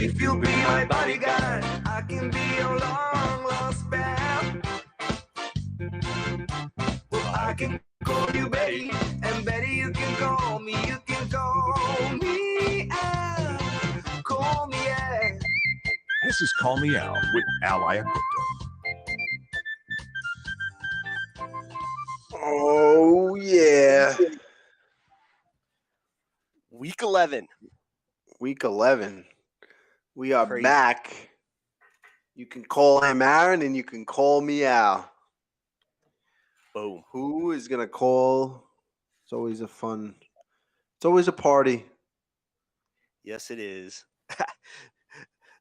if you'll be my bodyguard, I can be your long lost pal. Well, I can call you Betty, and Betty you can call me. You can call me Al. Call me Al. This is Call Me Al with Al Iaquinta. Oh, yeah. Week 11. Week 11. We are Crazy. back. You can call him Aaron and you can call me Al. Boom. Who is going to call? It's always a party. Yes, it is.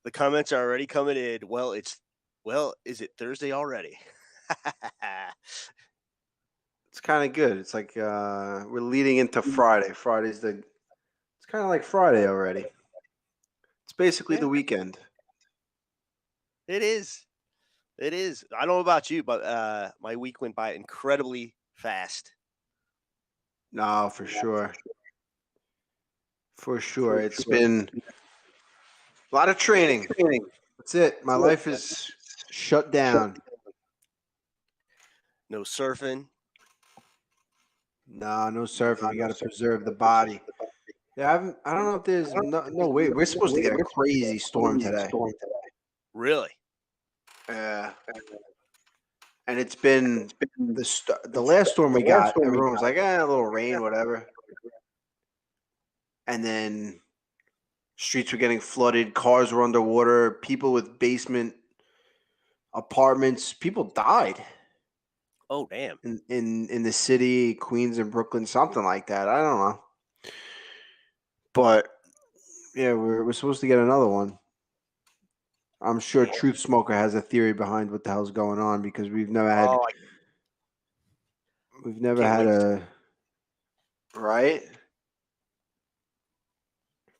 The comments are already coming in. Is it Thursday already? It's kind of good. It's like we're leading into Friday. It's kind of like Friday already. It's basically the weekend. It is. I don't know about you, but my week went by incredibly fast. No, for sure. It's been a lot of training. That's it. My life is shut down. No surfing. No surfing. We got to preserve the body. Yeah, I don't know if there's no way. We're supposed to get a crazy storm today. Really? Yeah. And it's been the last storm we got. Everyone was like, a little rain, whatever. And then streets were getting flooded. Cars were underwater. People with basement apartments. People died. Oh, damn. In the city, Queens and Brooklyn, something like that. I don't know. But, yeah, we're supposed to get another one. I'm sure Truth Smoker has a theory behind what the hell's going on because we've never had right?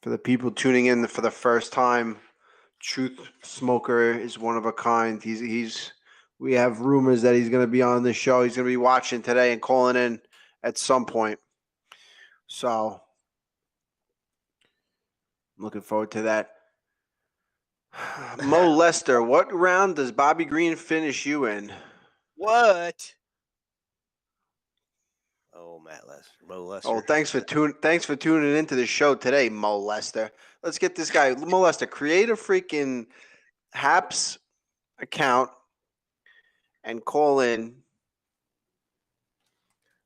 For the people tuning in for the first time, Truth Smoker is one of a kind. We have rumors that he's going to be on the show. He's going to be watching today and calling in at some point. So, I'm looking forward to that. Mo Lester, what round does Bobby Green finish you in? What? Oh, Mo Lester. Oh, thanks for tuning into the show today, Mo Lester. Let's get this guy, Mo Lester. Create a freaking Happs account and call in.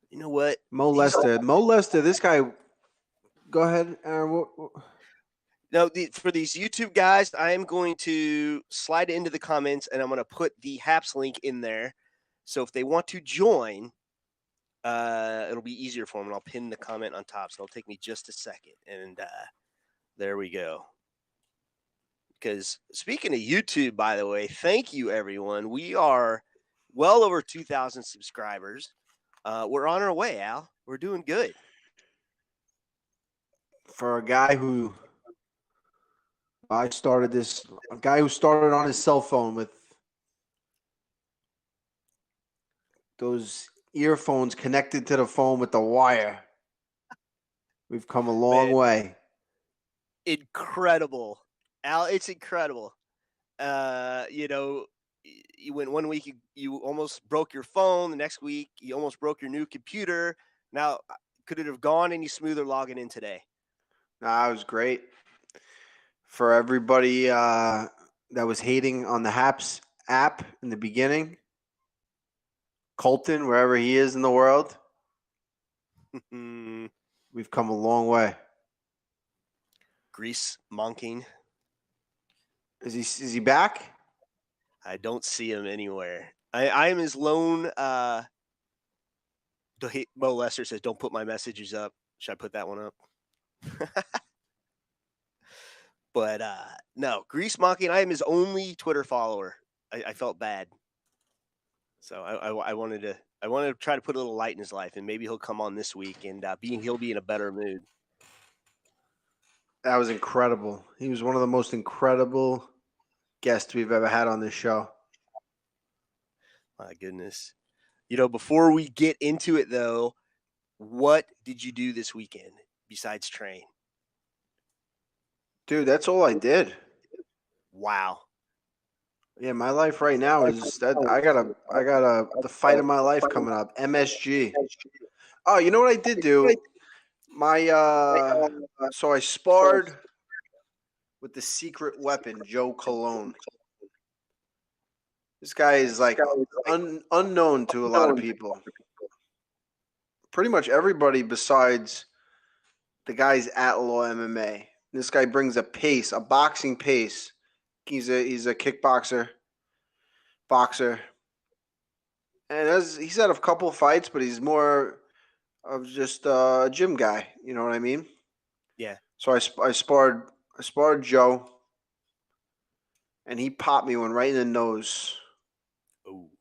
You know what? Mo Lester, this guy. Go ahead, Aaron. No, for these YouTube guys, I am going to slide into the comments and I'm going to put the Happs link in there. So if they want to join, it'll be easier for them. And I'll pin the comment on top. So it'll take me just a second. And there we go. Because speaking of YouTube, by the way, thank you, everyone. We are well over 2,000 subscribers. We're on our way, Al. We're doing good. For a guy who started on his cell phone with those earphones connected to the phone with the wire. We've come a long way. Incredible. Al, it's incredible. You went 1 week, you almost broke your phone. The next week, you almost broke your new computer. Now, could it have gone any smoother logging in today? Nah, it was great. For everybody that was hating on the Happs app in the beginning, Colton, wherever he is in the world, we've come a long way. GreaseMonking. Is he back? I don't see him anywhere. I am his lone. Mo Lester says, "Don't put my messages up." Should I put that one up? But no, GreaseMonking. I am his only Twitter follower. I felt bad, so I wanted to try to put a little light in his life, and maybe he'll come on this week, and he'll be in a better mood. That was incredible. He was one of the most incredible guests we've ever had on this show. My goodness. Before we get into it, though, what did you do this weekend besides train? Dude, that's all I did. Wow. Yeah, my life right now is that I got the fight of my life coming up. MSG. Oh, you know what I did do? My so I sparred with the secret weapon, Joe Cologne. This guy is like unknown to a lot of people. Pretty much everybody besides the guys at Law MMA. This guy brings a pace, a boxing pace. He's a kickboxer, boxer, and he's had a couple fights, but he's more of just a gym guy. You know what I mean? Yeah. So I sparred Joe, and he popped me one right in the nose. Ooh.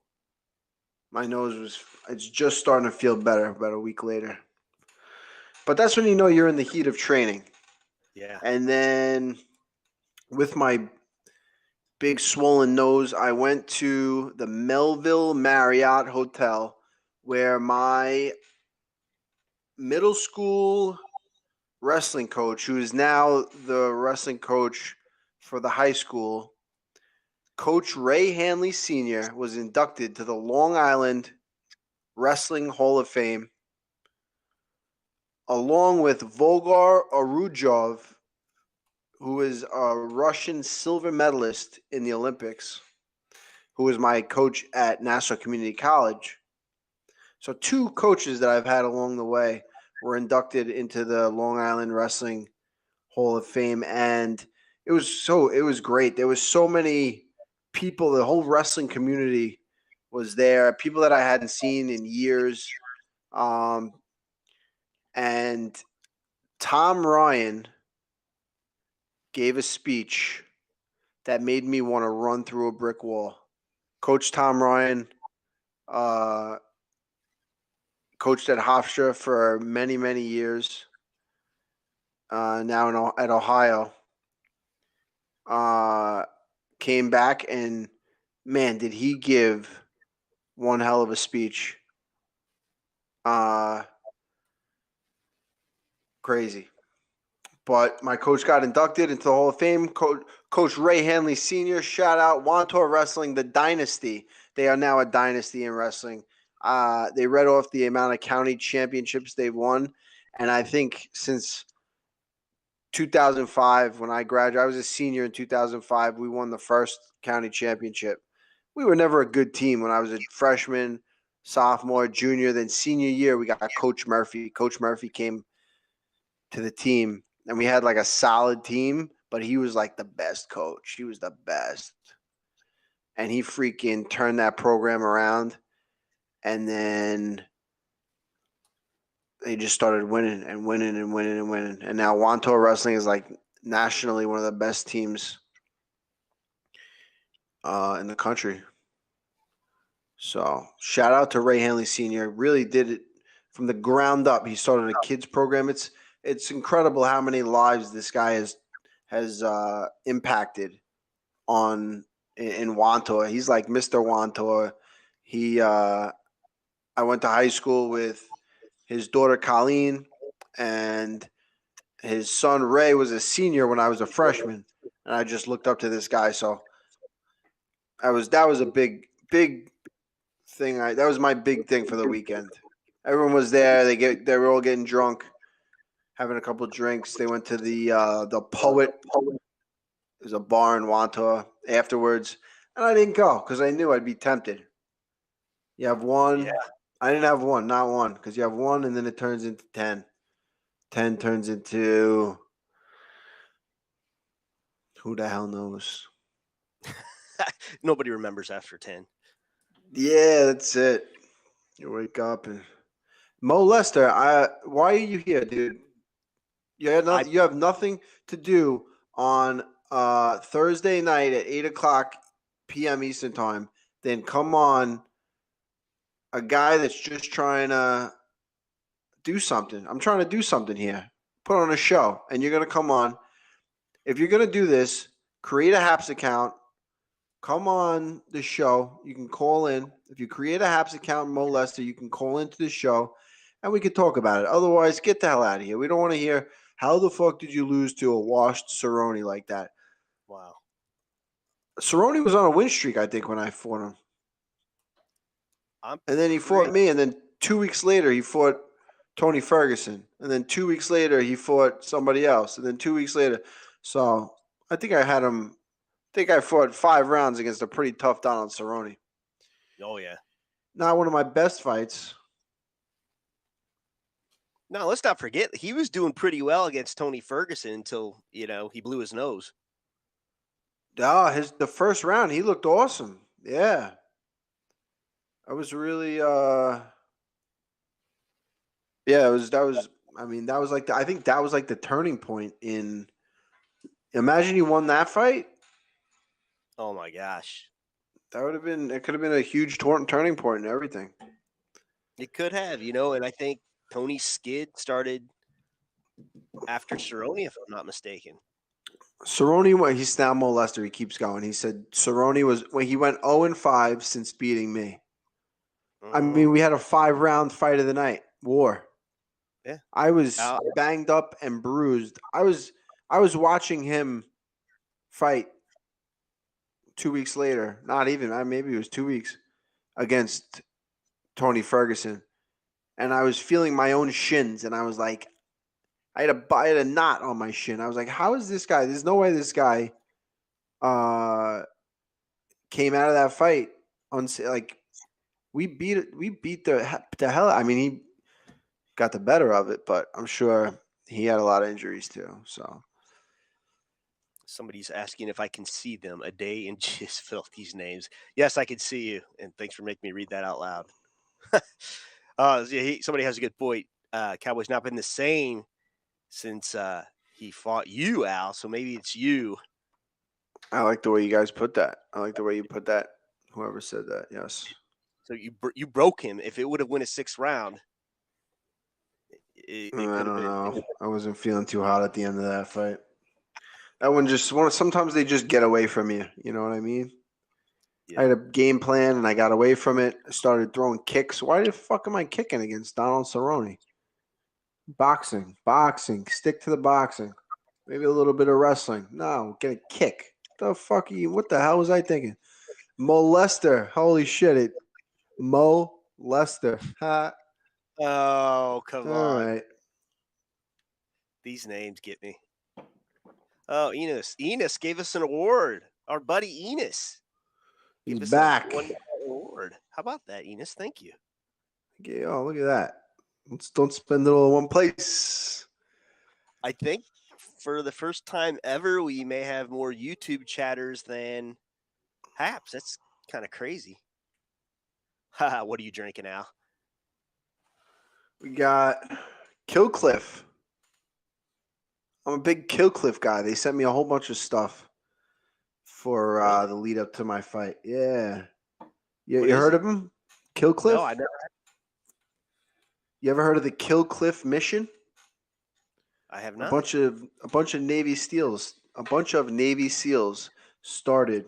My nose it's just starting to feel better about a week later. But that's when you know you're in the heat of training. Yeah. And then with my big swollen nose, I went to the Melville Marriott Hotel where my middle school wrestling coach, who is now the wrestling coach for the high school, Coach Ray Hanley Sr., was inducted to the Long Island Wrestling Hall of Fame, along with Volgar Arujov, who is a Russian silver medalist in the Olympics, who was my coach at Nassau Community College. So 2 coaches that I've had along the way were inducted into the Long Island Wrestling Hall of Fame, and it was great. There was so many people, the whole wrestling community was there, people that I hadn't seen in years. And Tom Ryan gave a speech that made me want to run through a brick wall. Coach Tom Ryan coached at Hofstra for many, many years, now at Ohio. Came back and, man, did he give one hell of a speech. Crazy. But my coach got inducted into the Hall of Fame. Coach Ray Hanley Sr., shout out. Wantagh Wrestling, the Dynasty. They are now a dynasty in wrestling. They read off the amount of county championships they've won. And I think since 2005, when I graduated, I was a senior in 2005, we won the first county championship. We were never a good team. When I was a freshman, sophomore, junior, then senior year, we got Coach Murphy. Coach Murphy came to the team, and we had like a solid team, but he was like the best coach. He was the best. And he freaking turned that program around, and then they just started winning and winning and winning and winning. And now Wantagh Wrestling is like nationally one of the best teams in the country. So shout out to Ray Hanley Sr. Really did it from the ground up. He started a kids program. It's incredible how many lives this guy has impacted in Wantagh. He's like Mr. Wantagh. I went to high school with his daughter Colleen, and his son Ray was a senior when I was a freshman, and I just looked up to this guy. So that was a big thing. That was my big thing for the weekend. Everyone was there. They were all getting drunk, having a couple of drinks. They went to the Poet. It was a bar in Wantagh afterwards, and I didn't go because I knew I'd be tempted. You have one. Yeah. I didn't have one, not one, because you have one, and then it turns into 10. 10 turns into who the hell knows? Nobody remembers after 10. Yeah, that's it. You wake up and Mo Lester. Why are you here, dude? You have nothing to do on Thursday night at 8:00 p.m. Eastern time. Then come on. A guy that's just trying to do something. I'm trying to do something here. Put on a show, and you're going to come on. If you're going to do this, create a Happs account. Come on the show. You can call in. If you create a Happs account, Mo Lester, you can call into the show, and we can talk about it. Otherwise, get the hell out of here. We don't want to hear, how the fuck did you lose to a washed Cerrone like that? Wow. Cerrone was on a win streak, I think, when I fought him. I'm And then he fought me, and then 2 weeks later he fought Tony Ferguson, and then 2 weeks later he fought somebody else, and then 2 weeks later. So I think I had him. I think I fought 5 rounds against a pretty tough Donald Cerrone. Oh yeah. Not one of my best fights. No, let's not forget he was doing pretty well against Tony Ferguson until he blew his nose. The first round he looked awesome. Yeah, I was really yeah, that was I mean, that was like I think that was like the turning point in. Imagine you won that fight. Oh my gosh. That would have been. It could have been a huge turning point and everything. It could have, and I think Tony's skid started after Cerrone, if I'm not mistaken. Cerrone, he's now Mo Lester. He keeps going. He said Cerrone was when he went 0-5 since beating me. I mean, we had a 5-round fight of the night war. Yeah, I was banged up and bruised. I was watching him fight 2 weeks later. Not even. Maybe it was 2 weeks against Tony Ferguson, and I was feeling my own shins, and I was like, I had a knot on my shin. I was like, how is this guy? There's no way this guy came out of that fight like we beat the hell. I mean, he got the better of it, but I'm sure he had a lot of injuries too. So somebody's asking if I can see them. A day in just filthy's names. Yes, I can see you, and thanks for making me read that out loud. Somebody has a good point. Cowboy's not been the same since he fought you, Al. So maybe it's you. I like the way you guys put that. I like the way you put that. Whoever said that, yes. So you broke him. If it would have won a 6th round, I don't know. I wasn't feeling too hot at the end of that fight. That one sometimes they just get away from you. You know what I mean? Yeah. I had a game plan and I got away from it. I started throwing kicks. Why the fuck am I kicking against Donald Cerrone? Boxing. Stick to the boxing. Maybe a little bit of wrestling. No, get a kick. The fuck are you? What the hell was I thinking? Mo Lester. Holy shit! Mo Lester. Ha. Oh, come on. All right. These names get me. Oh, Enos. Enos gave us an award. Our buddy Enos. He's back. One award. How about that, Enos? Thank you. Yeah, oh, look at that. Don't spend it all in one place. I think for the first time ever, we may have more YouTube chatters than Happs. That's kind of crazy. Haha, what are you drinking, Al? We got Killcliff. I'm a big Killcliff guy. They sent me a whole bunch of stuff for the lead up to my fight. Yeah. You heard of him? Killcliff? No, I never had. You ever heard of the Killcliff mission? I have not. A bunch of Navy SEALs. A bunch of Navy SEALs started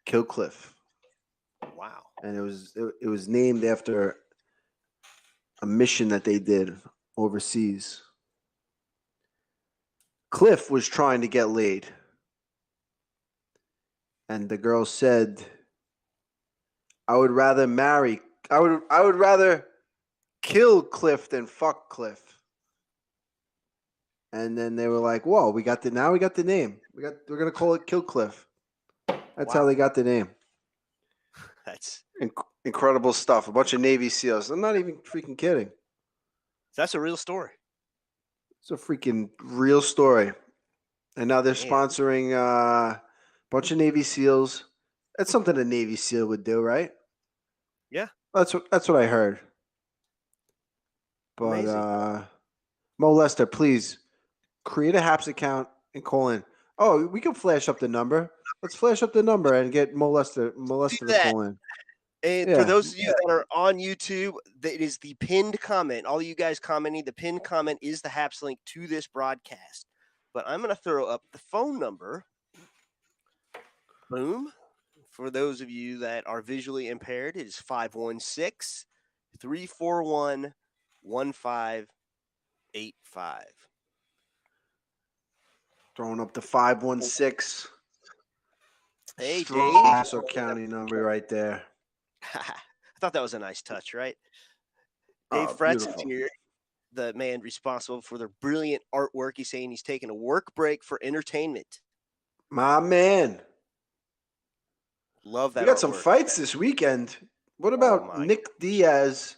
Killcliff. Wow. And it was named after a mission that they did overseas. Cliff was trying to get laid. And the girl said, I would rather kill Cliff than fuck Cliff. And then they were like, whoa, we got the name. We're gonna call it Kill Cliff. That's how they got the name. That's incredible stuff. A bunch of Navy SEALs. I'm not even freaking kidding. That's a real story. It's a freaking real story. And now they're sponsoring a bunch of Navy SEAls. That's something a Navy SEAL would do, right? Yeah. That's what I heard. But Mo Lester, please create a Happs account and call in. Oh, we can flash up the number. Let's flash up the number and get Mo Lester to call in. And for those of you that are on YouTube, it is the pinned comment. All you guys commenting, the pinned comment is the Happs link to this broadcast. But I'm going to throw up the phone number. Boom. For those of you that are visually impaired, it is 516-341-1585. Throwing up the 516. Hey, Strong Dave. Nassau County number right there. I thought that was a nice touch, right? Dave Oh, Fretz's beautiful. here, the man responsible for the brilliant artwork. He's saying he's taking a work break for entertainment. My man. Love that. We got some artwork. fights this weekend. What about my Nick Diaz?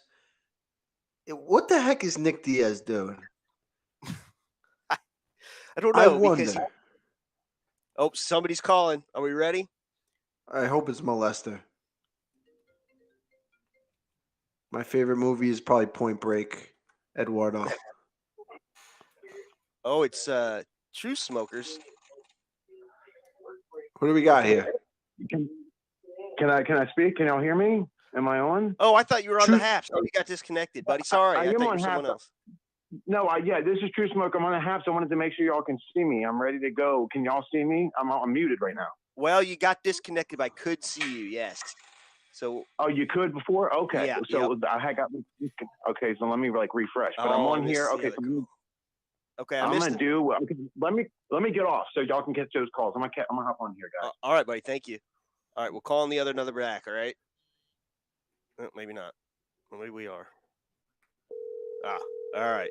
What the heck is Nick Diaz doing? I don't I know wonder. because somebody's calling. Are we ready? I hope it's Molester. My favorite movie is probably Point Break. Eduardo. Oh, it's True Smokers. What do we got here? Can I speak? Can y'all hear me? Am I on? Oh, I thought you were on True- the Happs. You got disconnected, buddy. Sorry, I I am thought you on were someone Happs. else. No, yeah, this is True Smoke. I'm on the Happs. I wanted to make sure y'all can see me. I'm ready to go. Can y'all see me? I'm muted right now. Well, you got disconnected, but I could see you. Yes. So. Oh, you could before? Okay. Yeah. So I got. Okay, so let me refresh. But I'm on here. Okay. Okay, I'm gonna do. Okay, let me get off so y'all can catch those calls. I'm gonna hop on here, guys. All right, buddy. Thank you. All right, we'll call on the another back. All right. Maybe not. Maybe we are. All right.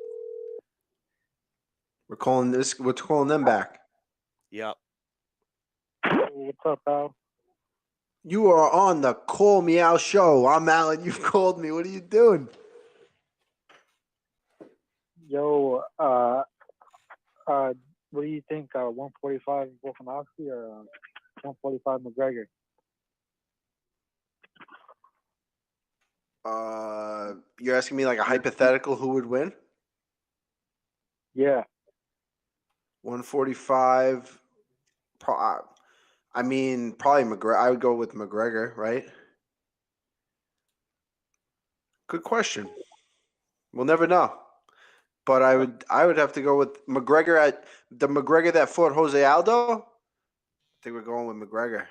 We're calling them back. Yep. What's up, pal? You are on the Call Me Out show. I'm Alan. You've called me. What are you doing? Yo, what do you think? 145 Volkanovski or 145 McGregor? You're asking me like a hypothetical who would win? Yeah. 145. Probably McGregor. I would go with McGregor, right? Good question. We'll never know. But I would have to go with McGregor at the McGregor that fought Jose Aldo. I think we're going with McGregor.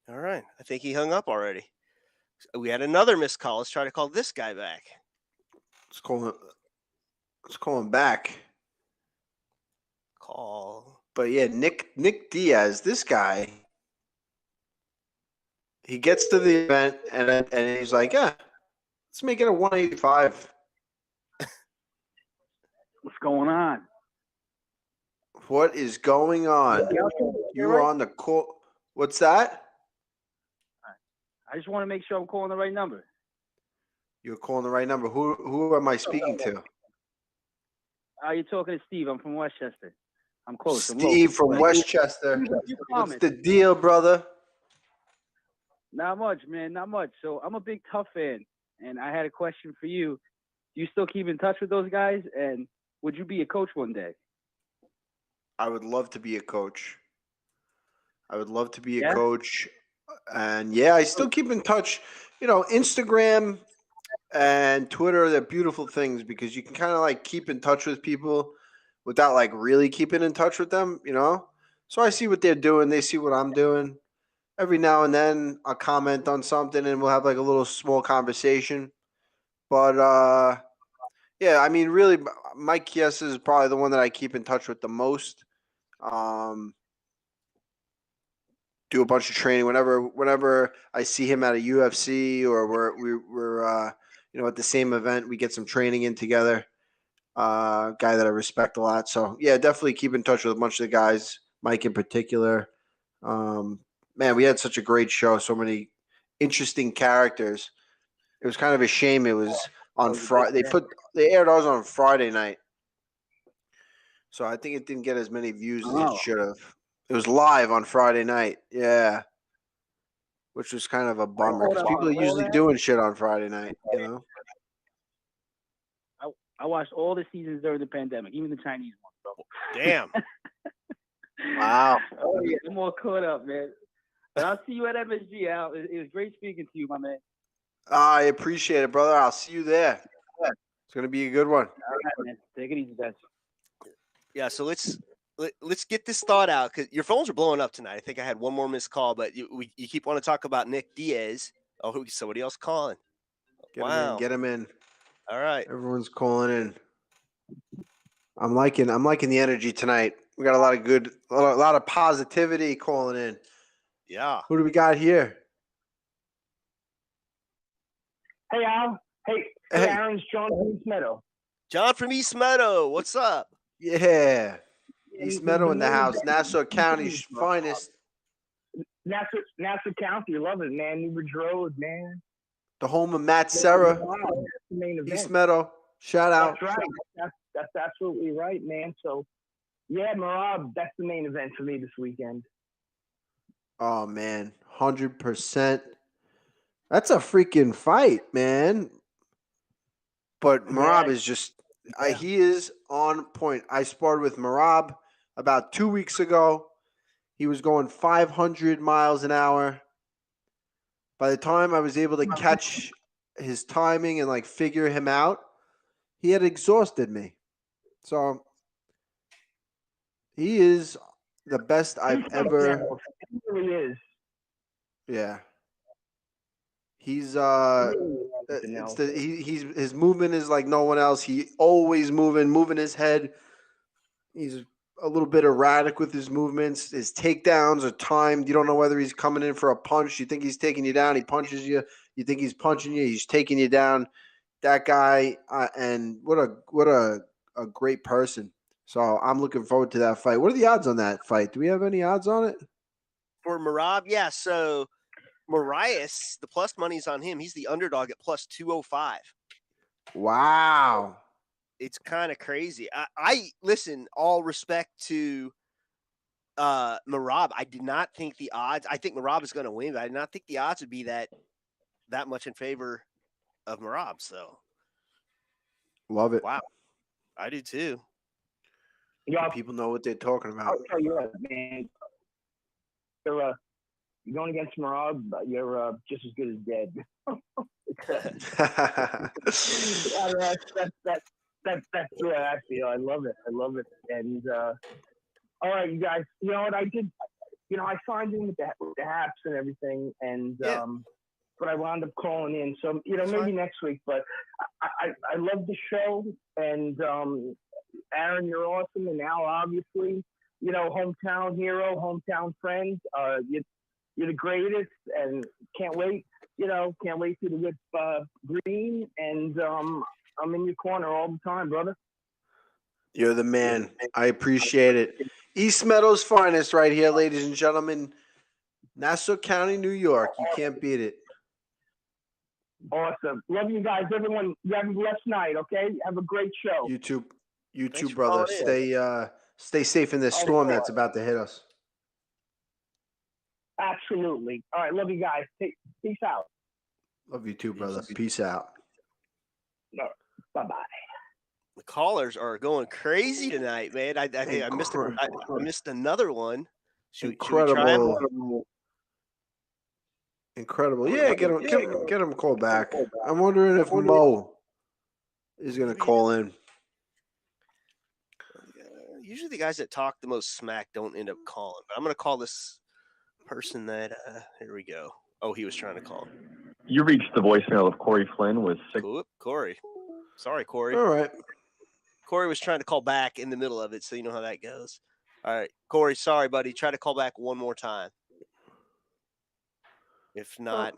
All right. I think he hung up already. We had another missed call. Let's try to call this guy back. Let's call him back. Call. But yeah, Nick Diaz, this guy, he gets to the event and he's like, yeah, let's make it a 185. What's going on? What is going on? You're on the call. What's that? I just want to make sure I'm calling the right number. You're calling the right number. Who am I speaking to? You're talking to Steve. I'm from Westchester. I'm close. Steve from Westchester. What's the deal, brother? Not much, man. Not much. So I'm a big Tough fan, and I had a question for you. Do you still keep in touch with those guys? And would you be a coach one day? I would love to be a coach. Coach. And yeah, I still keep in touch. You know, Instagram and Twitter, they're beautiful things because you can kind of like keep in touch with people without like really keeping in touch with them, you know? So I see what they're doing. They see what I'm doing. Every now and then I'll comment on something and we'll have like a little small conversation. But yeah, I mean, really, Mike Chiesa is probably the one that I keep in touch with the most. Do a bunch of training whenever I see him at a UFC or we're at the same event, we get some training in together. Guy that I respect a lot. So yeah, definitely keep in touch with a bunch of the guys, Mike in particular. Man, we had such a great show, so many interesting characters. It was kind of a shame it was on Friday. They aired ours on Friday night. So I think it didn't get as many views as it should have. It was live on Friday night. Yeah. Which was kind of a bummer because people are usually doing shit on Friday night, you know? I watched all the seasons during the pandemic, even the Chinese ones, bro. Damn. Wow. Oh, yeah. I'm all caught up, man. But I'll see you at MSG, Al. It was great speaking to you, my man. I appreciate it, brother. I'll see you there. It's going to be a good one. All right, man. Take it easy, guys. Yeah, so let's get this thought out because your phones are blowing up tonight. I think I had one more missed call, but you keep wanting to talk about Nick Diaz. Oh, somebody else calling. Get him in. All right. Everyone's calling in. I'm liking the energy tonight. We got a lot of positivity calling in. Yeah. Who do we got here? Hey, Al. Hey, Hey. Aaron's John from East Meadow. John from East Meadow. What's up? Yeah. And East Meadow in the house. Nassau County's finest. Nassau County, love it, man. Newbridge Road, man. The home of Matt Serra. Wow, that's the main event. East Meadow. Shout out. That's right. That's absolutely right, man. So, yeah, Merab, that's the main event for me this weekend. Oh, man. 100%. That's a freaking fight, man. But Merab is just he is on point. I sparred with Merab about 2 weeks ago. He was going 500 miles an hour. By the time I was able to catch his timing and like figure him out, he had exhausted me. So he is the best I've ever. He really is. Yeah. He's his movement is like no one else. He always moving his head. He's a little bit erratic with his movements. His takedowns are timed. You don't know whether he's coming in for a punch. You think he's taking you down. He punches you. You think he's punching you. He's taking you down. That guy, and what a great person. So I'm looking forward to that fight. What are the odds on that fight? Do we have any odds on it? For Merab, yeah. So Moraes, the plus money's on him. He's the underdog at plus 205. Wow. It's kind of crazy. I listen, all respect to Merab. I did not think the odds. I think Merab is going to win, but I did not think the odds would be that much in favor of Merab. So love it. Wow. I do too. Yeah, people know what they're talking about. I'll tell you what, man. You're going against Merab, you're just as good as dead. That's the way I feel. I love it. And all right, you guys. You know what I did? You know, I signed in with the Happs and everything, and but I wound up calling in. So you know, maybe next week. But I love the show, and Aaron, you're awesome, and Al, obviously, you know, hometown hero, hometown friend. You're the greatest, and can't wait. You know, can't wait to whip green, and I'm in your corner all the time, brother. You're the man. I appreciate it. East Meadow's finest right here, ladies and gentlemen. Nassau County, New York. You can't beat it. Awesome. Love you guys. Everyone, you have a blessed night, okay? Have a great show. You too, brother. Stay safe in this storm that's about to hit us. Absolutely. All right. Love you guys. Peace out. Love you too, brother. Peace out. No, bye-bye. The callers are going crazy tonight, man. I missed another one. Should we try him? Incredible. Yeah, get him call back. I'm wondering if Mo is going to call in. Usually the guys that talk the most smack don't end up calling. But I'm going to call this person that here we go. Oh, he was trying to call. You reached the voicemail of Corey Flynn with six. Cool. Corey. Sorry, Corey. All right. Corey was trying to call back in the middle of it, so you know how that goes. All right, Corey, sorry, buddy. Try to call back one more time. If not,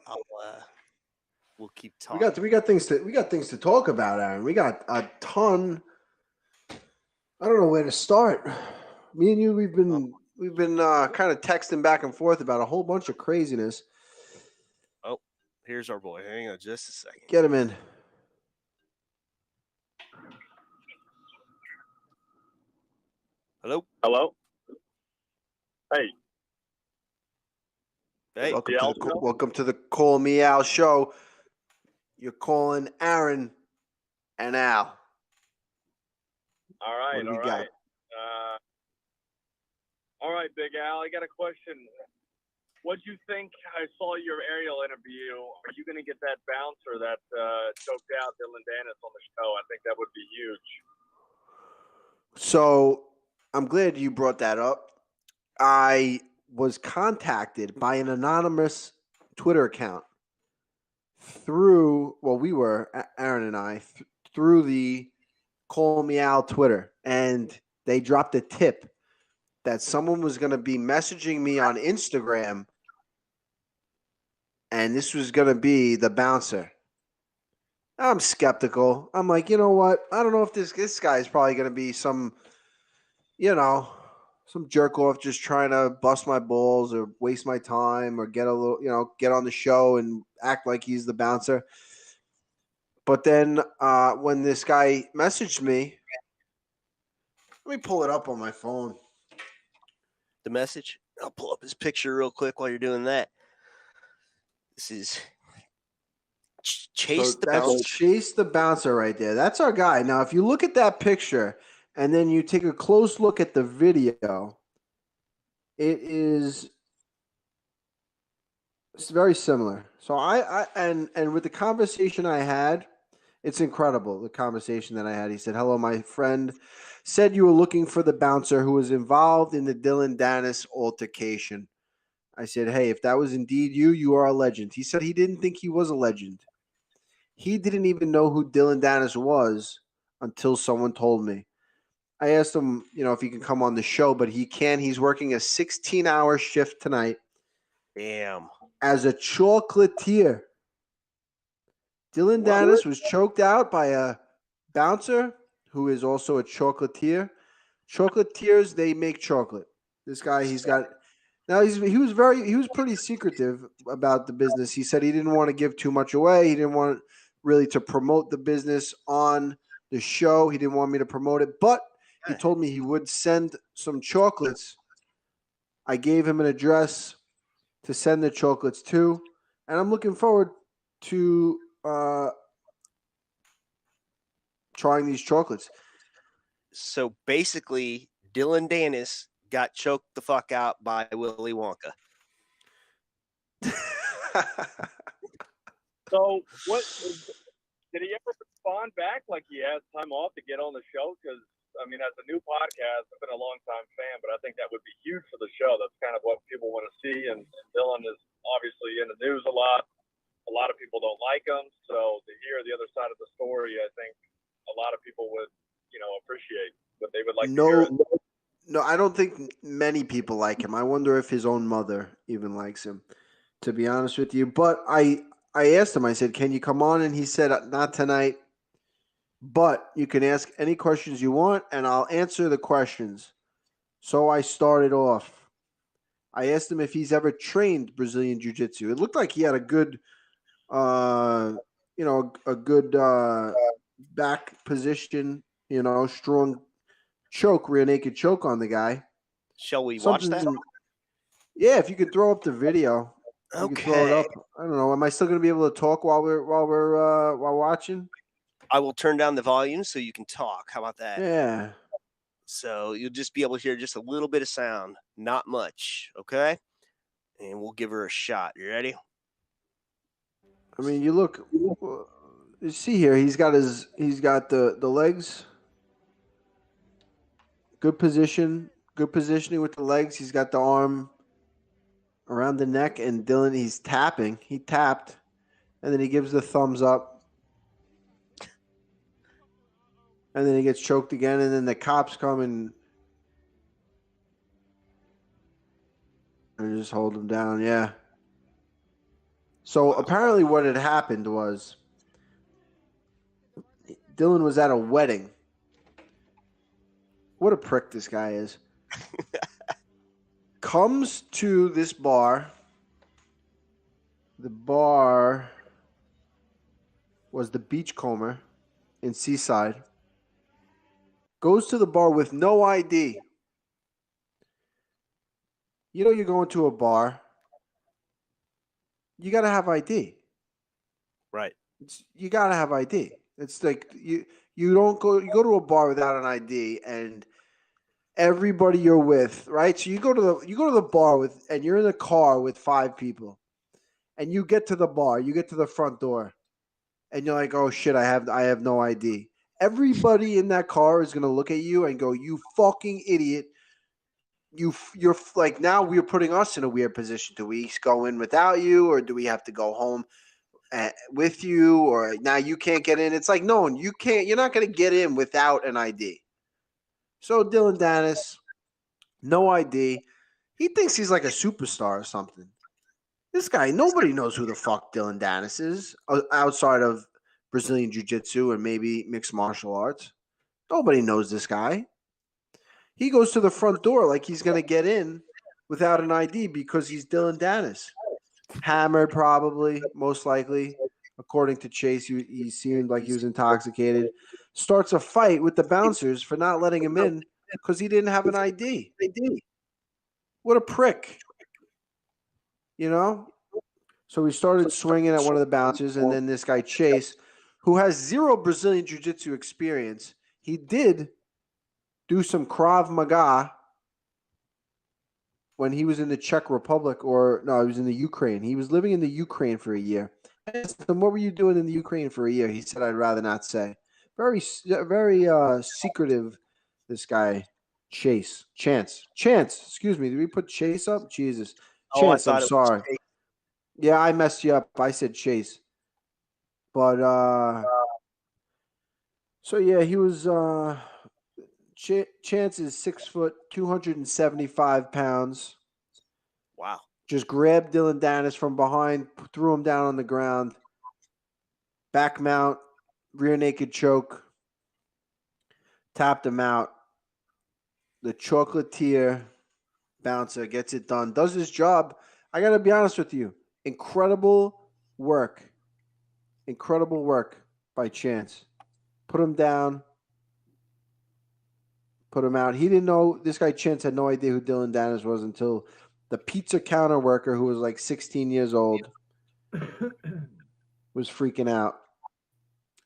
we'll keep talking. We got things to talk about, Aaron. We got a ton. I don't know where to start. Me and you, we've been kind of texting back and forth about a whole bunch of craziness. Oh, here's our boy. Hang on just a second. Get him in. Hello. Hey. Welcome to the Call Me Al show. You're calling Aaron and Al. All right. What do we got? All right, Big Al. I got a question. What do you think? I saw your aerial interview. Are you going to get that bouncer that choked out Dillon Danis on the show? I think that would be huge. So I'm glad you brought that up. I was contacted by an anonymous Twitter account through, Aaron and I, through the Call Me Al Twitter, and they dropped a tip that someone was going to be messaging me on Instagram, and this was going to be the bouncer. I'm skeptical. I'm like, you know what? I don't know if this guy is probably going to be some, some jerk off just trying to bust my balls or waste my time or get a little, get on the show and act like he's the bouncer. But then when this guy messaged me, let me pull it up on my phone. The message. I'll pull up his picture real quick while you're doing that. This is Chase the Bouncer. Chase the Bouncer right there. That's our guy. Now, if you look at that picture and then you take a close look at the video, it's very similar. So and with the conversation I had, it's incredible, the conversation that I had. He said, "Hello, my friend said you were looking for the bouncer who was involved in the Dillon Danis altercation." I said, "Hey, if that was indeed you, you are a legend." He said he didn't think he was a legend. He didn't even know who Dillon Danis was until someone told me. I asked him, if he can come on the show, but he can. He's working a 16-hour shift tonight. Damn. As a chocolatier. Dillon Danis was choked out by a bouncer who is also a chocolatier. Chocolatiers, they make chocolate. This guy, he was pretty secretive about the business. He said he didn't want to give too much away. He didn't want really to promote the business on the show. He didn't want me to promote it, but he told me he would send some chocolates. I gave him an address to send the chocolates to, and I'm looking forward to trying these chocolates. So basically, Dillon Danis got choked the fuck out by Willy Wonka. So, did he ever respond back like he has time off to get on the show? Because, I mean, as a new podcast, I've been a long-time fan, but I think that would be huge for the show. That's kind of what people want to see, and Dillon is obviously in the news a lot. A lot of people don't like him, so to hear the other side of the story, I think a lot of people would, appreciate, but they would like to hear it. No, I don't think many people like him. I wonder if his own mother even likes him, to be honest with you. But I asked him, I said, "Can you come on?" And he said, "Not tonight, but you can ask any questions you want, and I'll answer the questions." So I started off. I asked him if he's ever trained Brazilian Jiu-Jitsu. It looked like he had a good, a good back position, strong choke, rear naked choke on the guy. Shall we watch that? Yeah, if you could throw up the video. You Okay. can throw it up. I don't know. Am I still going to be able to talk while we're watching? I will turn down the volume so you can talk. How about that? Yeah. So you'll just be able to hear just a little bit of sound, not much. Okay. And we'll give her a shot. You ready? I mean, you see here, he's got the legs. Good positioning with the legs. He's got the arm around the neck, and Dillon, he's tapping. He tapped, and then he gives the thumbs up. And then he gets choked again, and then the cops come and just hold him down. Yeah. So apparently what had happened was Dillon was at a wedding. What a prick this guy is. Comes to this bar. The bar was the Beachcomber in Seaside. Goes to the bar with no ID. You're going to a bar. You got to have ID. Right. You got to have ID. It's like you go to a bar without an ID, and everybody you're with, right? So you go to the bar and you're in the car with 5 people, and you get to the bar, you get to the front door, and you're like, "Oh shit, I have no ID." Everybody in that car is gonna look at you and go, "You fucking idiot! You're like, now we're putting us in a weird position. Do we go in without you, or do we have to go home with you, or now you can't get in?" It's like, no, you can't. You're not gonna get in without an ID. So Dillon Danis No ID. He thinks he's like a superstar or something. This guy, nobody knows who the fuck Dillon Danis is outside of Brazilian Jiu-Jitsu and maybe mixed martial arts. Nobody knows this guy. He goes to the front door like he's going to get in without an ID because he's Dillon Danis. Hammered, probably, most likely. According to Chase, he seemed like he was intoxicated. Starts a fight with the bouncers for not letting him in because he didn't have an ID. What a prick. You know? So he started swinging at one of the bouncers, and then this guy, Chase, who has zero Brazilian Jiu-Jitsu experience, he did do some Krav Maga when he was in the Czech Republic, he was in the Ukraine. He was living in the Ukraine for a year. I asked him, what were you doing in the Ukraine for a year? He said, I'd rather not say. Very secretive, this guy, Chance. Excuse me. Did we put Chase up? Jesus. Chance, I'm sorry. Yeah, I messed you up. I said Chase. But, so yeah, he was, Chance is 6 foot, 275 pounds. Wow. Just grabbed Dillon Danis from behind, threw him down on the ground. Back mount, rear naked choke. Tapped him out. The chocolatier bouncer gets it done. Does his job. I got to be honest with you. Incredible work. Incredible work by Chance. Put him down. Put him out. He didn't know. This guy Chance had no idea who Dillon Danis was until the pizza counter worker, who was like 16 years old, was freaking out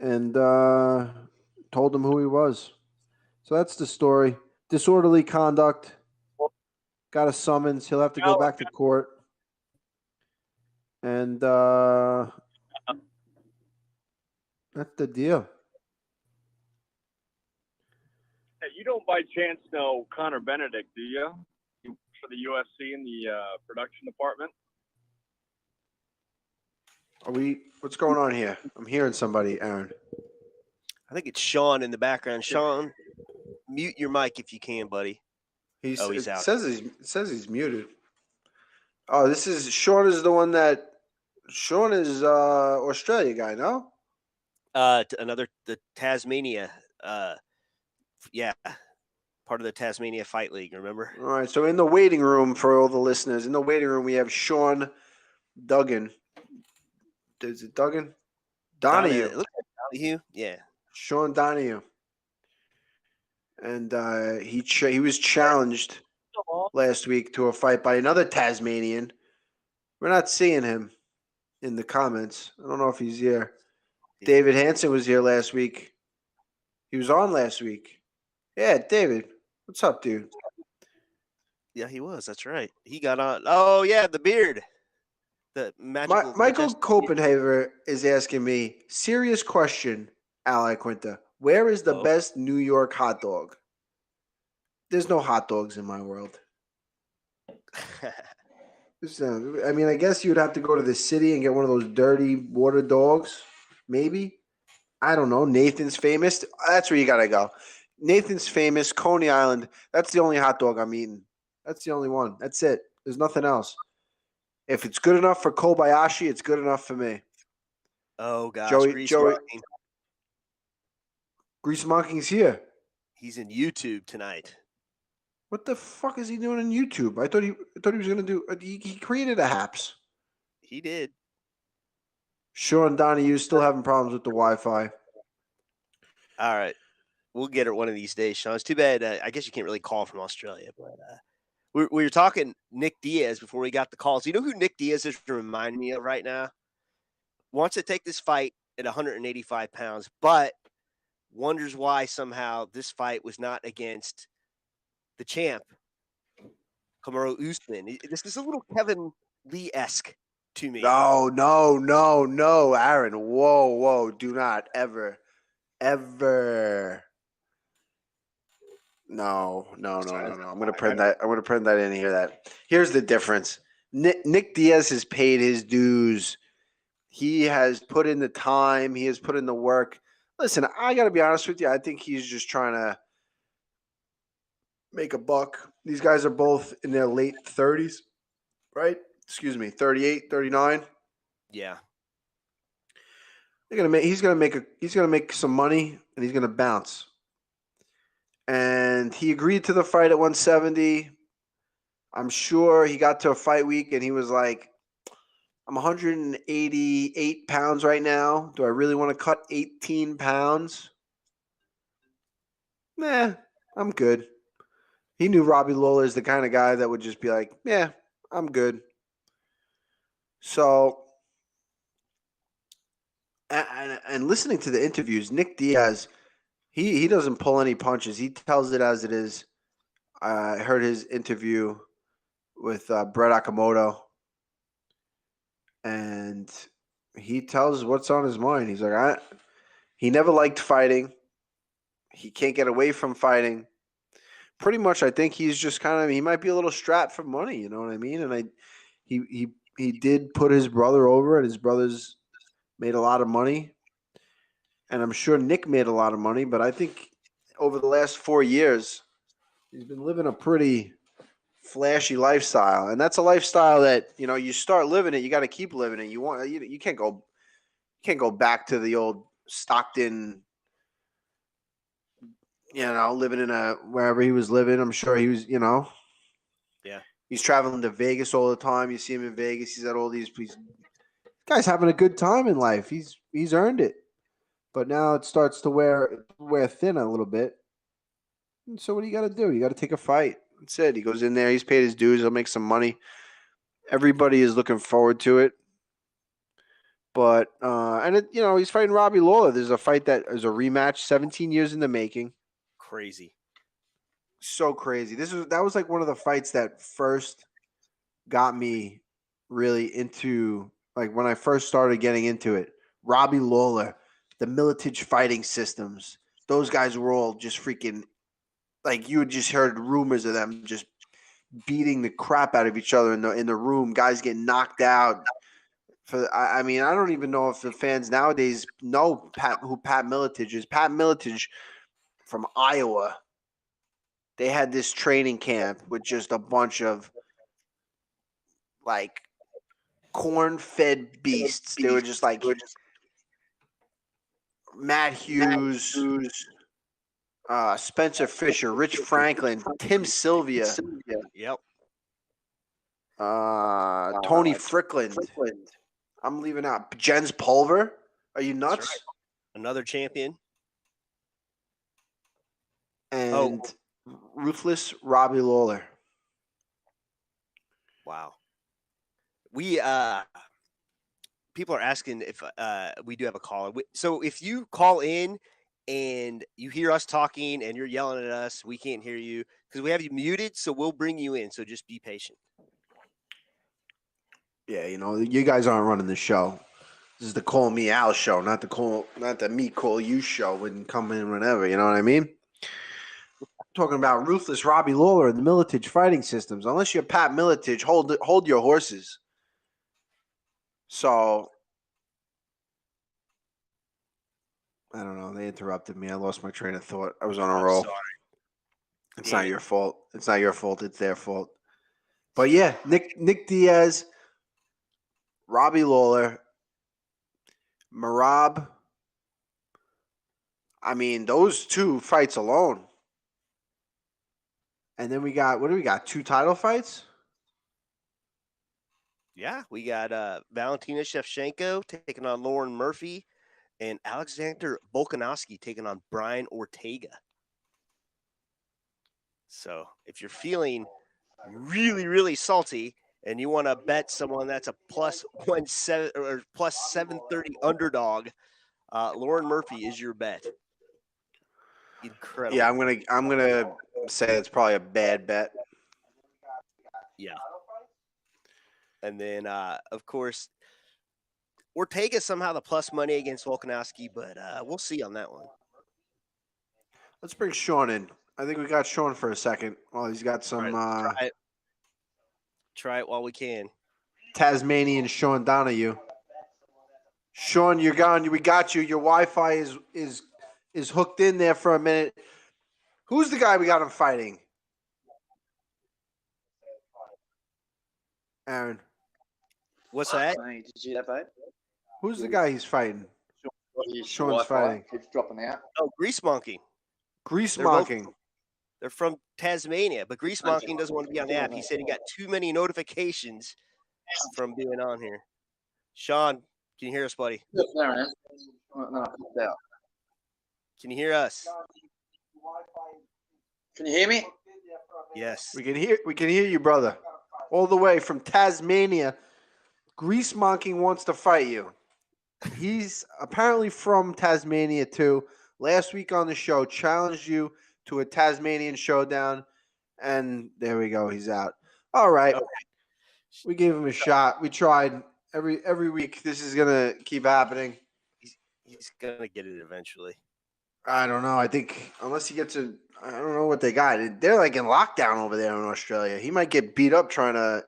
and told him who he was. So that's the story. Disorderly conduct. Got a summons. He'll have to go back to court. And that's the deal. Hey, you don't by chance know Connor Benedict, do you? For the UFC in the production department. What's going on here? I'm hearing somebody, Aaron. I think it's Shaun in the background. Shaun, mute your mic if you can, buddy. He's out. It says he's muted. Oh, Shaun is the one that Shaun is Australia guy, no? The Tasmania. Yeah. Part of the Tasmania Fight League, remember? All right. So in the waiting room, for all the listeners, in the waiting room, we have Shaun Duggan. Is it Duggan? Donahue. It looks like Donahue. Yeah. Shaun Donahue. And he was challenged last week to a fight by another Tasmanian. We're not seeing him in the comments. I don't know if he's here. David Hansen was here last week. He was on last week. Yeah, David. What's up, dude? Yeah, he was. That's right. He got on. Oh, yeah, the beard. The magical. Michael Copenhaver is asking me, serious question, Iaquinta. Where is the best New York hot dog? There's no hot dogs in my world. I mean, I guess you'd have to go to the city and get one of those dirty water dogs, maybe. I don't know. Nathan's Famous. That's where you got to go. Nathan's Famous, Coney Island. That's the only hot dog I'm eating. That's the only one. That's it. There's nothing else. If it's good enough for Kobayashi, it's good enough for me. Oh, gosh. GreaseMonking's here. He's in YouTube tonight. What the fuck is he doing on YouTube? I thought he was going to do he created a Happs. He did. Shaun Donahue still having problems with the Wi-Fi. All right. We'll get it one of these days, Shaun. It's too bad. I guess you can't really call from Australia, but we were talking Nick Diaz before we got the calls. You know who Nick Diaz is to remind me of right now? Wants to take this fight at 185 pounds, but wonders why somehow this fight was not against the champ, Kamaru Usman. This is a little Kevin Lee-esque to me. No, Aaron. Whoa. Do not ever. No. I'm gonna print that in here. Here's the difference. Nick Diaz has paid his dues. He has put in the time. He has put in the work. Listen, I gotta be honest with you. I think he's just trying to make a buck. These guys are both in their late 30s, right? Excuse me, 38, 39. Yeah. He's gonna make some money, and he's gonna bounce. And he agreed to the fight at 170. I'm sure he got to a fight week and he was like, I'm 188 pounds right now. Do I really want to cut 18 pounds? Nah, I'm good. He knew Robbie Lawler is the kind of guy that would just be like, yeah, I'm good. So, and listening to the interviews, Nick Diaz, he doesn't pull any punches. He tells it as it is. I heard his interview with Brett Akamoto, and he tells what's on his mind. He's like, he never liked fighting. He can't get away from fighting. Pretty much, I think he's just he might be a little strapped for money. You know what I mean? And he did put his brother over, and his brothers made a lot of money. And I'm sure Nick made a lot of money, but I think over the last 4 years, he's been living a pretty flashy lifestyle. And that's a lifestyle that, you start living it, you got to keep living it. You can't go back to the old Stockton, living in wherever he was living. I'm sure he was, Yeah. He's traveling to Vegas all the time. You see him in Vegas. He's at all these guy's having a good time in life. He's earned it. But now it starts to wear thin a little bit. And so what do you got to do? You got to take a fight. That's it. He goes in there. He's paid his dues. He'll make some money. Everybody is looking forward to it. But he's fighting Robbie Lawler. There's a fight that is a rematch, 17 years in the making. Crazy. So crazy. That was like one of the fights that first got me really into, like, when I first started getting into it. Robbie Lawler, the Miletich fighting systems. Those guys were all just freaking, like, you had just heard rumors of them just beating the crap out of each other in the room. Guys getting knocked out. I mean, I don't even know if the fans nowadays know who Pat Miletich is. Pat Miletich from Iowa. They had this training camp with just a bunch of, like, corn-fed beasts. They were just like Matt Hughes, Spencer Fisher, Rich Franklin, Tim Sylvia. Yep. Tony Frickland. I'm leaving out Jens Pulver. Are you nuts? Right. Another champion. And ruthless Robbie Lawler. Wow. We people are asking if we do have a caller. So if you call in and you hear us talking and you're yelling at us, we can't hear you because we have you muted. So we'll bring you in. So just be patient. Yeah, you guys aren't running the show. This is the Call Me Al show, not the Me Call You show. Wouldn't come in whenever. You know what I mean? Talking about ruthless Robbie Lawler and the Miletich fighting systems. Unless you're Pat Miletich, hold your horses. So I don't know. They interrupted me. I lost my train of thought. I was on a roll. Sorry. It's not your fault. It's not your fault. It's their fault. But yeah, Nick Diaz, Robbie Lawler, Merab. I mean, those two fights alone. And then we got, what do we got? 2 title fights? Yeah, we got Valentina Shevchenko taking on Lauren Murphy and Alexander Volkanovski taking on Brian Ortega. So if you're feeling really, really salty and you want to bet someone that's a plus 170 or plus 730 underdog, Lauren Murphy is your bet. Incredible. Yeah, I'm gonna say it's probably a bad bet. Yeah. And then, of course, Ortega somehow the plus money against Volkanovski, but we'll see on that one. Let's bring Shaun in. I think we got Shaun for a second. Well, he's got some Try it while we can. Tasmanian Shaun Donahue. Shaun, you're gone. We got you. Your Wi-Fi is hooked in there for a minute. Who's the guy we got him fighting? Aaron. What's that? Hey, did you see that, babe? Who's the guy he's fighting? Shaun's fighting. Keeps dropping out. Oh, GreaseMonking. GreaseMonking. They're from Tasmania, but GreaseMonking doesn't want to be on the app. He said he got too many notifications from being on here. Shaun, can you hear us, buddy? No, no, no, no. Can you hear us? Can you hear me? Yes. We can hear you, brother. All the way from Tasmania. GreaseMonking wants to fight you. He's apparently from Tasmania too. Last week on the show, challenged you to a Tasmanian showdown, and there we go. He's out. All right. Okay. We gave him a shot. We tried. Every week, this is gonna keep happening. He's gonna get it eventually. I don't know. I think unless he gets I don't know what they got. They're like in lockdown over there in Australia. He might get beat up trying to.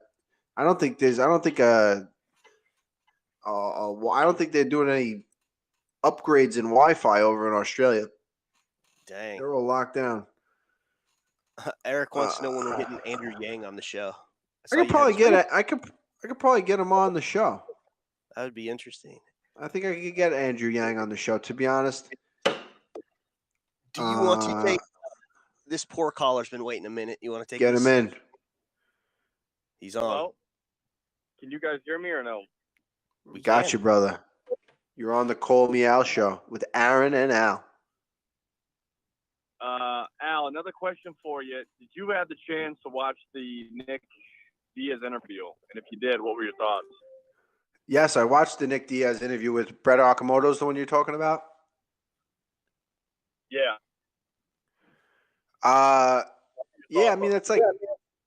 I don't think they're doing any upgrades in Wi-Fi over in Australia. Dang. They're all locked down. Eric wants to know when we're getting Andrew Yang on the show. I could probably get it. I could probably get him on the show. That would be interesting. I think I could get Andrew Yang on the show, to be honest. Do you want to take this poor caller's been waiting a minute? You want to take get him in? He's on. Hello? Can you guys hear me or no? We got you, brother. You're on the Call Me Al show with Aaron and Al. Al, another question for you. Did you have the chance to watch the Nick Diaz interview? And if you did, what were your thoughts? Yes, I watched the Nick Diaz interview with Brett Okamoto's the one you're talking about? Yeah. Yeah, I mean, it's like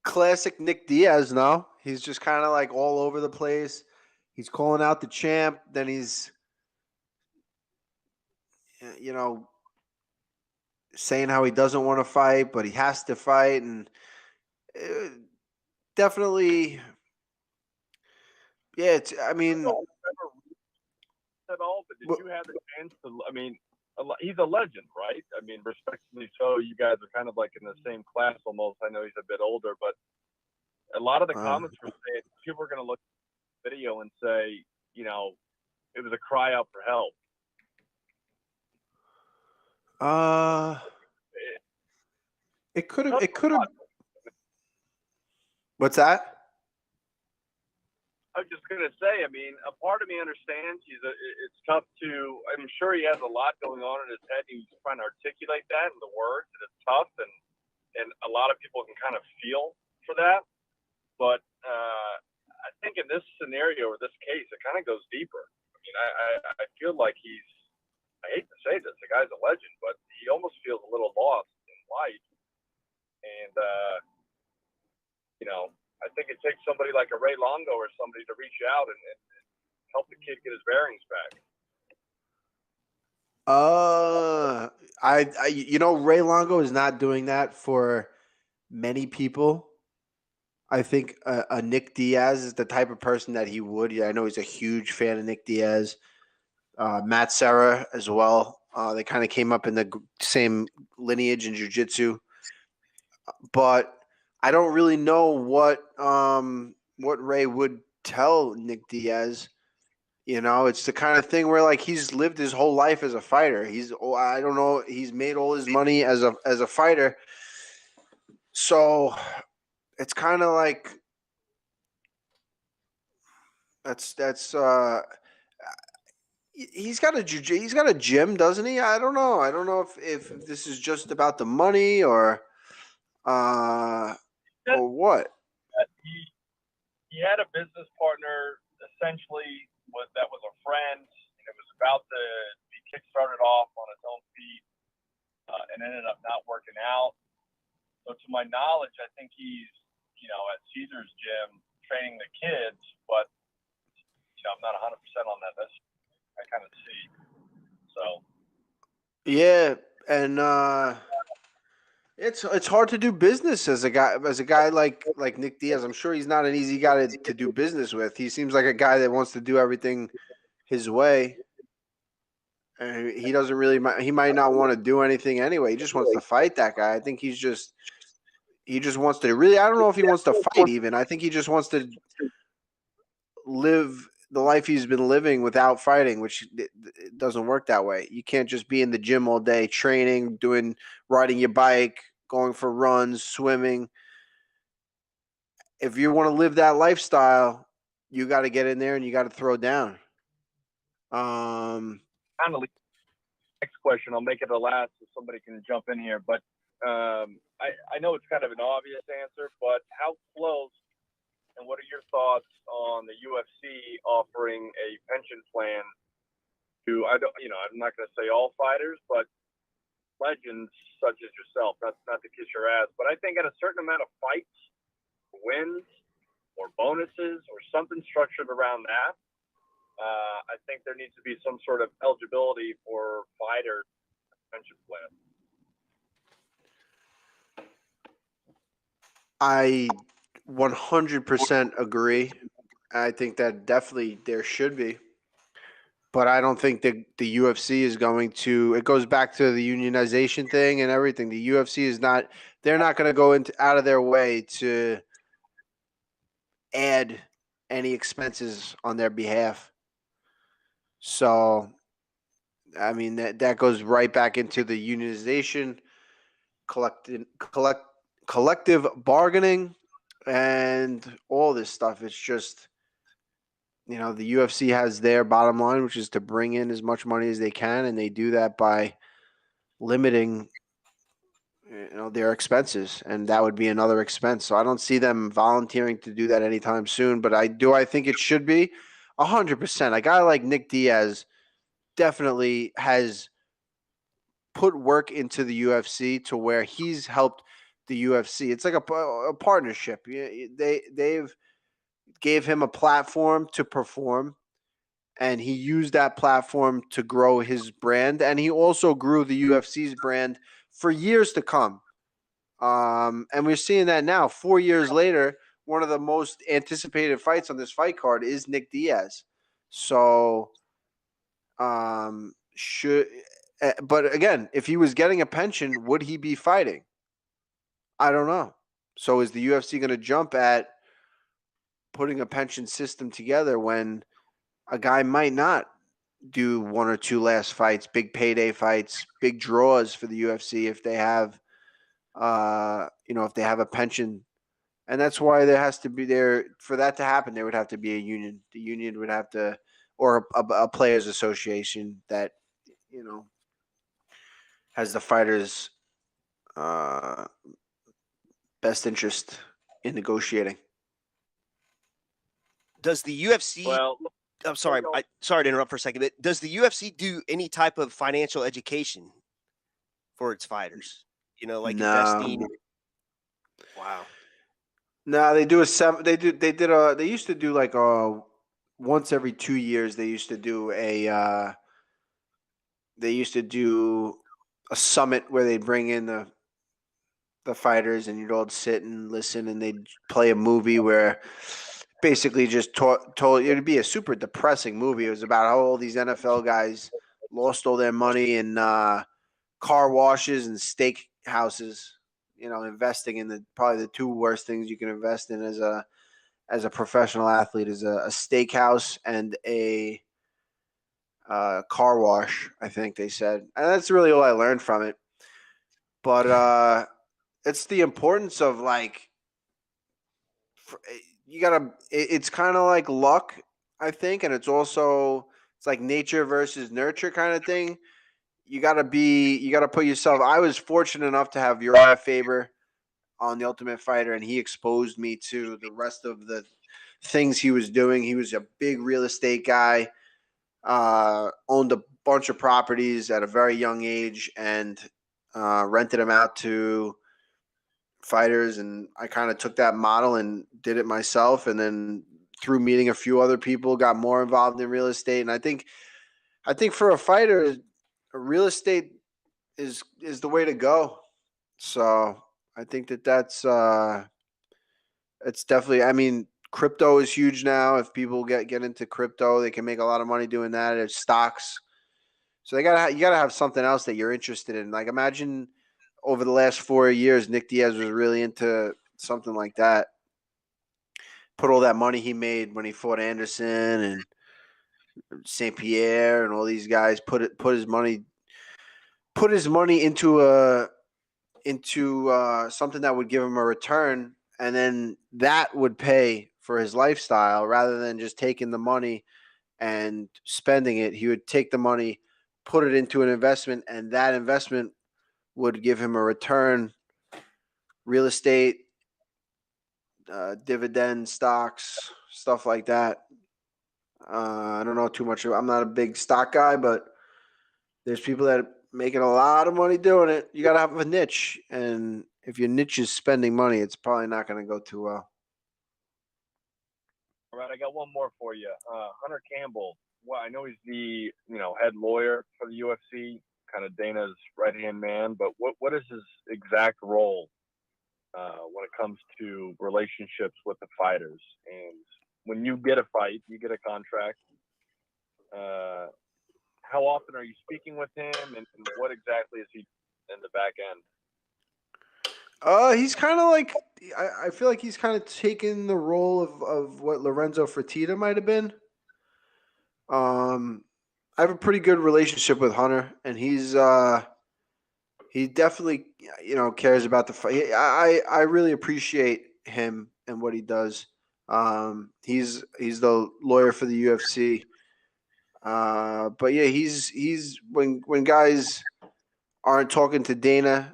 classic Nick Diaz, no? He's just kind of like all over the place. He's calling out the champ. Then he's, saying how he doesn't want to fight, but he has to fight. And definitely, yeah, I mean. At all, but did you have the chance to, he's a legend, right? I mean, respectfully so, you guys are kind of like in the same class almost. I know he's a bit older, but a lot of the comments were saying people are going to look at the video and say, it was a cry out for help. It could have. What's that? I was just going to say, a part of me understands it's tough to, I'm sure he has a lot going on in his head. He's trying to articulate that in the words, and it's tough, and a lot of people can kind of feel for that. But I think in this scenario or this case, it kind of goes deeper. I feel like I hate to say this, the guy's a legend, but he almost feels a little lost in life. And, I think it takes somebody like a Ray Longo or somebody to reach out and help the kid get his bearings back. Ray Longo is not doing that for many people. I think a Nick Diaz is the type of person that he would. Yeah, I know he's a huge fan of Nick Diaz. Matt Serra as well. They kind of came up in the same lineage in jiu-jitsu. But I don't really know what Ray would tell Nick Diaz. It's the kind of thing where like he's lived his whole life as a fighter. I don't know, he's made all his money as a fighter. So it's kind of like he's got a gym, doesn't he? I don't know. I don't know if this is just about the money or what. He had a business partner essentially that was a friend, and it was about to be kickstarted off on its own feet, and ended up not working out. So to my knowledge, I think he's at Caesar's gym training the kids, but I'm not 100% on that. That's I kind of see. So yeah, and it's hard to do business as a guy like Nick Diaz. I'm sure he's not an easy guy to do business with. He seems like a guy that wants to do everything his way. And he doesn't really. He might not want to do anything anyway. He just wants to fight that guy. I think he just wants to really. I don't know if he wants to fight even. I think he just wants to live the life he's been living without fighting, which it doesn't work that way. You can't just be in the gym all day training, riding your bike, going for runs, swimming. If you want to live that lifestyle, you got to get in there and you got to throw down. Kind of next question. I'll make it the last so somebody can jump in here. But I know it's kind of an obvious answer, but how close and what are your thoughts on the UFC offering a pension plan to, I'm not going to say all fighters, but legends such as yourself, not to kiss your ass, but I think at a certain amount of fights, wins, or bonuses, or something structured around that, I think there needs to be some sort of eligibility for fighter pension plan. I 100% agree. I think that definitely there should be. But I don't think that the UFC is going to. It goes back to the unionization thing and everything. The UFC is not. They're not going to go out of their way to add any expenses on their behalf. So, I mean that goes right back into the unionization, collective bargaining, and all this stuff. It's just, the UFC has their bottom line, which is to bring in as much money as they can, and they do that by limiting, their expenses, and that would be another expense. So I don't see them volunteering to do that anytime soon. But I think it should be 100%. A guy like Nick Diaz definitely has put work into the UFC to where he's helped the UFC. It's like a partnership. They've gave him a platform to perform, and he used that platform to grow his brand, and he also grew the UFC's brand for years to come. And we're seeing that now. 4 years later, one of the most anticipated fights on this fight card is Nick Diaz. So, but again, if he was getting a pension, would he be fighting? I don't know. So is the UFC going to jump at putting a pension system together when a guy might not do one or two last fights, big payday fights, big draws for the UFC if they have, if they have a pension? And that's why there has to be for that to happen, there would have to be a union. The union would have to, or a players association that, has the fighters' best interest in negotiating. Does the UFC? Well, I'm sorry. Sorry to interrupt for a second. But does the UFC do any type of financial education for its fighters? Investing. Wow. No, they do they used to do like once every 2 years. They used to do a summit where they bring in the fighters, and you'd all sit and listen, and they'd play a movie where basically just told it'd be a super depressing movie. It was about how all these NFL guys lost all their money in car washes and steak houses. Investing in probably the two worst things you can invest in as a professional athlete is a steakhouse and a car wash, I think they said. And that's really all I learned from it. But it's the importance of it's kind of like luck, I think. And it's like nature versus nurture kind of thing. You got to put yourself. I was fortunate enough to have Uriah Faber on The Ultimate Fighter, and he exposed me to the rest of the things he was doing. He was a big real estate guy, owned a bunch of properties at a very young age, and rented them out to fighters. And I kind of took that model and did it myself. And then through meeting a few other people, got more involved in real estate. And I think for a fighter, real estate is the way to go. So I think that's it's definitely. I mean, crypto is huge now. If people get into crypto, they can make a lot of money doing that. It's stocks. So you gotta have something else that you're interested in. Like, imagine over the last 4 years, Nick Diaz was really into something like that. put all that money he made when he fought Anderson and St. Pierre and all these guys, put his money into something that would give him a return, and then that would pay for his lifestyle rather than just taking the money and spending it. He would take the money, put it into an investment, and that investment would give him a return, real estate, dividend stocks, stuff like that. I don't know too much. I'm not a big stock guy, but there's people that are making a lot of money doing it. You got to have a niche, and if your niche is spending money, it's probably not going to go too well. All right, I got one more for you. Hunter Campbell. Well, I know he's the head lawyer for the UFC, kind of Dana's right-hand man. But what is his exact role when it comes to relationships with the fighters? And when you get a fight, you get a contract. How often are you speaking with him, and what exactly is he in the back end? He's kind of like I feel like he's kind of taken the role of what Lorenzo Fertitta might have been. I have a pretty good relationship with Hunter, and he definitely cares about the fight. I really appreciate him and what he does. He's the lawyer for the UFC. But yeah, he's when guys aren't talking to Dana,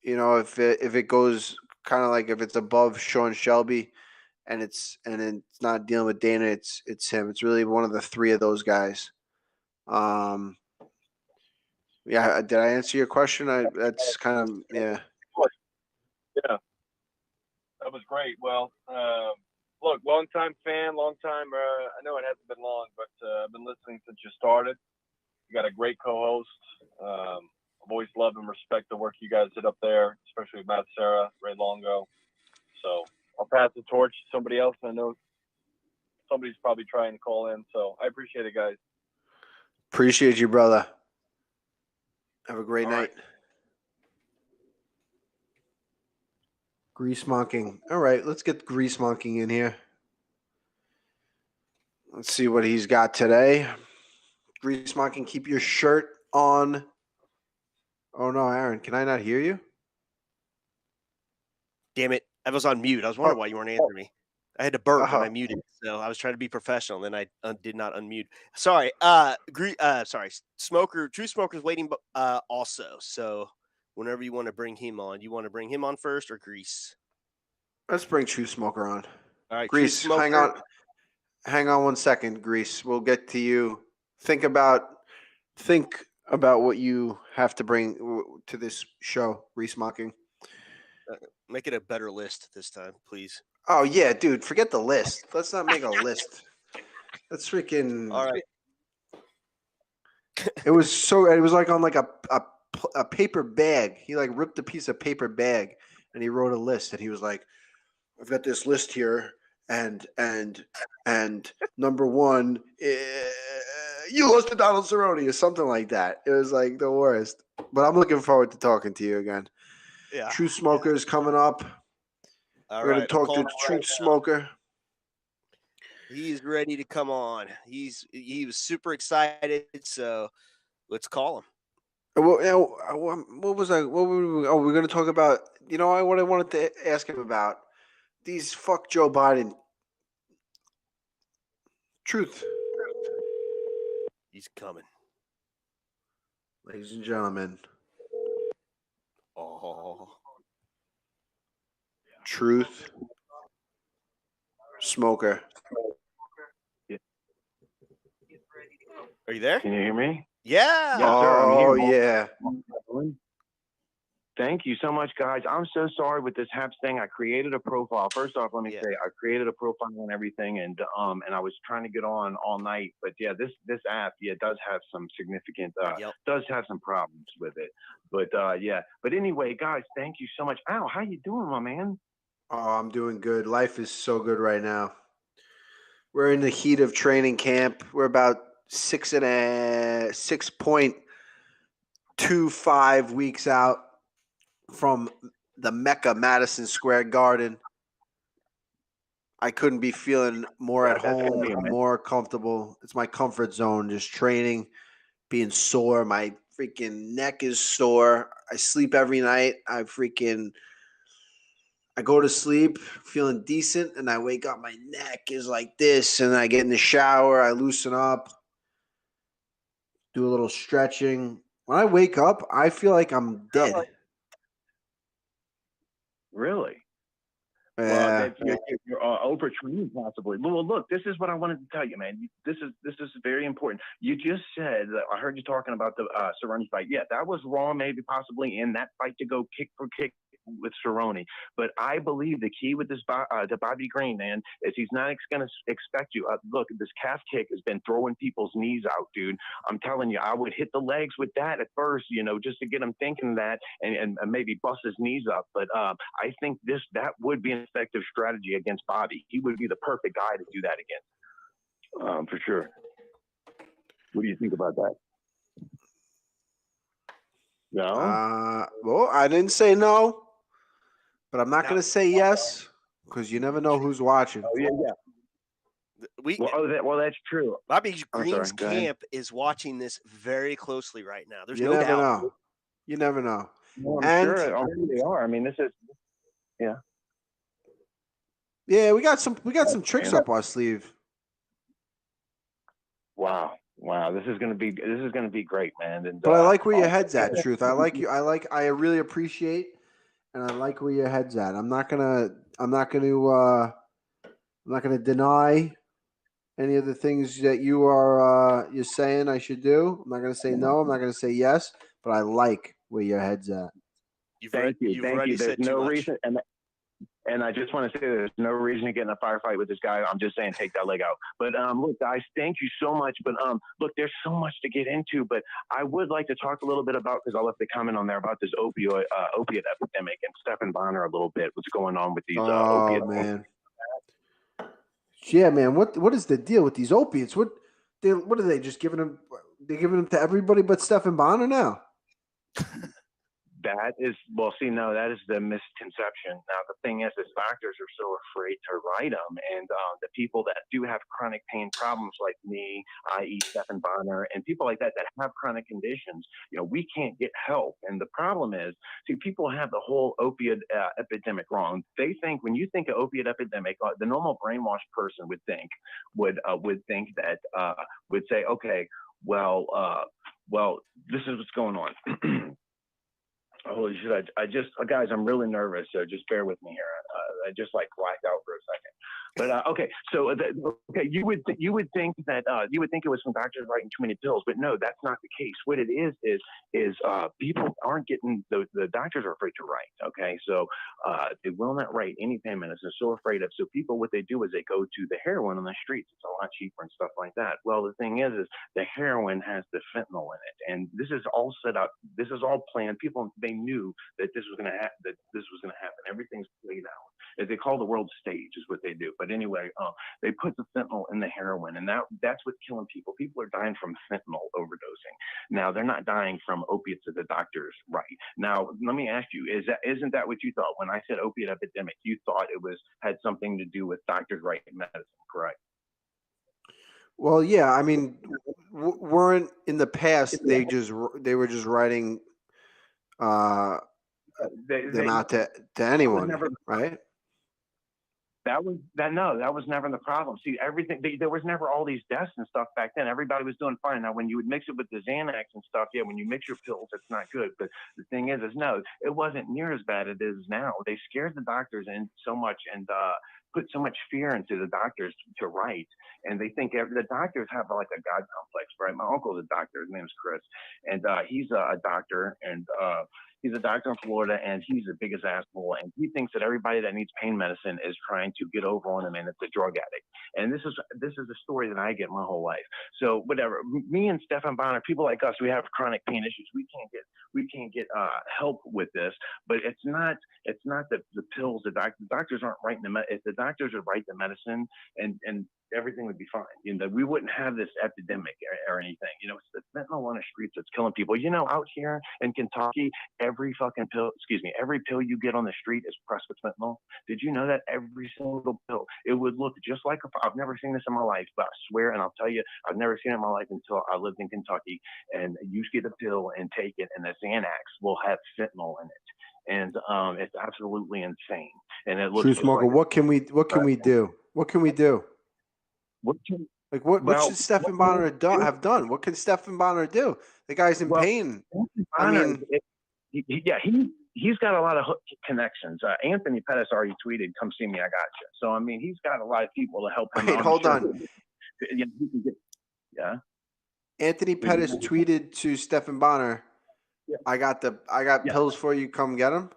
if it goes kind of like if it's above Sean Shelby, and it's not dealing with Dana, it's him. It's really one of the three of those guys. Yeah, did I answer your question? That's kind of yeah. Yeah, that was great. Well, look, long-time fan, long-time. I know it hasn't been long, but I've been listening since you started. You got a great co-host. I've always loved and respect the work you guys did up there, especially with Matt Serra, Ray Longo. So I'll pass the torch to somebody else. I know somebody's probably trying to call in, so I appreciate it, guys. Appreciate you, brother. Have a great night. GreaseMonking. All right, let's get GreaseMonking in here. Let's see what he's got today. GreaseMonking, keep your shirt on. Oh no, Aaron, can I not hear you? Damn it. I was on mute. I was wondering why you weren't answering me. I had to burp when I muted, so I was trying to be professional, and then I did not unmute. Sorry. Sorry. True Smoker's waiting also. So whenever you want to bring him on, you want to bring him on first or Grease? Let's bring True Smoker on. All right, Grease, hang on 1 second, Grease. We'll get to you. Think about what you have to bring to this show, GreaseMonking. Make it a better list this time, please. Oh yeah, dude. Forget the list. Let's not make a list. That's freaking. All right. It was like on like a paper bag. He like ripped a piece of paper bag and he wrote a list, and he was like, I've got this list here, and number one, you lost to Donald Cerrone or something like that. It was like the worst. But I'm looking forward to talking to you again. Yeah. True Smoker is coming up. We're going to talk to True Smoker. He's ready to come on. He was super excited, so let's call him. What was I? What were we? Oh, we're going to talk about. What I wanted to ask him about these fuck Joe Biden. Truth. He's coming, ladies and gentlemen. Oh. Truth Smoker. Are you there? Can you hear me? Yeah. Yes, sir. I'm here. Yeah. Thank you so much, guys. I'm so sorry with this Happs thing. I created a profile. First off, let me say I created a profile and everything, and I was trying to get on all night. But yeah, this app, does have some significant, does have some problems with it. But yeah. But anyway, guys, thank you so much. Al, how you doing, my man? Oh, I'm doing good. Life is so good right now. We're in the heat of training camp. We're about 6.25 weeks out from the Mecca, Madison Square Garden. I couldn't be feeling more Yeah, at that's gonna home, be amazing. more comfortable. It's my comfort zone, just training, being sore. My freaking neck is sore. I sleep every night. I go to sleep feeling decent, and I wake up, my neck is like this, and I get in the shower, I loosen up, do a little stretching. When I wake up, I feel like I'm dead. Really? Well, Yeah. you're overtraining possibly. Well, look, this is what I wanted to tell you, man. This is very important. You just said that I heard you talking about the Cerrone fight. Yeah, that was wrong, maybe possibly in that fight to go kick for kick with Cerrone. But I believe the key with this to Bobby Green, man, is he's not going to expect you. Look, this calf kick has been throwing people's knees out, dude. I'm telling you, I would hit the legs with that at first, just to get him thinking that and maybe bust his knees up. But I think that would be an effective strategy against Bobby. He would be the perfect guy to do that against, for sure. What do you think about that? No? Well, I didn't say no, but I'm not going to say yes because you never know who's watching. Oh, yeah. Well, that's true. Bobby Green's camp is watching this very closely right now. There's no never doubt. know. You never know. Well, I'm sure they are. I mean, this is, yeah. Yeah, we got some tricks up our sleeve. Wow, this is gonna be great, man. And but I like where your head's at, Truth. I like you. I really appreciate, and I like where your head's at. I'm not gonna deny any of the things that you're saying I should do. I'm not gonna say no. I'm not gonna say yes. But I like where your head's at. Thank you. Already There's said too no much. reason, and I just want to say there's no reason to get in a firefight with this guy. I'm just saying, take that leg out. But look, guys, thank you so much. But look, there's so much to get into. But I would like to talk a little bit about, because I left a comment on there about this opiate epidemic, and Stephan Bonner a little bit. What's going on with these opiates? Man. Yeah, man. What is the deal with these opiates? What are they just giving them? They're giving them to everybody but Stephan Bonner now. That is, that is the misconception. Now, the thing is doctors are so afraid to write them. And the people that do have chronic pain problems like me, i.e. Stephan Bonner, and people like that have chronic conditions, we can't get help. And the problem is, people have the whole opiate epidemic wrong. They think, when you think of opiate epidemic, the normal brainwashed person would think that, would say, okay, well, this is what's going on. Holy shit! Guys, I'm really nervous, so just bear with me here. I just blacked out for a second. But okay, so you would think that it was some doctors writing too many pills, but no, that's not the case. What it is people aren't getting the doctors are afraid to write. Okay, so they will not write any pain medicine. They're so afraid of. So people, what they do is they go to the heroin on the streets. It's a lot cheaper and stuff like that. Well, the thing is the heroin has the fentanyl in it, and this is all set up. This is all planned. People, they knew that this was going to happen. Everything's played out. As they call the world stage is what they do. But anyway, they put the fentanyl in the heroin, and that's what's killing people. People are dying from fentanyl overdosing. Now, they're not dying from opiates that the doctors write. Now, let me ask you, isn't that what you thought? When I said opiate epidemic, you thought it had something to do with doctors writing medicine, correct? Well, yeah. I mean, weren't in the past they were just writing them out to anyone, right? That was never the problem. See, everything there was never all these deaths and stuff back then. Everybody was doing fine. Now, when you would mix it with the Xanax and stuff, yeah, when you mix your pills, it's not good. But the thing is no, it wasn't near as bad as it is now. They scared the doctors in so much and put so much fear into the doctors to write, and they think the doctors have like a god complex, right? My uncle's a doctor. His name's Chris, and he's a doctor, and he's a doctor in Florida, and he's the biggest asshole. And he thinks that everybody that needs pain medicine is trying to get over on him, and it's a drug addict. And this is the story that I get my whole life. So whatever, me and Stephan Bonner, people like us, we have chronic pain issues. We can't get help with this. But it's not the pills. The doctors aren't writing if the doctors are writing the medicine, and everything would be fine. You know, we wouldn't have this epidemic or anything. You know, it's the fentanyl on the streets that's killing people. You know, out here in Kentucky, every pill you get on the street is pressed with fentanyl. Did you know that? Every single pill. It would look just like I've never seen this in my life, but I swear, and I'll tell you, I've never seen it in my life until I lived in Kentucky. And you get a pill and take it, and the Xanax will have fentanyl in it. And it's absolutely insane. And it looks True Smoker, like what can we do? What can we do? what should Stephan Bonner have done? What can Stephan Bonner do? The guy's in pain. I mean, he's got a lot of connections. Anthony Pettis already tweeted, "Come see me, I got you." So I mean, he's got a lot of people to help him. Wait, hold on. Yeah. Anthony Pettis tweeted to Stephan Bonner, I got pills for you. Come get them.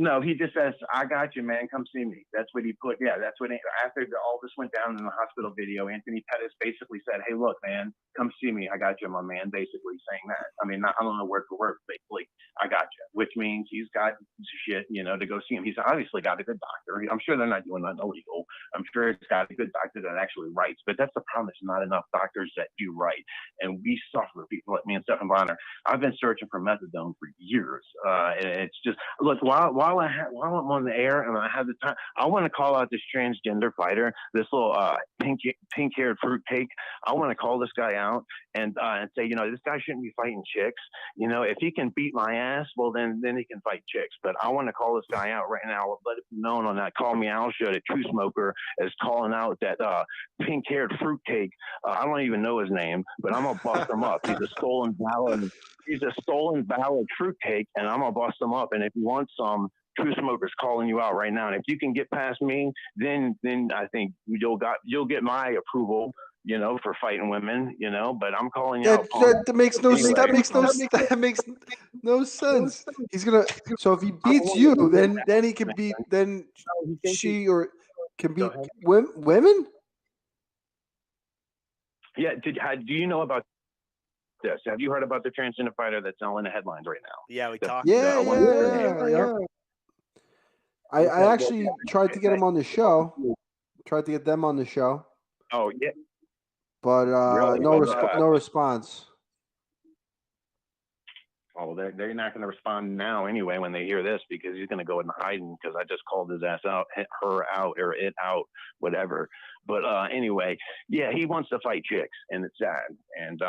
No, he just says, "I got you, man. Come see me." That's what he put. Yeah, that's what after all this went down in the hospital video, Anthony Pettis basically said, "Hey, look, man, come see me. I got you, my man." Basically saying that. I mean, I don't know word for word, basically, "I got you," which means he's got shit, you know, to go see him. He's obviously got a good doctor. I'm sure they're not doing nothing illegal. I'm sure he's got a good doctor that actually writes. But that's the problem. There's not enough doctors that do write, and we suffer. People like me and Stephan Bonner. I've been searching for methadone for years, and it's just look while I'm on the air and I have the time, I want to call out this transgender fighter, this little pink-haired fruitcake. I want to call this guy out and say, you know, this guy shouldn't be fighting chicks. You know, if he can beat my ass, well, then he can fight chicks. But I want to call this guy out right now. Let it be known on that Call Me Out show that True Smoker is calling out that pink-haired fruitcake. I don't even know his name, but I'm gonna bust him up. He's a stolen valid fruitcake, and I'm gonna bust him up. And if you want some, True Smoker's calling you out right now. And if you can get past me, then I think you'll get my approval, you know, for fighting women, you know. But I'm calling you out. That makes no sense. That makes no sense. He's gonna. So if he beats you, then he can beat. Then she or can beat women. Yeah. Do you know about this? Have you heard about the transgender fighter that's all in the headlines right now? Yeah, we talked. Yeah. I actually tried to get him on the show. Tried to get them on the show. Oh yeah. But really? no response. Oh, they're not going to respond now anyway when they hear this, because he's going to go into hiding because I just called his ass out, her out, or it out, whatever. But anyway, yeah, he wants to fight chicks, and it's sad. And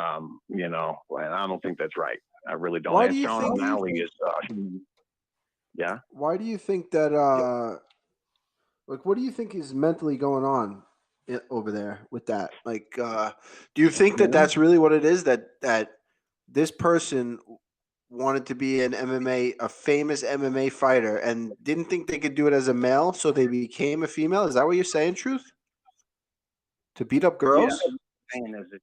you know, I don't think that's right. I really don't. Why do you Shaun think O'Malley is? Yeah. Why do you think that? Like, what do you think is mentally going on over there with that? Like, do you think that that's really what it is? That this person wanted to be a famous MMA fighter, and didn't think they could do it as a male, so they became a female? Is that what you're saying, Truth? To beat up girls? Yeah. Saying is that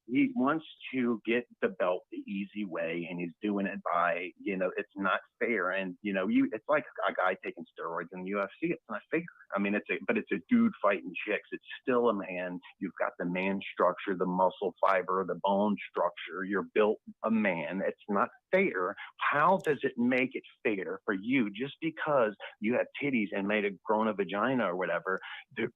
he wants to get the belt the easy way, and he's doing it by, you know, it's not fair. And you know, it's like a guy taking steroids in the UFC. It's not fair. I mean, it's a dude fighting chicks. It's still a man. You've got the man structure, the muscle fiber, the bone structure. You're built a man. It's not fair. How does it make it fair for you just because you have titties and made a grown a vagina or whatever,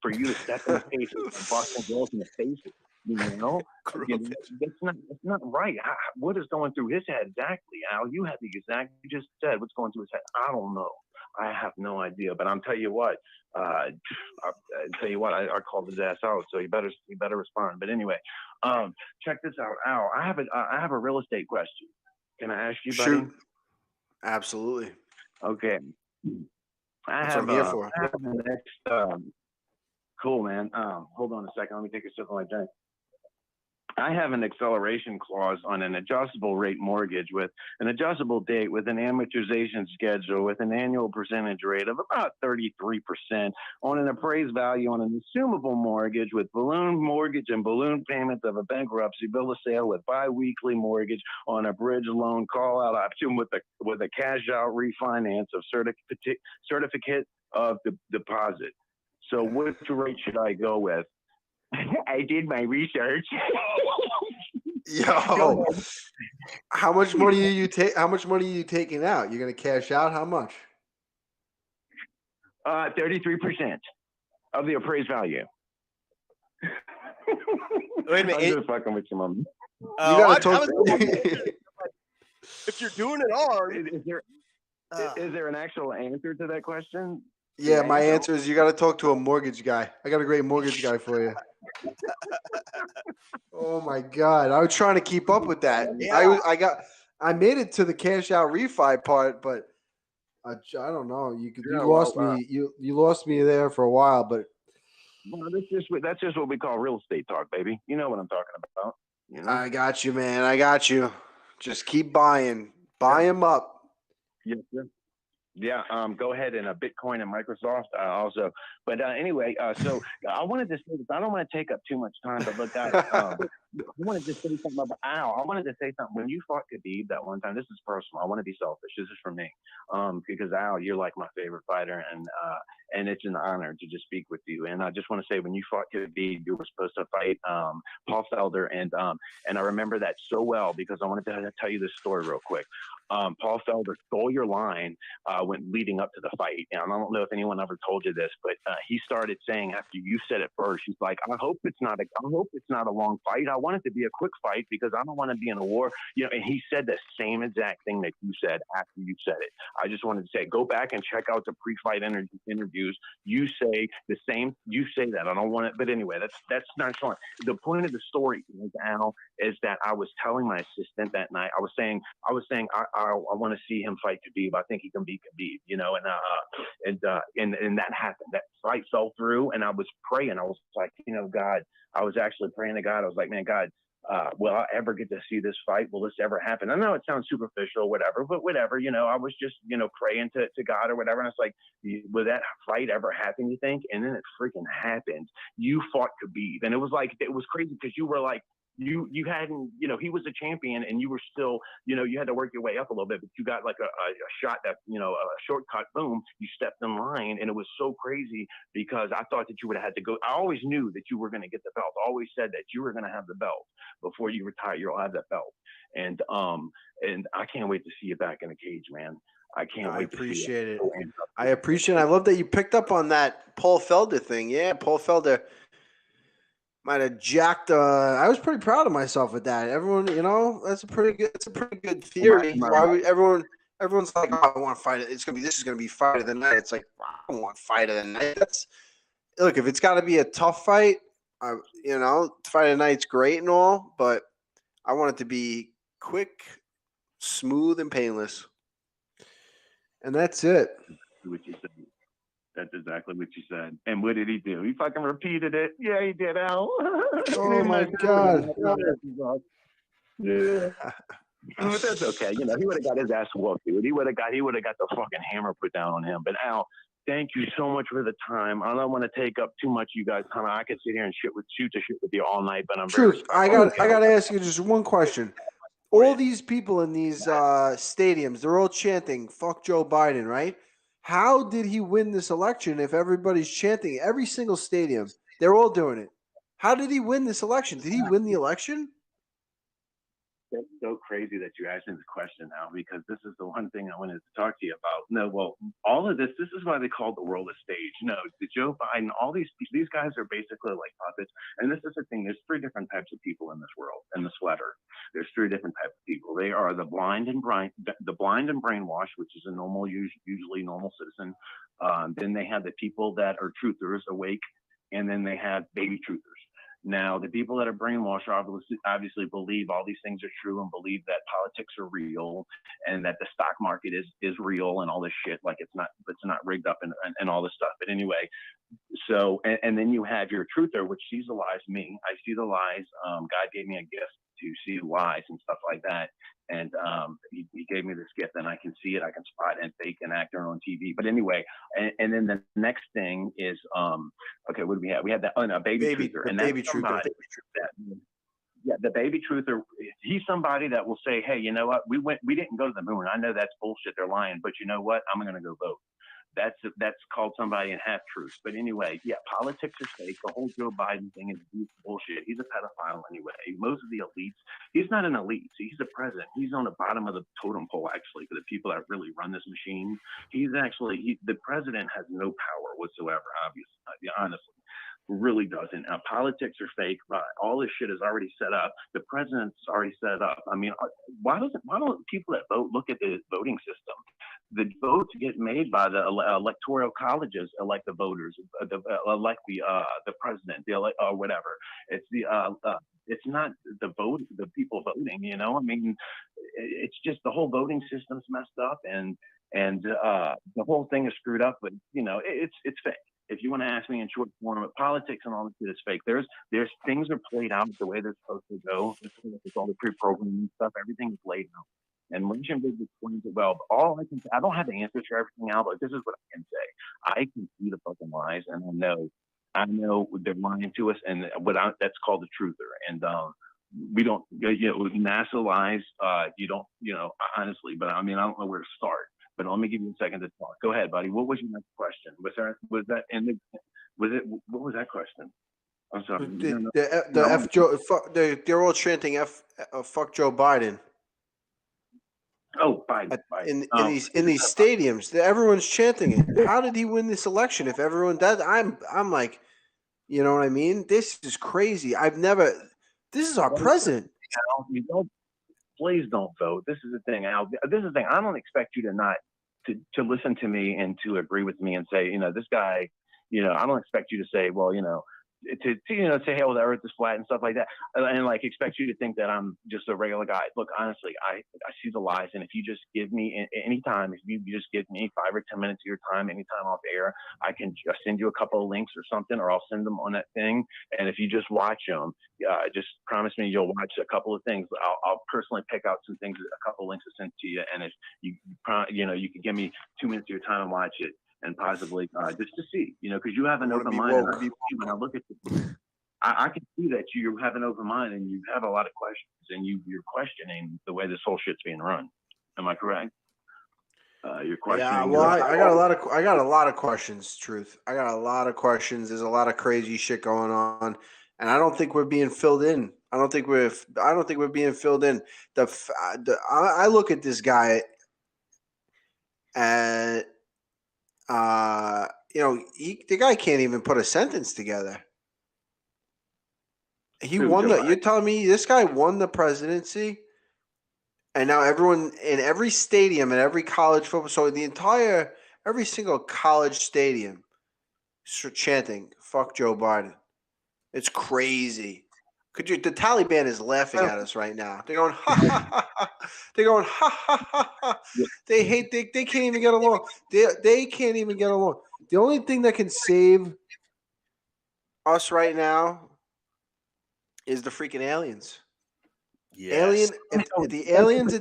for you to step in the faces and busting girls in the faces? You know, it's not right. What is going through his head exactly, Al? You just said what's going through his head. I don't know. I have no idea. But I'm telling you what. I called his ass out, so you better respond. But anyway, check this out, Al. I have a real estate question. Can I ask you, buddy? Shoot. Absolutely. Okay. That's what I'm here for. I have the next. Cool, man. Hold on a second. Let me take a sip of my drink. I have an acceleration clause on an adjustable rate mortgage with an adjustable date, with an amortization schedule, with an annual percentage rate of about 33% on an appraised value on an assumable mortgage, with balloon mortgage and balloon payments of a bankruptcy bill of sale, with biweekly mortgage on a bridge loan call out option, with a cash out refinance of certificate of deposit. So which rate should I go with? I did my research. Yo, how much money are you taking out? You're gonna cash out how much? 33% of the appraised value. Wait a minute. I'm just fucking with you, mom. You gotta talk. If you're doing it all, Is there an actual answer to that question? Yeah, my answer is you got to talk to a mortgage guy. I got a great mortgage guy for you. Oh my God, I was trying to keep up with that. Yeah. I made it to the cash out refi part, but I don't know. You lost me. You lost me there for a while, but well, that's just what we call real estate talk, baby. You know what I'm talking about. You know? I got you, man. I got you. Just keep buying. Buy them up. Yes, sir. Yeah, go ahead and Bitcoin and Microsoft also. But anyway, so I wanted to say this. I don't want to take up too much time, but look, guys, I wanted to say something about Al. I wanted to say something. When you fought Khabib that one time, this is personal. I want to be selfish. This is for me, because Al, you're like my favorite fighter, and it's an honor to just speak with you. And I just want to say, when you fought Khabib, you were supposed to fight Paul Felder, and I remember that so well because I wanted to tell you this story real quick. Paul Felder stole your line when leading up to the fight. And I don't know if anyone ever told you this, but he started saying after you said it first, he's like, I hope it's not a long fight. I want it to be a quick fight because I don't want to be in a war. You know, and he said the same exact thing that you said after you said it. I just wanted to say, go back and check out the pre-fight interviews. You say the same. You say that. I don't want it. But anyway, that's not showing. The point of the story, Al, is that I was telling my assistant that night. I was saying I want to see him fight Khabib. I think he can beat Khabib, you know, and that happened. That fight fell through, and I was praying. I was like, you know, God, I was actually praying to God. I was like, man, God, will I ever get to see this fight? Will this ever happen? I know it sounds superficial or whatever, but whatever, you know, I was just, you know, praying to God or whatever. And it's like, will that fight ever happen, you think? And then it freaking happened. You fought Khabib, and it was crazy because you were like, you hadn't, you know, he was a champion and you were still, you know, you had to work your way up a little bit, but you got like a shot that, you know, a shortcut, boom, you stepped in line. And it was so crazy because I thought that you would have had to go. I always knew that you were going to get the belt. I always said that you were going to have the belt before you retire. You'll have that belt. And I can't wait to see you back in the cage, man. I can't wait. I appreciate it. I appreciate it. I love that you picked up on that Paul Felder thing. Yeah, Paul Felder might have jacked. I was pretty proud of myself with that. Everyone, you know, it's a pretty good theory. Why everyone's like, oh, I want to fight it. This is gonna be fight of the night. It's like, I don't want fight of the night. Look, if it's got to be a tough fight, you know, fight of the night's great and all, but I want it to be quick, smooth, and painless. And that's it. What you said. That's exactly what you said. And what did he do? He fucking repeated it. Yeah, he did, Al. Oh my God. Yeah. But that's okay. You know, he would have got his ass whooped, dude. He would have got the fucking hammer put down on him. But Al, thank you so much for the time. I don't want to take up too much of you guys' time. I could sit here and shoot the shit with you all night, but I'm Truth. I got to ask you just one question. All these people in these stadiums, they're all chanting, fuck Joe Biden, right? How did he win this election if everybody's chanting every single stadium? They're all doing it. How did he win this election? Did he win the election? That's so crazy that you asked me this question now, because this is the one thing I wanted to talk to you about. No, well, all of this is why they call the world a stage. No, the Joe Biden, all these guys are basically like puppets. And this is the thing. There's three different types of people in this world, in this letter. There's three different types of people. They are the blind and brainwashed, which is a usually normal citizen. Then they have the people that are truthers, awake, and then they have baby truthers. Now, the people that are brainwashed obviously believe all these things are true and believe that politics are real and that the stock market is real and all this shit, like it's not rigged up and all this stuff. But anyway, so and then you have your truther, which sees the lies. Me, I see the lies. God gave me a gift to see lies and stuff like that. And he gave me this gift, and I can see it. I can spot and fake an actor on TV. But anyway, and then the next thing is, okay, what do we have? We have that baby truther, and that's somebody the baby truther. He's somebody that will say, hey, you know what? We didn't go to the moon. I know that's bullshit. They're lying, but you know what? I'm going to go vote. That's called somebody in half truth. But anyway, yeah, politics are fake. The whole Joe Biden thing is bullshit. He's a pedophile anyway. Most of the elites, he's not an elite. See, he's the president. He's on the bottom of the totem pole, actually, for the people that really run this machine. The president has no power whatsoever, obviously, honestly. really doesn't. Politics are fake. All this shit is already set up. The president's already set up. I mean, why don't people that vote look at the voting system? The votes get made by the electoral colleges, elect the voters, elect the president, or whatever. It's not the people voting. You know, I mean, it's just the whole voting system's messed up, and the whole thing is screwed up. But you know, it's fake. If you want to ask me in short form, politics and all this shit is fake. There's things are played out the way they're supposed to go. It's all the pre-programming stuff. Everything is laid out. And Legion Big explains it well. But all I can say, I don't have the answers for everything out, but this is what I can say. I can see the fucking lies, and I know they're lying to us, and that's called the truther. And we don't, with NASA lies, you don't, honestly. But I mean, I don't know where to start. But let me give you a second to talk. Go ahead, buddy. What was your next question? What was that question? I'm sorry. They're all chanting fuck Joe Biden. Oh, Biden. In these stadiums, everyone's chanting it. How did he win this election? If everyone does, I'm like, you know what I mean? This is crazy. This is our president. Please don't vote. This is the thing, Al. This is the thing. I don't expect you to listen to me and to agree with me and say, this guy, I don't expect you to say, well, to say, hey, well, the earth is flat and stuff like that, and like expect you to think that I'm just a regular guy. Look, honestly, I see the lies, and if you just give me anytime, if you just give me 5 or 10 minutes of your time, anytime off air, I can just send you a couple of links or something, or I'll send them on that thing. And if you just watch them, just promise me you'll watch a couple of things. I'll personally pick out some things, a couple of links to send to you, and if you can give me 2 minutes of your time and watch it. And possibly just to see, because you have an open mind. When I look at I can see that you have an open mind and you have a lot of questions, and you're questioning the way this whole shit's being run. Am I correct? You're questioning. Yeah, well, I got a lot of questions. Truth, I got a lot of questions. There's a lot of crazy shit going on, and I don't think we're being filled in. I don't think we're being filled in. I look at this guy and. The guy can't even put a sentence together. He won you're telling me this guy won the presidency, and now everyone in every stadium and every college football, so every single college stadium chanting "fuck Joe Biden." It's crazy. The Taliban is laughing at us right now. They're going, ha, ha, ha, ha. They're going, ha, ha, ha, ha. They can't even get along. They can't even get along. The only thing that can save us right now is the freaking aliens. Yes. The aliens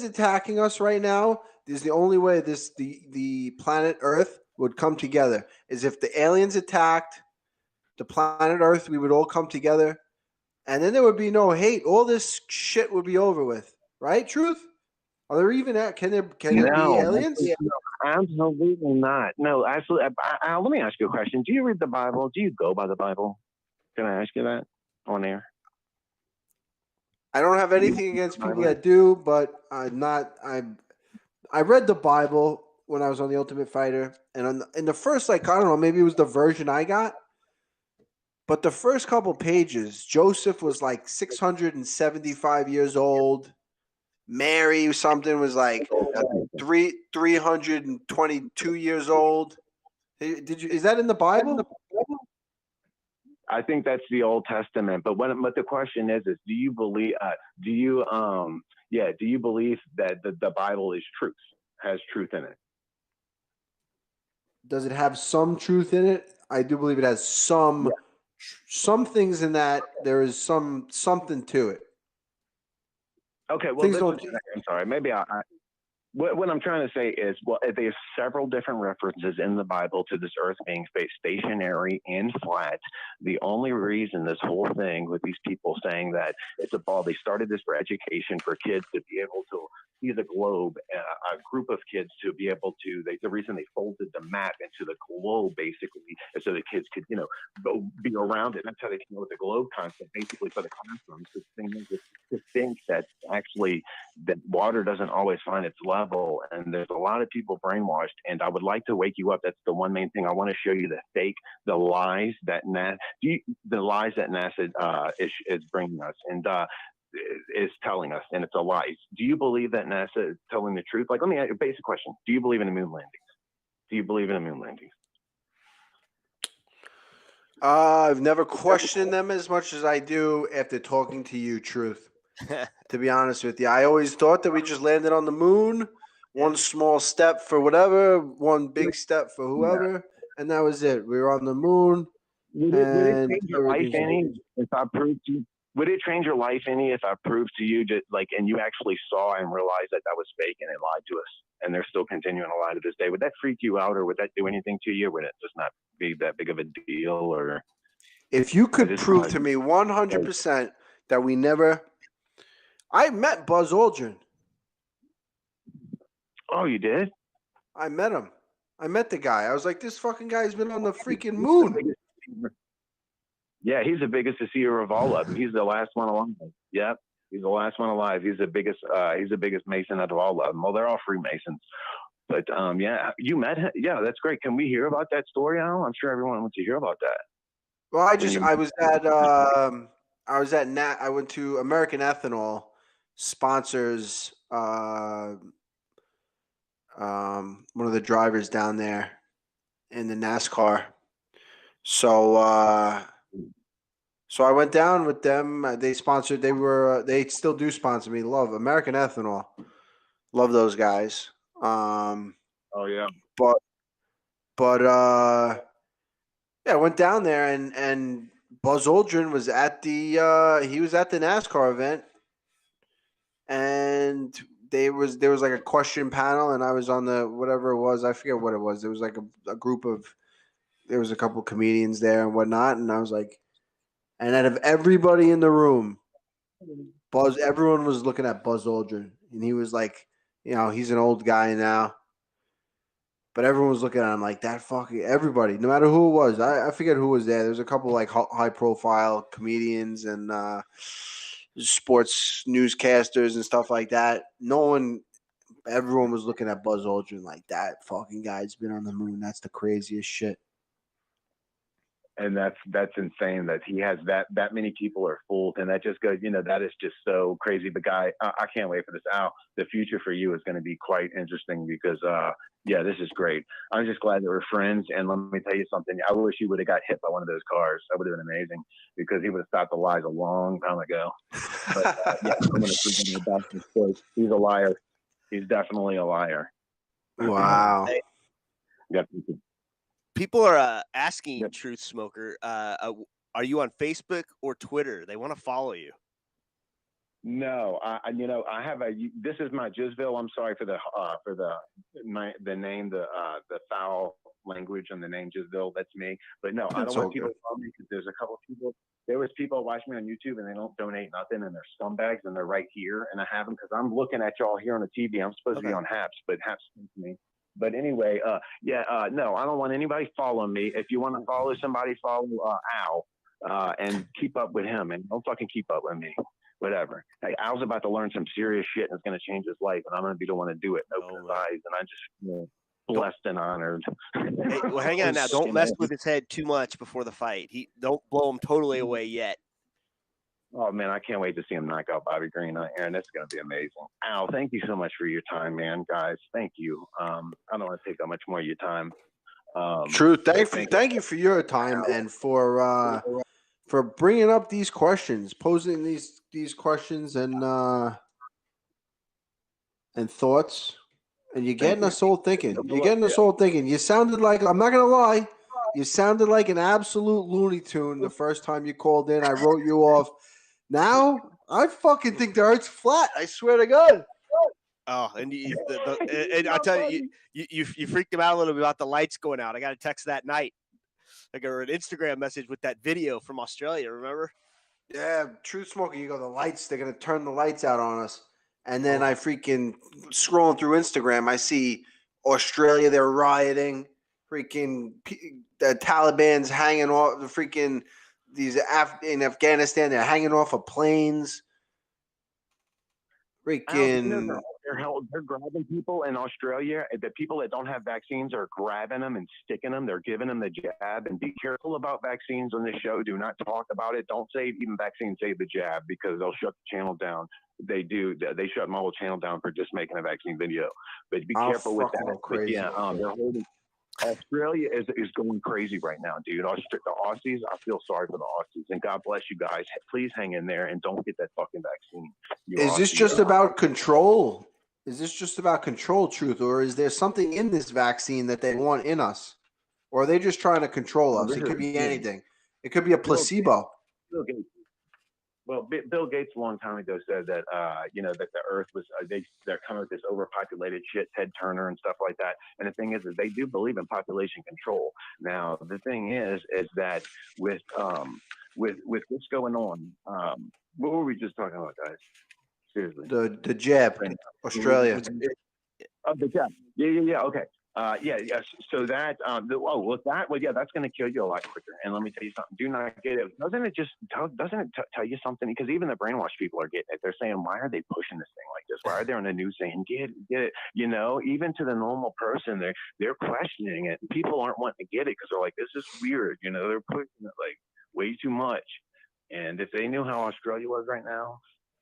attacking us right now is the only way the planet Earth would come together, is if the aliens attacked the planet Earth, we would all come together, and then there would be no hate. All this shit would be over with, right? Truth? Are there even can there be aliens? Absolutely not. No, absolutely. Let me ask you a question. Do you read the Bible? Do you go by the Bible? Can I ask you that on air? I don't have anything against people that do, but I read the Bible when I was on The Ultimate Fighter, and in the first, I don't know, maybe it was the version I got. But the first couple pages, Joseph was like 675 years old. Mary something was like 322 years old. Is that in the Bible? I think that's the Old Testament. But the question is do you believe? Do you believe that the Bible is truth? Has truth in it? Does it have some truth in it? I do believe it has some. Yeah. Some things in that there is something to it. Okay, well, I'm sorry. Maybe what I'm trying to say is, there's several different references in the Bible to this earth being stationary and flat. The only reason this whole thing with these people saying that it's a ball, they started this for education, for kids to be able to see the globe, a group of kids to be able to, the reason they folded the map into the globe basically is so the kids could, go be around it. That's how they came up with the globe concept basically for the classrooms. To think that actually that water doesn't always find its level, and there's a lot of people brainwashed. And I would like to wake you up. That's the one main thing. I want to show you the lies that NASA is bringing us, and is telling us, and it's a lie. Do you believe that NASA is telling the truth? Like, let me ask you a basic question. Do you believe in the moon landings? Do you believe in the moon landings? I've never questioned them as much as I do after talking to you, Truth. To be honest with you, I always thought that we just landed on the moon, one small step for whatever, one big step for whoever, and that was it. We were on the moon. Would it change your life any if I proved to you? Would it change your life any if I proved to you that, like, and you actually saw and realized that was fake and it lied to us, and they're still continuing to lie to this day? Would that freak you out, or would that do anything to you? Would it just not be that big of a deal? Or if you could prove to me 100% that we never, I met Buzz Aldrin. Oh, you did? I met him. I met the guy. I was like, this fucking guy's been on the freaking moon. Yeah, he's the biggest deceiver of all of them. He's the last one alive. Yep, he's the last one alive. He's the biggest Mason out of all of them. Well, they're all Freemasons. But yeah, you met him. Yeah, that's great. Can we hear about that story, Al? I'm sure everyone wants to hear about that. Well, I went to American Ethanol sponsors one of the drivers down there in the NASCAR. So I went down with them. They still do sponsor me. Love American Ethanol. Love those guys. Oh yeah. Yeah, I went down there and Buzz Aldrin was at the NASCAR event, and there was like a question panel, and I was on the whatever it was. I forget what it was. There was like a group of, there was a couple comedians there and whatnot, and I was like, and out of everybody in the room, everyone was looking at Buzz Aldrin, and he was like, he's an old guy now. But everyone was looking at him like that. Fucking everybody, no matter who it was. I forget who was there. There's a couple like high profile comedians and sports newscasters and stuff like that. Everyone was looking at Buzz Aldrin like that. Fucking guy's been on the moon. That's the craziest shit. And that's insane that he has that many people are fooled, and that just goes, that is just so crazy. But guy, I can't wait for this. Al, the future for you is going to be quite interesting because yeah, this is great. I'm just glad that we're friends. And let me tell you something. I wish he would have got hit by one of those cars. That would have been amazing because he would have stopped the lies a long time ago. But yeah, I'm going to prove him about his choice. He's a liar. He's definitely a liar. Wow. Yeah. People are asking Truth Smoker, are you on Facebook or Twitter? They want to follow you. No, I have this is my Jizville. I'm sorry for the name, the foul language and the name Jizville. That's me. But no, I don't want people to follow me because there's a couple of people. There was people watching me on YouTube and they don't donate nothing and they're scumbags and they're right here and I have them because I'm looking at y'all here on the TV. I'm supposed to be on Happs, but Happs sent me. But anyway, no, I don't want anybody following me. If you want to follow somebody, follow Al and keep up with him and don't fucking keep up with me. Whatever. Hey, Al's about to learn some serious shit and it's going to change his life, and I'm going to be the one to do it. Open his eyes, and I'm just blessed and honored. Hey, well, hang on now. Don't mess with his head too much before the fight. Don't blow him totally away yet. Oh man, I can't wait to see him knock out Bobby Green on Aaron. That's going to be amazing. Al, thank you so much for your time, man. Guys, thank you. I don't want to take that much more of your time. Truth. Thank you for your time and for bringing up these questions, posing these questions and thoughts, and you're getting us all thinking. You sounded like, I'm not gonna lie, you sounded like an absolute Looney Tune the first time you called in. I wrote you off. Now I fucking think the earth's flat. I swear to God. Oh, and and I tell you, you freaked him out a little bit about the lights going out. I got a text that night. Like an Instagram message with that video from Australia, remember? Yeah, Truth Smoker, you go, they're going to turn the lights out on us. And then I freaking scrolling through Instagram, I see Australia, they're rioting. Freaking the Taliban's hanging off, the freaking in Afghanistan, they're hanging off of planes. freaking. They're grabbing people in Australia. The people that don't have vaccines are grabbing them and sticking them. They're giving them the jab. And be careful about vaccines on this show. Do not talk about it. Don't say even vaccines, say the jab, because they'll shut the channel down. They do. They shut my whole channel down for just making a vaccine video. But be careful with that. But yeah, they're holding. Australia is going crazy right now, dude. The Aussies, I feel sorry for the Aussies, and God bless you guys. Please hang in there and don't get that fucking vaccine. Is this just about control? Is this just about control, Truth, or is there something in this vaccine that they want in us, or are they just trying to control us? It could be anything. It could be a placebo. Bill Gates a long time ago said that that the Earth was they're coming with this overpopulated shit, Ted Turner and stuff like that. And the thing is that they do believe in population control. Now the thing is that with what's going on, what were we just talking about, guys? Seriously, the jab, Australia. Oh, the jab. Yeah. Okay. So that, that's going to kill you a lot quicker. And let me tell you something. Do not get it. Doesn't it tell you something? Because even the brainwashed people are getting it. They're saying, why are they pushing this thing like this? Why are they on the news saying, get it? Even to the normal person, they're questioning it. People aren't wanting to get it because they're like, this is weird. They're pushing it like way too much. And if they knew how Australia was right now,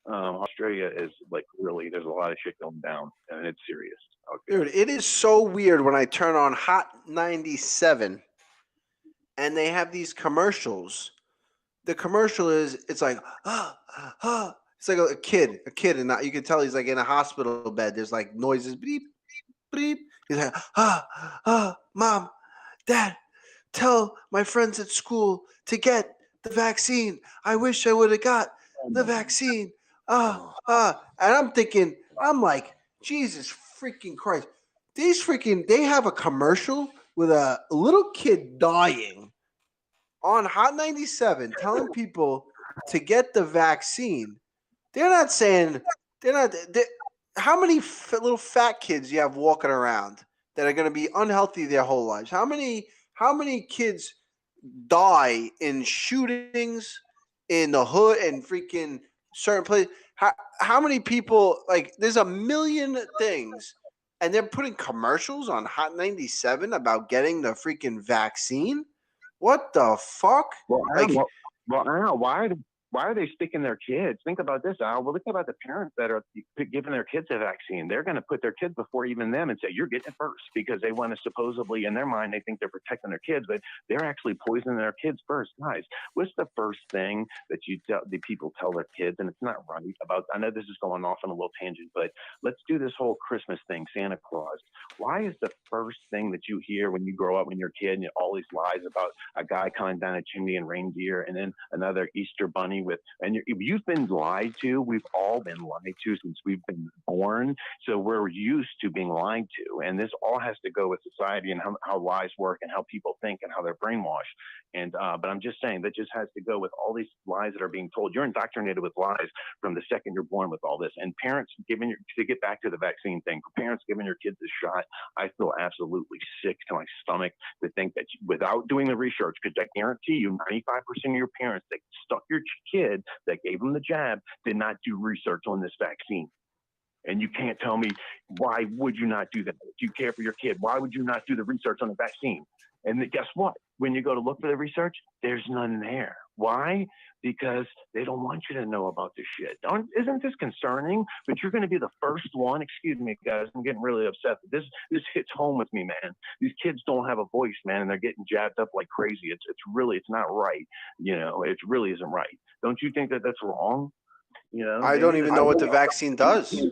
Australia is like really, there's a lot of shit going down and it's serious. Okay. Dude, it is so weird when I turn on Hot 97 and they have these commercials. The commercial it's like, it's like a kid, and you can tell he's like in a hospital bed. There's like noises, beep, beep. He's like, Mom, Dad, tell my friends at school to get the vaccine. I wish I would have got the vaccine. And I'm like, Jesus freaking Christ. They have a commercial with a little kid dying on Hot 97 telling people to get the vaccine. They're not saying, how many little fat kids you have walking around that are going to be unhealthy their whole lives? How many kids die in shootings in the hood and freaking certain places? How many people, like, there's a million things, and they're putting commercials on Hot 97 about getting the freaking vaccine? What the fuck? Al, why are they sticking their kids? Think about this, Al. Well, think about the parents that are giving their kids a vaccine. They're going to put their kids before even them and say, you're getting it first, because they want to supposedly, in their mind, they think they're protecting their kids, but they're actually poisoning their kids first. Guys, what's the first thing that the people tell their kids? And it's not right about, I know this is going off on a little tangent, but let's do this whole Christmas thing, Santa Claus. Why is the first thing that you hear when you grow up, when you're a kid, and all these lies about a guy coming down a chimney and reindeer, and then another Easter bunny you've been lied to. We've all been lied to since we've been born. So we're used to being lied to. And this all has to go with society and how lies work and how people think and how they're brainwashed. And but I'm just saying that just has to go with all these lies that are being told. You're indoctrinated with lies from the second you're born with all this. And parents to get back to the vaccine thing, parents giving your kids a shot, I feel absolutely sick to my stomach to think that without doing the research, because I guarantee you 95% of your parents that stuck your kid that gave them the jab did not do research on this vaccine. And you can't tell me, why would you not do that? If you care for your kid, why would you not do the research on the vaccine? And guess what? When you go to look for the research, there's none there. Why? Because they don't want you to know about this shit. Isn't this concerning? But you're going to be the first one. Excuse me, guys. I'm getting really upset. This hits home with me, man. These kids don't have a voice, man, and they're getting jabbed up like crazy. It's not right. It really isn't right. Don't you think that that's wrong? I don't even know what the vaccine does.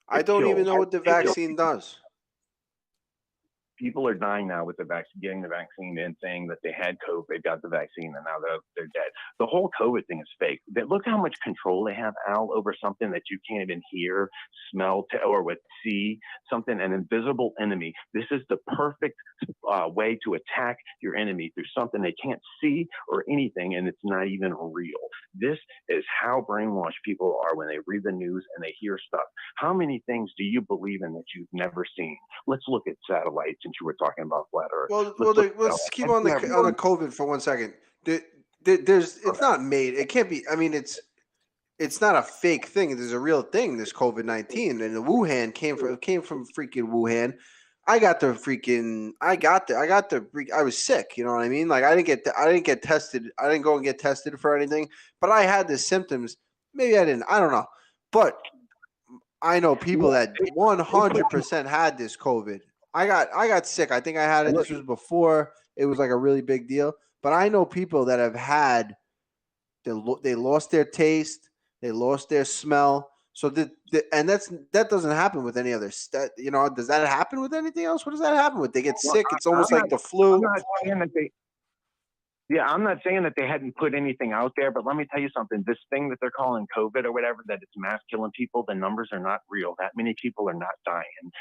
I don't even know what the vaccine does. People are dying now with the vaccine, getting the vaccine and saying that they had COVID, got the vaccine, and now they're dead. The whole COVID thing is fake. Look how much control they have, Al, over something that you can't even hear, smell, or see, something, an invisible enemy. This is the perfect way to attack your enemy through something they can't see or anything, and it's not even real. This is how brainwashed people are when they read the news and they hear stuff. How many things do you believe in that you've never seen? Let's look at satellites, since you were talking about flat Earth. Let's keep on the COVID for 1 second. It's not made. It can't be. I mean, it's not a fake thing. There's a real thing. This COVID-19, and the Wuhan came from freaking Wuhan. I was sick. You know what I mean? Like I didn't get tested. I didn't go and get tested for anything, but I had the symptoms. Maybe I didn't. I don't know. But I know people that 100% had this COVID. I got sick. I think I had it. This was before it was like a really big deal. But I know people that have had. They lost their taste. They lost their smell. So that doesn't happen with any other. Does that happen with anything else? What does that happen with? They get sick. It's almost like the flu. I'm not saying that they hadn't put anything out there, but let me tell you something. This thing that they're calling COVID or whatever, that it's mass killing people, the numbers are not real. That many people are not dying.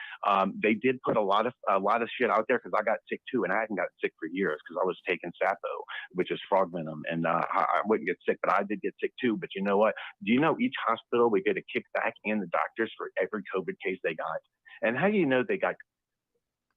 They did put a lot of shit out there because I got sick too, and I hadn't gotten sick for years because I was taking Sapo, which is frog venom, and I wouldn't get sick, but I did get sick too. But you know what? Do you know each hospital we get a kickback and the doctors for every COVID case they got? And how do you know they got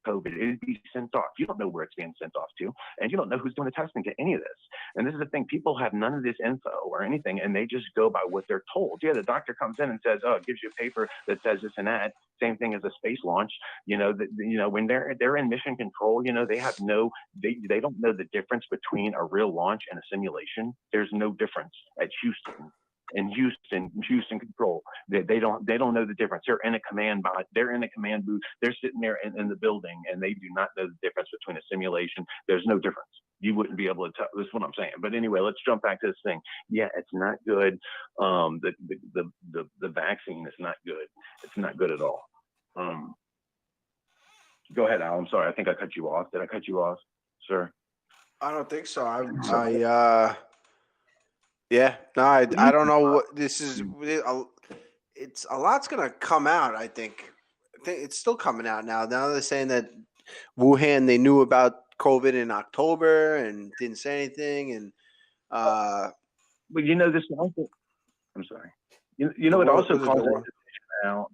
COVID? It'd be sent off. You don't know where it's being sent off to, and you don't know who's doing the testing to any of this. And this is the thing: people have none of this info or anything, and they just go by what they're told. Yeah, the doctor comes in and says, "Oh, it gives you a paper that says this and that." Same thing as a space launch. When they're in mission control, they don't know the difference between a real launch and a simulation. There's no difference at Houston. In Houston control, they don't know the difference. They're in a command booth. They're sitting there in the building, and they do not know the difference between a simulation. There's no difference. You wouldn't be able to tell. That's what I'm saying. But anyway, let's jump back to this thing. Yeah, it's not good. The vaccine is not good. It's not good at all. Go ahead, Al. I'm sorry. I think I cut you off. Did I cut you off, sir? I don't think so. I don't know what this is. It's a lot's gonna come out. I think it's still coming out now. Now they're saying that Wuhan, they knew about COVID in October and didn't say anything. And but this also. I'm sorry. It also causes now.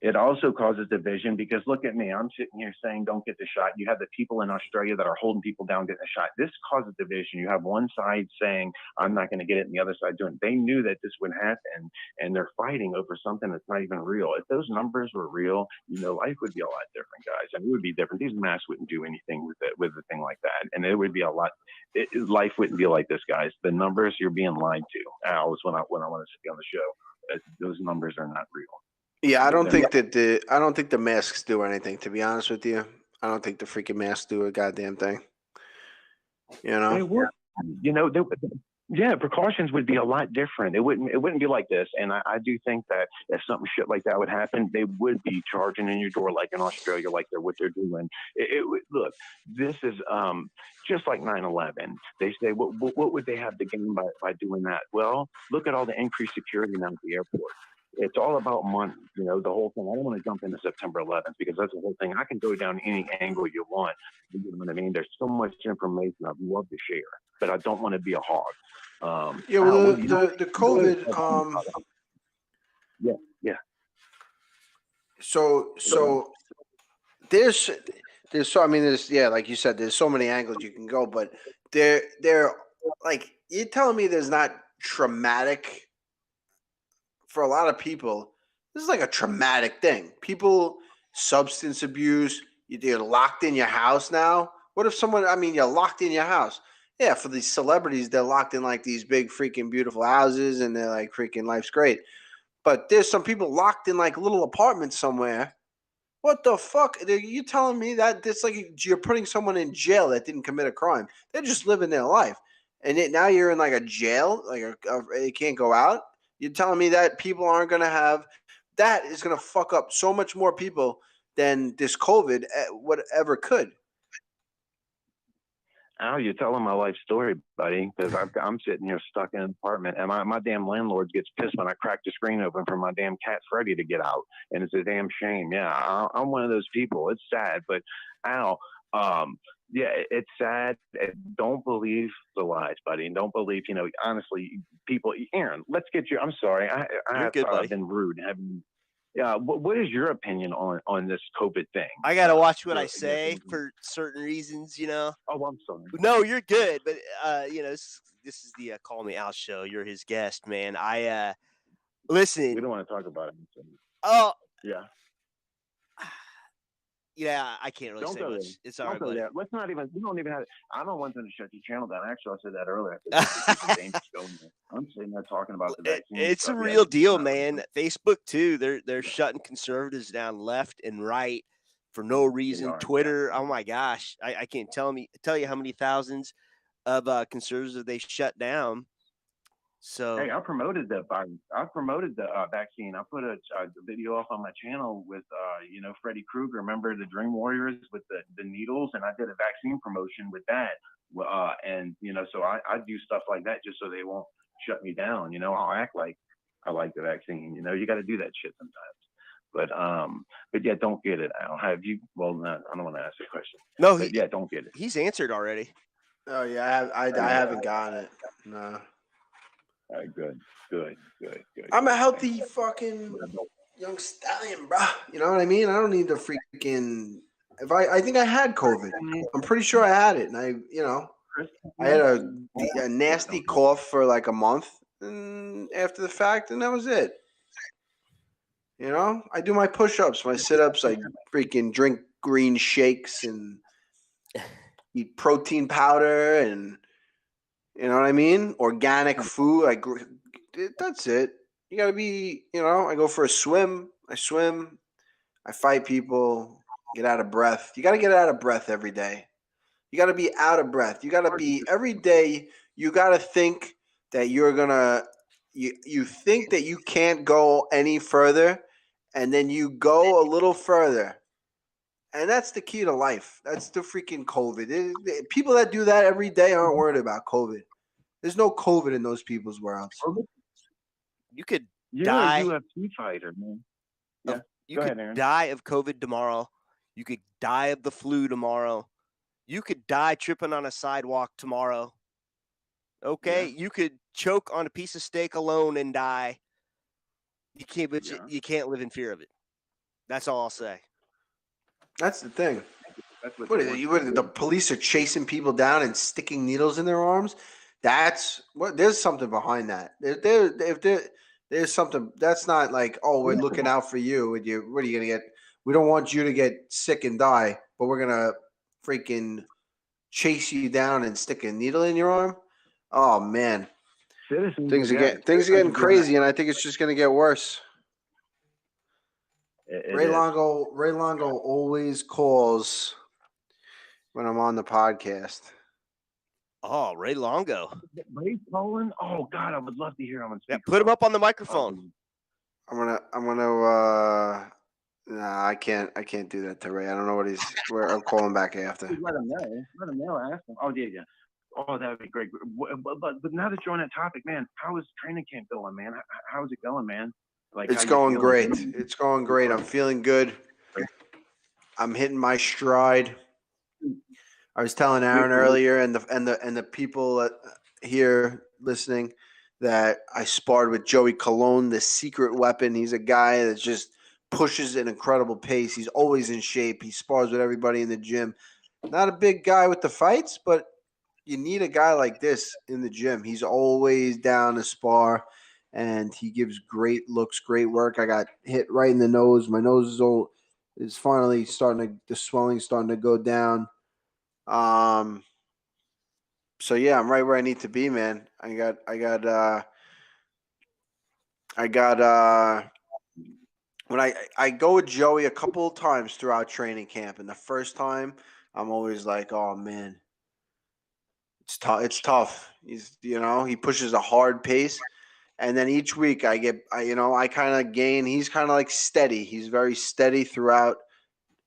It also causes division because look at me. I'm sitting here saying don't get the shot. You have the people in Australia that are holding people down getting the shot. This causes division. You have one side saying I'm not going to get it and the other side doing it. They knew that this would happen, and they're fighting over something that's not even real. If those numbers were real, life would be a lot different, guys. And it would be different. These masks wouldn't do anything with a thing like that. And it would be a lot. Life wouldn't be like this, guys. The numbers, you're being lied to. Al, is when I want to be on the show. Those numbers are not real. Yeah, I don't think the masks do anything. To be honest with you, I don't think the freaking masks do a goddamn thing. They would. Precautions would be a lot different. It wouldn't be like this. And I do think that if something shit like that would happen, they would be charging in your door like in Australia, like what they're doing. Look, this is just like 9/11. They say, what would they have to gain by doing that? Well, look at all the increased security now at the airport. It's all about money, the whole thing. I don't want to jump into September 11th because that's the whole thing. I can go down any angle you want. You know what I mean? There's so much information I'd love to share, but I don't want to be a hog. The COVID. Yeah. So there's like you said, there's so many angles you can go, but they're like, you're telling me there's not traumatic. For a lot of people, this is like a traumatic thing. People, substance abuse, you're locked in your house now. What if you're locked in your house? Yeah, for these celebrities, they're locked in like these big freaking beautiful houses and they're like freaking life's great. But there's some people locked in like little apartments somewhere. What the fuck? You telling me that it's like you're putting someone in jail that didn't commit a crime? They're just living their life. And now you're in like a jail, like they can't go out? You're telling me that people aren't going to have – that is going to fuck up so much more people than this COVID whatever could. Al, you're telling my life story, buddy, because I'm sitting here stuck in an apartment, and my damn landlord gets pissed when I crack the screen open for my damn cat Freddy to get out, and it's a damn shame. Yeah, I'm one of those people. It's sad, but Al, yeah, it's sad. Don't believe the lies, buddy, and don't believe, honestly, people. Aaron, let's get you. I'm sorry, I've been rude. Yeah, what is your opinion on this COVID thing? I gotta watch what I say for certain reasons, Oh, I'm sorry. No, you're good, but this is the Call Me Out show. You're his guest, man. I listen. We don't want to talk about it. Oh, yeah. Yeah, I can't really Don't say go much. there. It's all Don't right, go buddy. there. Let's not even. We don't even have. I don't want them to shut your channel down. Actually, I said that earlier. It's dangerous going there. I'm sitting there talking about the vaccine. It's a stuff. real deal, man. Facebook too. They're shutting conservatives down left and right for no reason. Twitter. Oh my gosh, I can't tell you how many thousands of conservatives they shut down. So hey, I promoted the vaccine. I put a video up on my channel with Freddy Krueger. Remember the Dream Warriors with the needles, and I did a vaccine promotion with that. And so I do stuff like that just so they won't shut me down. I'll act like I like the vaccine. You got to do that shit sometimes. But yeah, don't get it, Al. Have you? Well, no, I don't want to ask the question. No, yeah, don't get it. He's answered already. Oh yeah, I haven't gotten it. No. All right, good. I'm a healthy fucking young stallion, bro. You know what I mean? I don't need the freaking. I think I had COVID. I'm pretty sure I had it, and I had a nasty cough for like a month, and after the fact, and that was it. I do my push-ups, my sit-ups. I freaking drink green shakes and eat protein powder, and you know what I mean? Organic food. That's it. You gotta be. I go for a swim. I swim. I fight people. Get out of breath. You gotta get out of breath every day. You gotta be out of breath. You gotta be every day. You gotta think that you're gonna. You think that you can't go any further, and then you go a little further. And that's the key to life. That's the freaking COVID. People that do that every day aren't worried about COVID. There's no COVID in those people's worlds. You could You're die. a UFC fighter, man. Yeah. You Go could ahead, Aaron. die of COVID tomorrow. You could die of the flu tomorrow. You could die tripping on a sidewalk tomorrow. Okay, you could choke on a piece of steak alone and die. You can't, but you can't live in fear of it. That's all I'll say. That's the thing. What is it? The police are chasing people down and sticking needles in their arms. That's what. There's something behind that. There's something. That's not like, oh, we're looking out for you. What are you gonna get? We don't want you to get sick and die, but we're gonna freaking chase you down and stick a needle in your arm. Oh man, things are getting crazy, and I think it's just gonna get worse. Ray Longo always calls when I'm on the podcast. Oh, Ray Longo. Ray calling? Oh God, I would love to hear him. Yeah, put him up on the microphone. I'm gonna. Nah, I can't do that to Ray. I don't know what he's. I'm calling back after. Let him know. Ask him. Oh yeah. Oh, that would be great. But now that you're on that topic, man, how is training camp going, man? How's it going, man? It's going great. It's going great. I'm feeling good. I'm hitting my stride. I was telling Aaron earlier, and the people here listening, that I sparred with Joey Colon, the secret weapon. He's a guy that just pushes an incredible pace. He's always in shape. He spars with everybody in the gym. Not a big guy with the fights, but you need a guy like this in the gym. He's always down to spar, and he gives great looks, great work. I got hit right in the nose. My nose is finally the swelling's starting to go down. So yeah, I'm right where I need to be, man. I got when I go with Joey a couple of times throughout training camp, and the first time I'm always like, oh man, it's tough. He pushes a hard pace, and then each week I kind of gain. He's kind of like steady. He's very steady throughout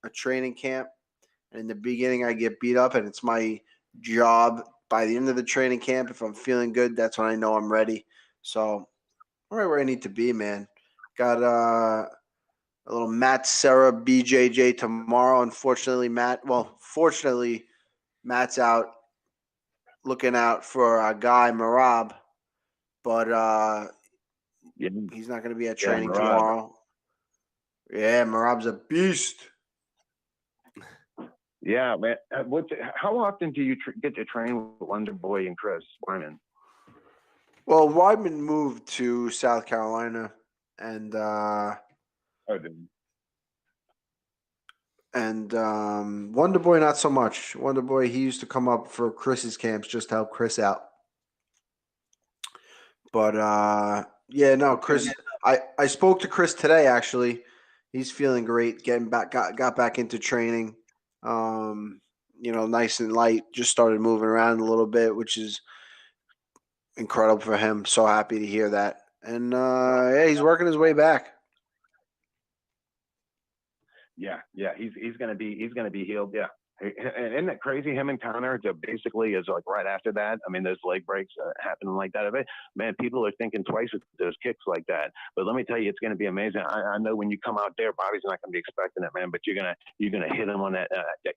a training camp. And in the beginning, I get beat up, and it's my job by the end of the training camp. If I'm feeling good, that's when I know I'm ready. So I'm right where I need to be, man. Got a little Matt Serra BJJ tomorrow. Fortunately, Matt's out looking out for our guy Merab, but he's not going to be at training tomorrow. Yeah, Merab's a beast. Yeah, man. How often do you get to train with Wonder Boy and Chris Wyman? Well, Weidman moved to South Carolina, and Wonder Boy not so much. Wonder Boy, he used to come up for Chris's camps just to help Chris out. But yeah, no, Chris. I spoke to Chris today. Actually, he's feeling great. Getting back, got back into training. Nice and light. Just started moving around a little bit, which is incredible for him. So happy to hear that. And yeah, he's working his way back. Yeah, he's gonna be healed. Yeah, and isn't that crazy? Him and Connor basically is like right after that. I mean, those leg breaks happening like that. Man, people are thinking twice with those kicks like that. But let me tell you, it's gonna be amazing. I know when you come out there, Bobby's not gonna be expecting it, man. But you're gonna hit him on that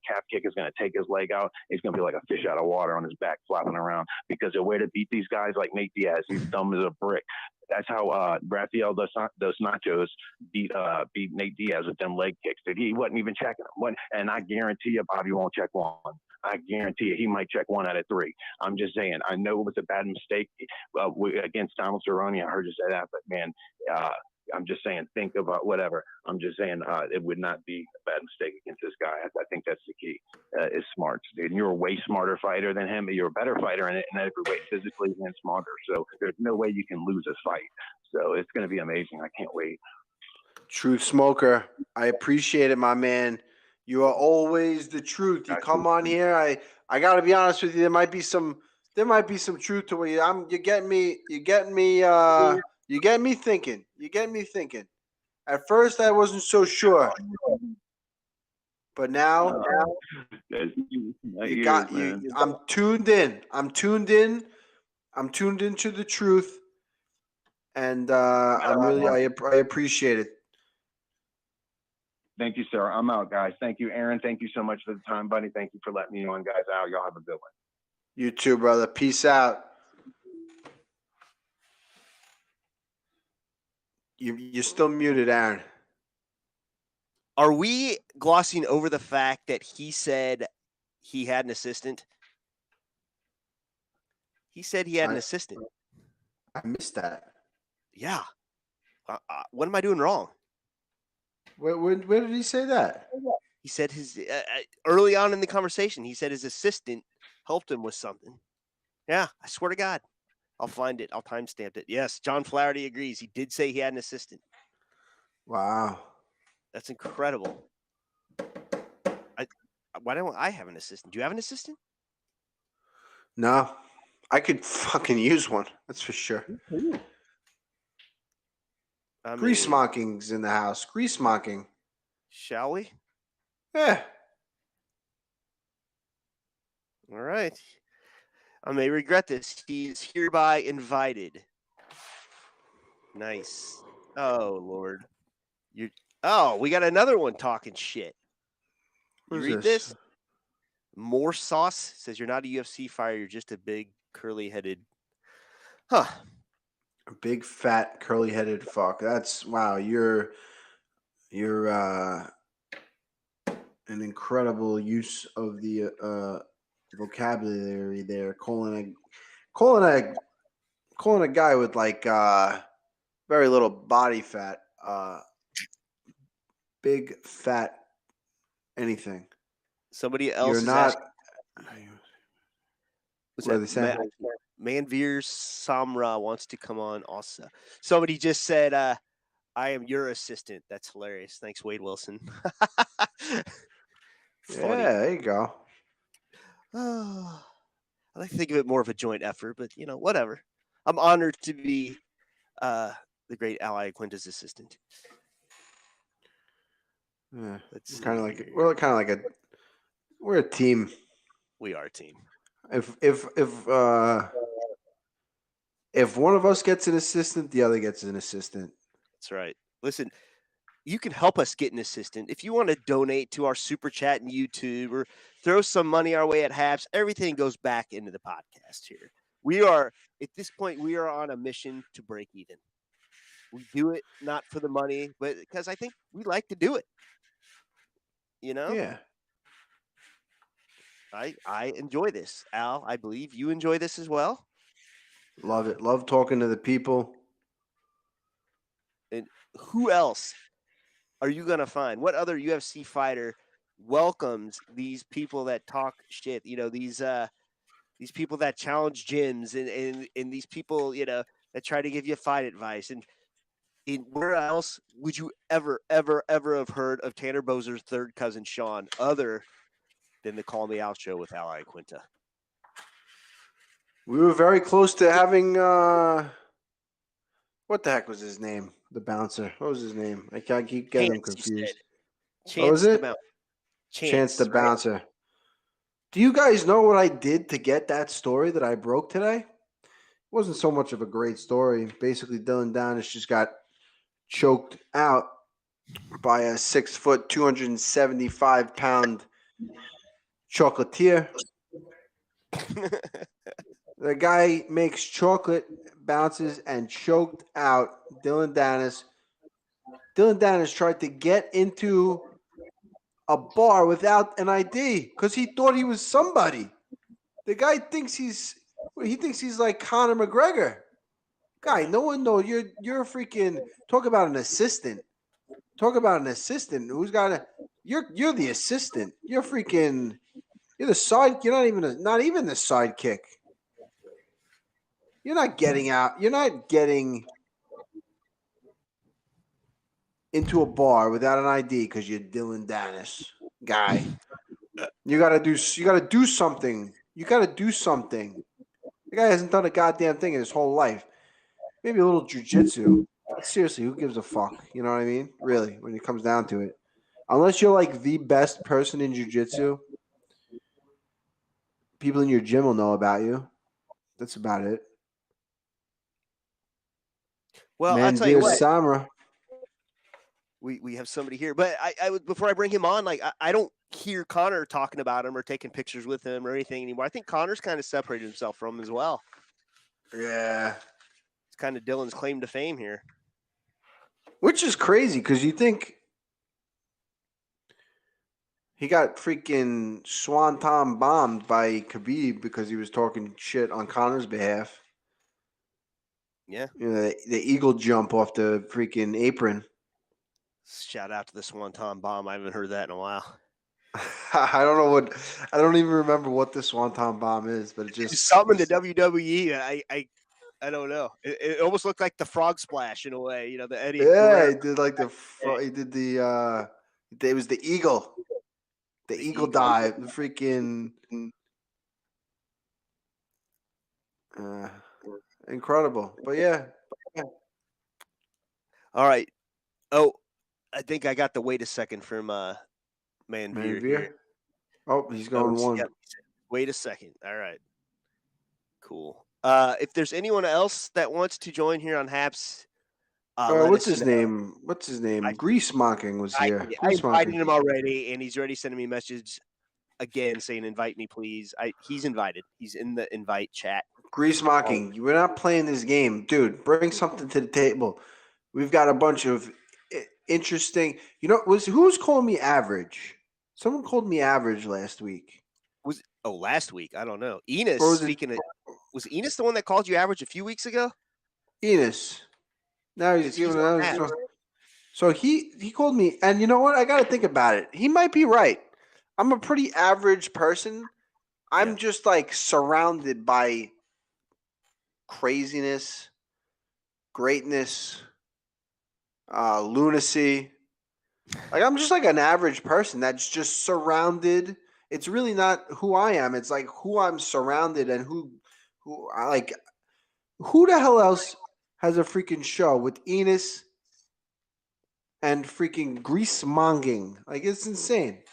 calf kick is gonna take his leg out. He's gonna be like a fish out of water on his back, flopping around. Because the way to beat these guys like Nate Diaz, he's dumb as a brick. That's how Rafael dos Nachos beat Nate Diaz with them leg kicks. He wasn't even checking them. And I guarantee you, Bobby won't check one. I guarantee you, he might check 1 out of 3. I'm just saying. I know it was a bad mistake against Donald Cerrone. I heard you say that, but man, I'm just saying. Think about whatever. I'm just saying it would not be a bad mistake against this guy. I think that's the key. Is smart, dude. And you're a way smarter fighter than him. You're a better fighter in every way, physically and smarter. So there's no way you can lose this fight. So it's going to be amazing. I can't wait. Truth Smoker, I appreciate it, my man. You are always the truth. You come on here. I got to be honest with you. There might be some truth to what you're getting me. You get me thinking. You get me thinking. At first, I wasn't so sure, but now you got you. I'm tuned in. I'm tuned into the truth, and I appreciate it. Thank you, sir. I'm out, guys. Thank you, Aaron. Thank you so much for the time, buddy. Thank you for letting me on, guys. Out. Y'all have a good one. You too, brother. Peace out. You're still muted, Aaron. Are we glossing over the fact that he said he had an assistant? He said he had an assistant. I missed that. Yeah. What am I doing wrong? Where did he say that? He said his early on in the conversation, he said his assistant helped him with something. Yeah, I swear to God. I'll find it. I'll timestamp it. Yes, John Flaherty agrees. He did say he had an assistant. Wow. That's incredible. Why don't I have an assistant? Do you have an assistant? No. I could fucking use one. That's for sure. GreaseMonking's in the house. GreaseMonking. Shall we? Yeah. All right. I may regret this. He's hereby invited. Nice. Oh, Lord. We got another one talking shit. You read this? More Sauce says you're not a UFC fighter. You're just a big curly-headed. Huh. A big fat curly-headed fuck. That's wow. You're an incredible use of the vocabulary there. Calling a guy with like very little body fat, big fat anything. Somebody else. You're not. What are they saying? Manvir Samra wants to come on also. Somebody just said, I am your assistant. That's hilarious. Thanks, Wade Wilson. Yeah, there you go. I like to think of it more of a joint effort, but whatever. I'm honored to be the great Iaquinta's assistant. Yeah, we're a team. We are a team. If one of us gets an assistant, the other gets an assistant. That's right. Listen, you can help us get an assistant. If you want to donate to our super chat and YouTube or throw some money our way at Happs, everything goes back into the podcast here. At this point, we are on a mission to break even. We do it not for the money, but because I think we like to do it. Yeah. I enjoy this. Al, I believe you enjoy this as well. Love it. Love talking to the people. And who else are you gonna find? What other UFC fighter welcomes these people that talk shit? These people that challenge gyms and these people, that try to give you fight advice. And where else would you ever have heard of Tanner Bozer's third cousin Shaun other than the Call Me Out show with Iaquinta? We were very close to having what the heck was his name? The bouncer. What was his name? I can't keep getting him confused. What was it? Chance the bouncer. Do you guys know what I did to get that story that I broke today? It wasn't so much of a great story. Basically, Dillon Danis just got choked out by a 6', 275-pound chocolatier. The guy makes chocolate, bounces, and choked out Dillon Danis. Dillon Danis tried to get into a bar without an ID because he thought he was somebody. The guy thinks he's like Conor McGregor. Guy, no one knows. You're a freaking talk about an assistant. Talk about an assistant who's got a. You're the assistant. You're the side. You're not even the sidekick. You're not getting out. You're not getting into a bar without an ID because you're Dillon Danis, guy. You gotta do something. You gotta do something. The guy hasn't done a goddamn thing in his whole life. Maybe a little jujitsu. Seriously, who gives a fuck? You know what I mean? Really, when it comes down to it. Unless you're like the best person in jiu-jitsu, people in your gym will know about you. That's about it. Well, I'll tell you what. Samra. We have somebody here, but I before I bring him on, like I don't hear Connor talking about him or taking pictures with him or anything anymore. I think Connor's kind of separated himself from him as well. Yeah, it's kind of Dillon's claim to fame here, which is crazy because you think he got freaking swanton bombed by Khabib because he was talking shit on Connor's behalf. Yeah, the eagle jump off the freaking apron. Shout out to the Swanton Bomb. I haven't heard that in a while. I don't even remember what the Swanton Bomb is, but it's something to WWE. I don't know. It almost looked like the frog splash in a way, the Eddie. Yeah, he did like he did the it was the eagle. The eagle dive. The freaking incredible. But yeah. All right. Oh, I think I got the wait a second from Manvir here. Oh, he's going one. Yep. Wait a second. All right. Cool. If there's anyone else that wants to join here on Happs, what's his name? GreaseMonking was here. I invited him already, and he's already sending me a message again saying, "Invite me, please." He's invited. He's in the invite chat. GreaseMonking, we're not playing this game, dude. Bring something to the table. We've got a bunch of interesting. Who was calling me average? Someone called me average last week. Last week? I don't know. Enos. Was Enos the one that called you average a few weeks ago? Enos. Now he's giving another. So he called me, and you know what? I got to think about it. He might be right. I'm a pretty average person. I'm just like surrounded by craziness, greatness, lunacy. Like I'm just like an average person that's just surrounded. It's really not who I am. It's like who I'm surrounded and who I like. Who the hell else has a freaking show with Enos and freaking GreaseMonking? Like it's insane.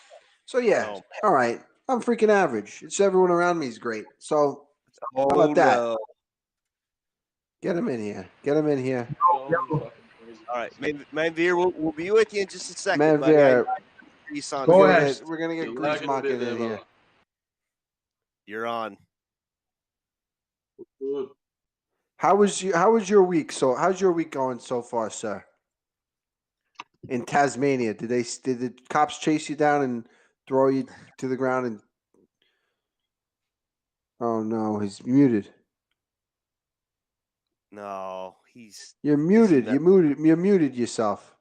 So yeah, all right. I'm freaking average. It's everyone around me is great. So how about that? No. Get him in here. Get him in here. All right, Manvir, we'll be with you in just a second. Manvir, go ahead. We're gonna get GreaseMonking in here. You're on. How was your week? So how's your week going so far, sir? In Tasmania, did the cops chase you down and throw you to the ground? And oh no, he's muted. No, he's. You're muted. You muted yourself.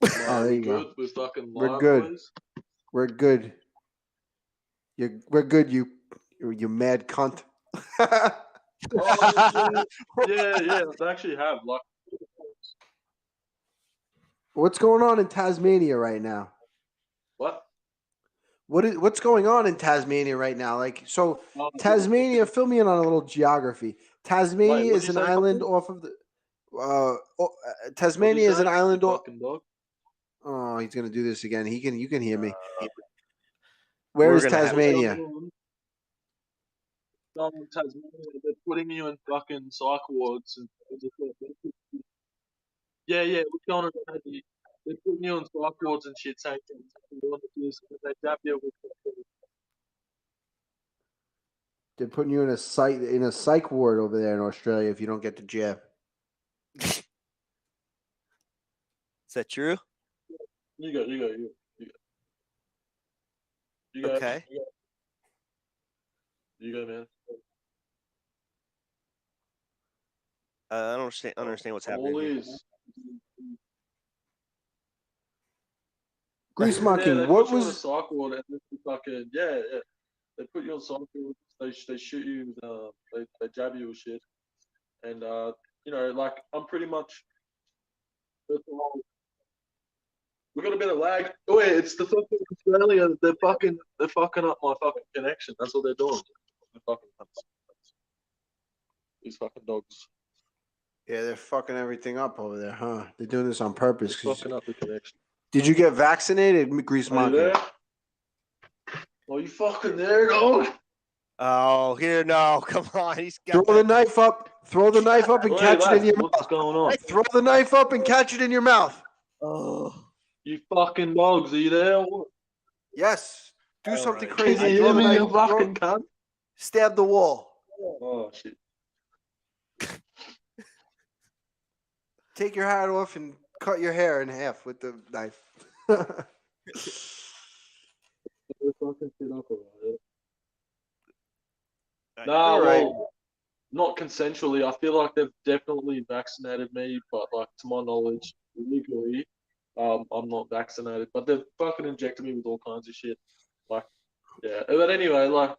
Oh, there you go. We're fucking We're live, good. boys. We're good. We're good. You mad cunt. Oh, yeah. They actually have like. What's going on in Tasmania right now? What? What's going on in Tasmania right now? Like, so Tasmania, fill me in on a little geography. Tasmania is an island off of the. Tasmania is an island off. Oh, he's gonna do this again. You can hear me. Where is Tasmania? Tasmania, they're putting you in fucking psych wards and yeah, we're going to they're putting you in psych wards and shit, saying they dab you with. They're putting you in a psych ward over there in Australia if you don't get the jab. Is that true? You go. Okay. You go, man. I don't understand what's happening. GreaseMonking, what was? Psych ward and fucking they put you on psych ward. They shoot you. They jab you with shit, and like I'm pretty much. We got a bit of lag. Oh wait, it's the fucking Australia. They're fucking up my fucking connection. That's what they're doing. They're fucking nuts. These fucking dogs. Yeah, they're fucking everything up over there, huh? They're doing this on purpose. They're fucking up the connection. Did you get vaccinated, GreaseMonking? Oh, you fucking there, dog? Oh, here, no, come on. He's got Throw the knife up. Throw the knife up and catch it in your mouth. What's going on? Throw the knife up and catch it in your mouth. Oh. You fucking dogs, are you there? Yes. Do something Can crazy. you hear me, you fucking cunt? Stab the wall. Oh, shit. Take your hat off and cut your hair in half with the knife. Nah, well, not consensually. I feel like they've definitely vaccinated me, but like to my knowledge, legally, I'm not vaccinated. But they've fucking injected me with all kinds of shit. Like, yeah. But anyway, like,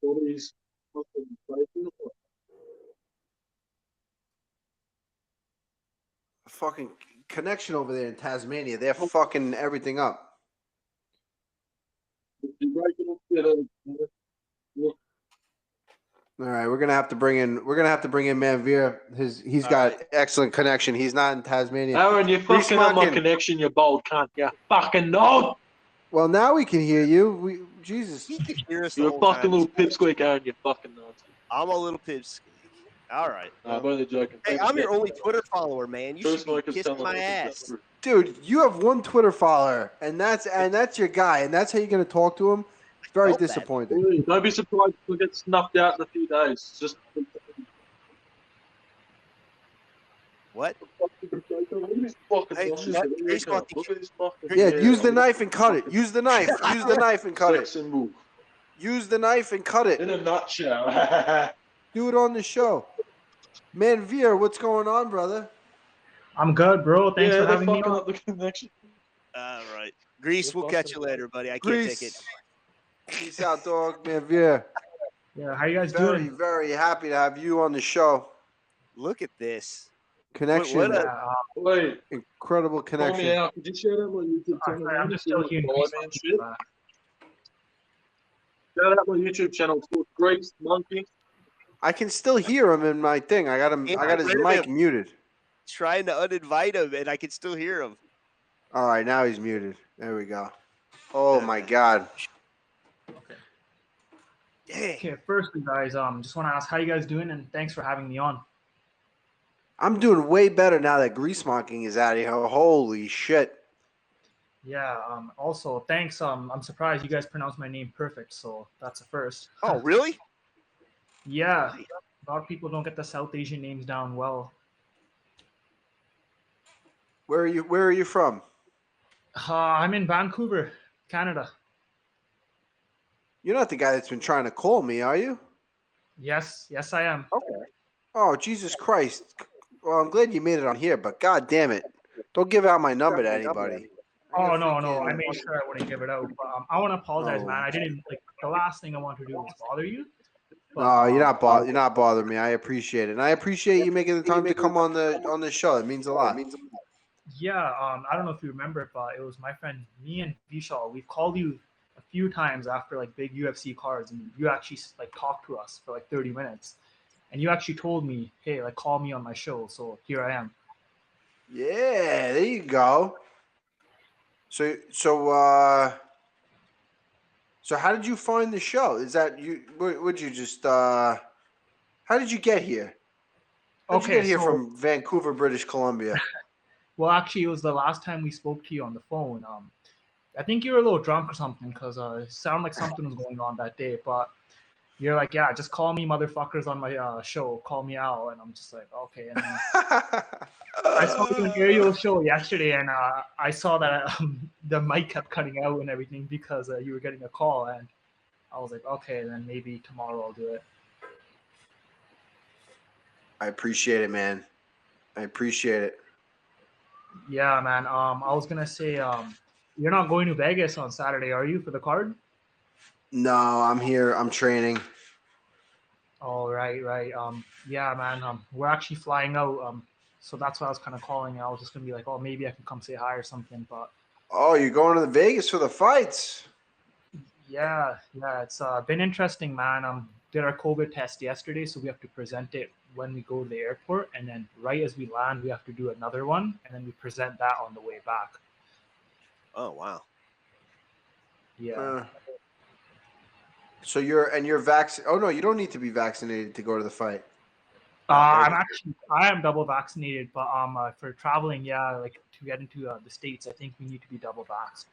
bodies. Fucking connection over there in Tasmania. They're fucking everything up. All right, we're gonna have to bring in Manvir. He's got excellent connection. He's not in Tasmania. Aaron, you're fucking up my connection, you bold cunt. You fucking dog. Well, now we can hear you. Jesus. He can hear us. You're a fucking little pipsqueak, Aaron. You fucking nuts. I'm a little pipsqueak. All right. I'm only joking. Hey, I'm your only Twitter follower, man. You should be kissing my ass. Dude, you have one Twitter follower, and that's your guy, and that's how you're gonna talk to him. It's very disappointing. Don't be surprised if we get snuffed out in a few days. Just what? Hey, yeah, use the knife and cut it. Use the knife. Use the knife and cut it. Use the knife and cut it. In a nutshell. Do it on the show. Manvir, what's going on, brother? I'm good, bro. Thanks for having me on. Up the connection. All right. Grease, we'll catch you later, buddy. I can't take it. Peace out, dog. Manvir. Yeah, how you guys doing? doing? Very happy to have you on the show. Look at this. Connection. Wait. Incredible connection. Call me out. Could you share that on YouTube channel? I'm just still here. Shout out my YouTube channel. It's called GreaseMonking. I can still hear him in my thing. I got him. I got his mic muted. Trying to uninvite him, and I can still hear him. All right, now he's muted. There we go. Oh my God. Okay, firstly, guys, just want to ask how you guys doing, and thanks for having me on. I'm doing way better now that GreaseMonking is out of here. Holy shit. Yeah. Also, thanks. I'm surprised you guys pronounced my name perfect, so that's a first. Oh, really? Yeah. A lot of people don't get the South Asian names down well. Where are you from? I'm in Vancouver, Canada. You're not the guy that's been trying to call me, are you? Yes, I am. Okay. Oh, Jesus Christ. Well, I'm glad you made it on here, but God damn it. Don't give out my number to anybody. Oh no, I made sure I wouldn't give it out. But I want to apologize, Oh. man. I didn't like the last thing I want to do was bother you. But, No, you're not bothering me. I appreciate it. And I appreciate you making the time to come on the show. It means a lot. Yeah, I don't know if you remember, but it was my friend, me and Vishal. We've called you a few times after like big UFC cards, and you actually like talked to us for like 30 minutes, and you actually told me, "Hey, like call me on my show." So here I am. Yeah, there you go. So how did you find the show? Is that you? Would you just? How did you get here? How'd you get here from Vancouver, British Columbia? Well, actually, it was the last time we spoke to you on the phone. I think you were a little drunk or something because it sounded like something was going on that day. But you're like, yeah, just call me motherfuckers on my show. Call me out. And I'm just like, okay. And then I saw you on Ariel's show yesterday, and I saw that the mic kept cutting out and everything because you were getting a call. And I was like, okay, then maybe tomorrow I'll do it. I appreciate it, man. I appreciate it. Yeah, man. I was gonna say, you're not going to Vegas on Saturday, are you, for the card? No, I'm here. I'm training. Oh, right. Yeah, man. We're actually flying out. So that's why I was kind of calling. I was just gonna be like, oh, maybe I can come say hi or something. But oh, you're going to the Vegas for the fights? Yeah. It's been interesting, man. Did our COVID test yesterday, so we have to present it when we go to the airport, and then right as we land, we have to do another one, and then we present that on the way back. Oh wow. Yeah. So you're vaccinated. Oh no, you don't need to be vaccinated to go to the fight. I am double vaccinated, but for traveling, yeah, like to get into the States, I think we need to be double vaxxed.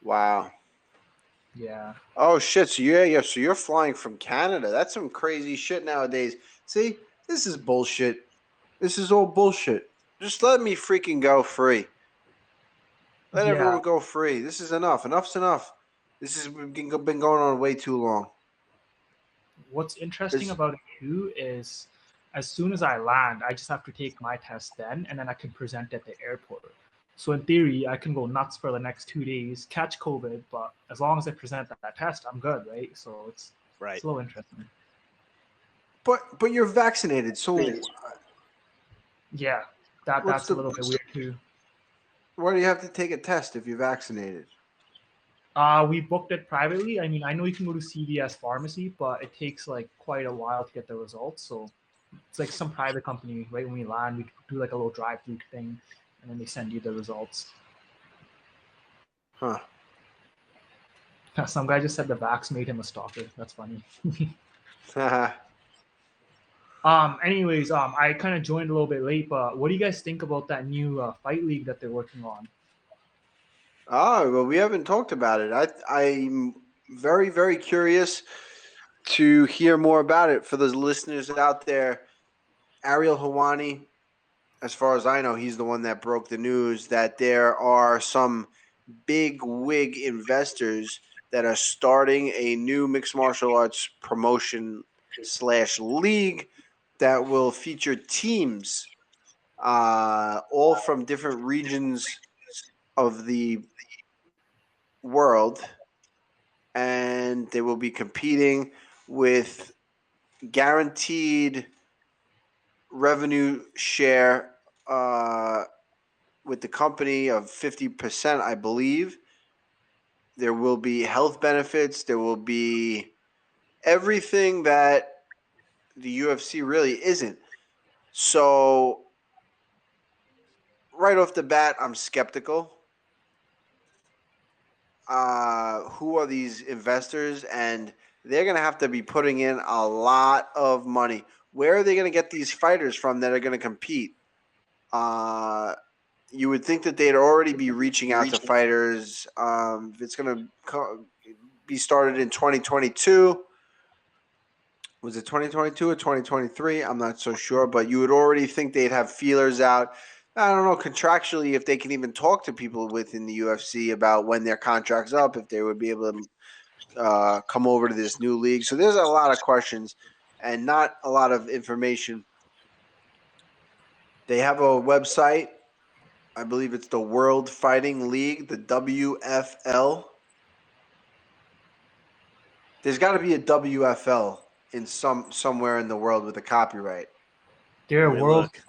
Wow. Yeah. Oh shit! So you're flying from Canada. That's some crazy shit nowadays. See, this is bullshit. This is all bullshit. Just let me freaking go free. Let everyone go free. This is enough. Enough's enough. This has been going on way too long. What's interesting about it too is, as soon as I land, I just have to take my test then, and then I can present at the airport. So in theory, I can go nuts for the next 2 days, catch COVID, but as long as I present that test, I'm good, right? So it's a little interesting. But you're vaccinated, so yeah, that's a little bit weird too. Why do you have to take a test if you're vaccinated? We booked it privately. I mean, I know you can go to CVS pharmacy, but it takes like quite a while to get the results. So it's like some private company. Right when we land, we do like a little drive-through thing, and then they send you the results. Huh. Some guy just said the vax made him a stalker. That's funny. Anyways, I kind of joined a little bit late, but what do you guys think about that new fight league that they're working on? Oh, well, we haven't talked about it. I'm very, very curious to hear more about it. For those listeners out there, Ariel Helwani, as far as I know, he's the one that broke the news that there are some big wig investors that are starting a new mixed martial arts promotion / league that will feature teams all from different regions of the world, and they will be competing with guaranteed revenue share with the company of 50%, I believe. There will be health benefits. There will be everything that the UFC really isn't. So right off the bat, I'm skeptical. Who are these investors? And they're going to have to be putting in a lot of money. Where are they going to get these fighters from that are going to compete? You would think that they'd already be reaching out to fighters. It's going to be started in 2022. Was it 2022 or 2023? I'm not so sure, but you would already think they'd have feelers out. I don't know contractually if they can even talk to people within the UFC about when their contract's up, if they would be able to come over to this new league. So there's a lot of questions and not a lot of information. They have a website. I believe it's the World Fighting League, the WFL. There's got to be a WFL in somewhere in the world with a copyright. They're Let me world look.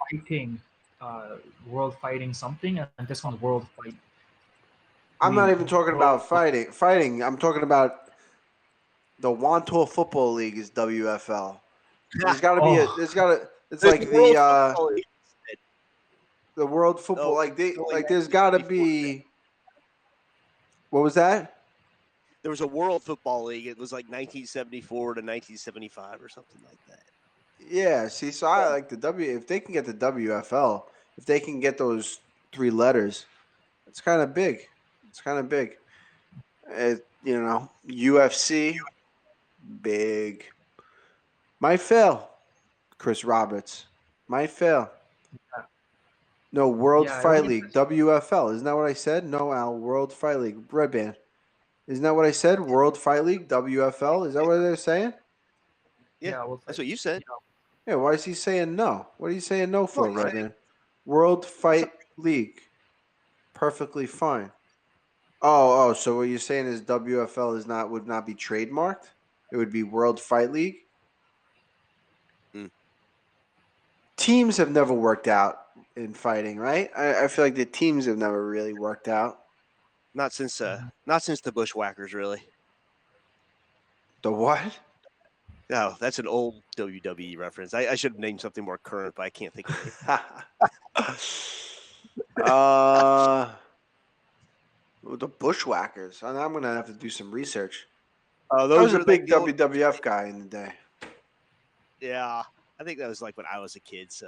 fighting something, and this one's world fight. I'm not League. even talking about fighting. I'm talking about the Wantagh Football League is WFL. There's got to be Oh. it's like the World Football there's got to be. What was that? There was a World Football League. It was like 1974 to 1975 or something like that. Yeah, see, so I like the if they can get the WFL, if they can get those 3 letters, it's kind of big. It's kind of big. UFC, big. Might fail, Chris Roberts. Might fail. No, World Fight League, WFL. Isn't that what I said? No, Al, World Fight League, Red Band. Isn't that what I said? World Fight League, WFL. Is that what they're saying? Yeah, that's what you said. Yeah, why is he saying no? What are you saying no for, Red Band? World Fight League. Perfectly fine. Oh, so what you're saying is WFL would not be trademarked? It would be World Fight League? Teams have never worked out in fighting, right? I feel like the teams have never really worked out. Not since the Bushwhackers, really. The what? No, that's an old WWE reference. I should have named something more current, but I can't think of it. The Bushwhackers. I'm going to have to do some research. Oh, I those was are a big the old- WWF guy in the day. Yeah, I think that was like when I was a kid. So,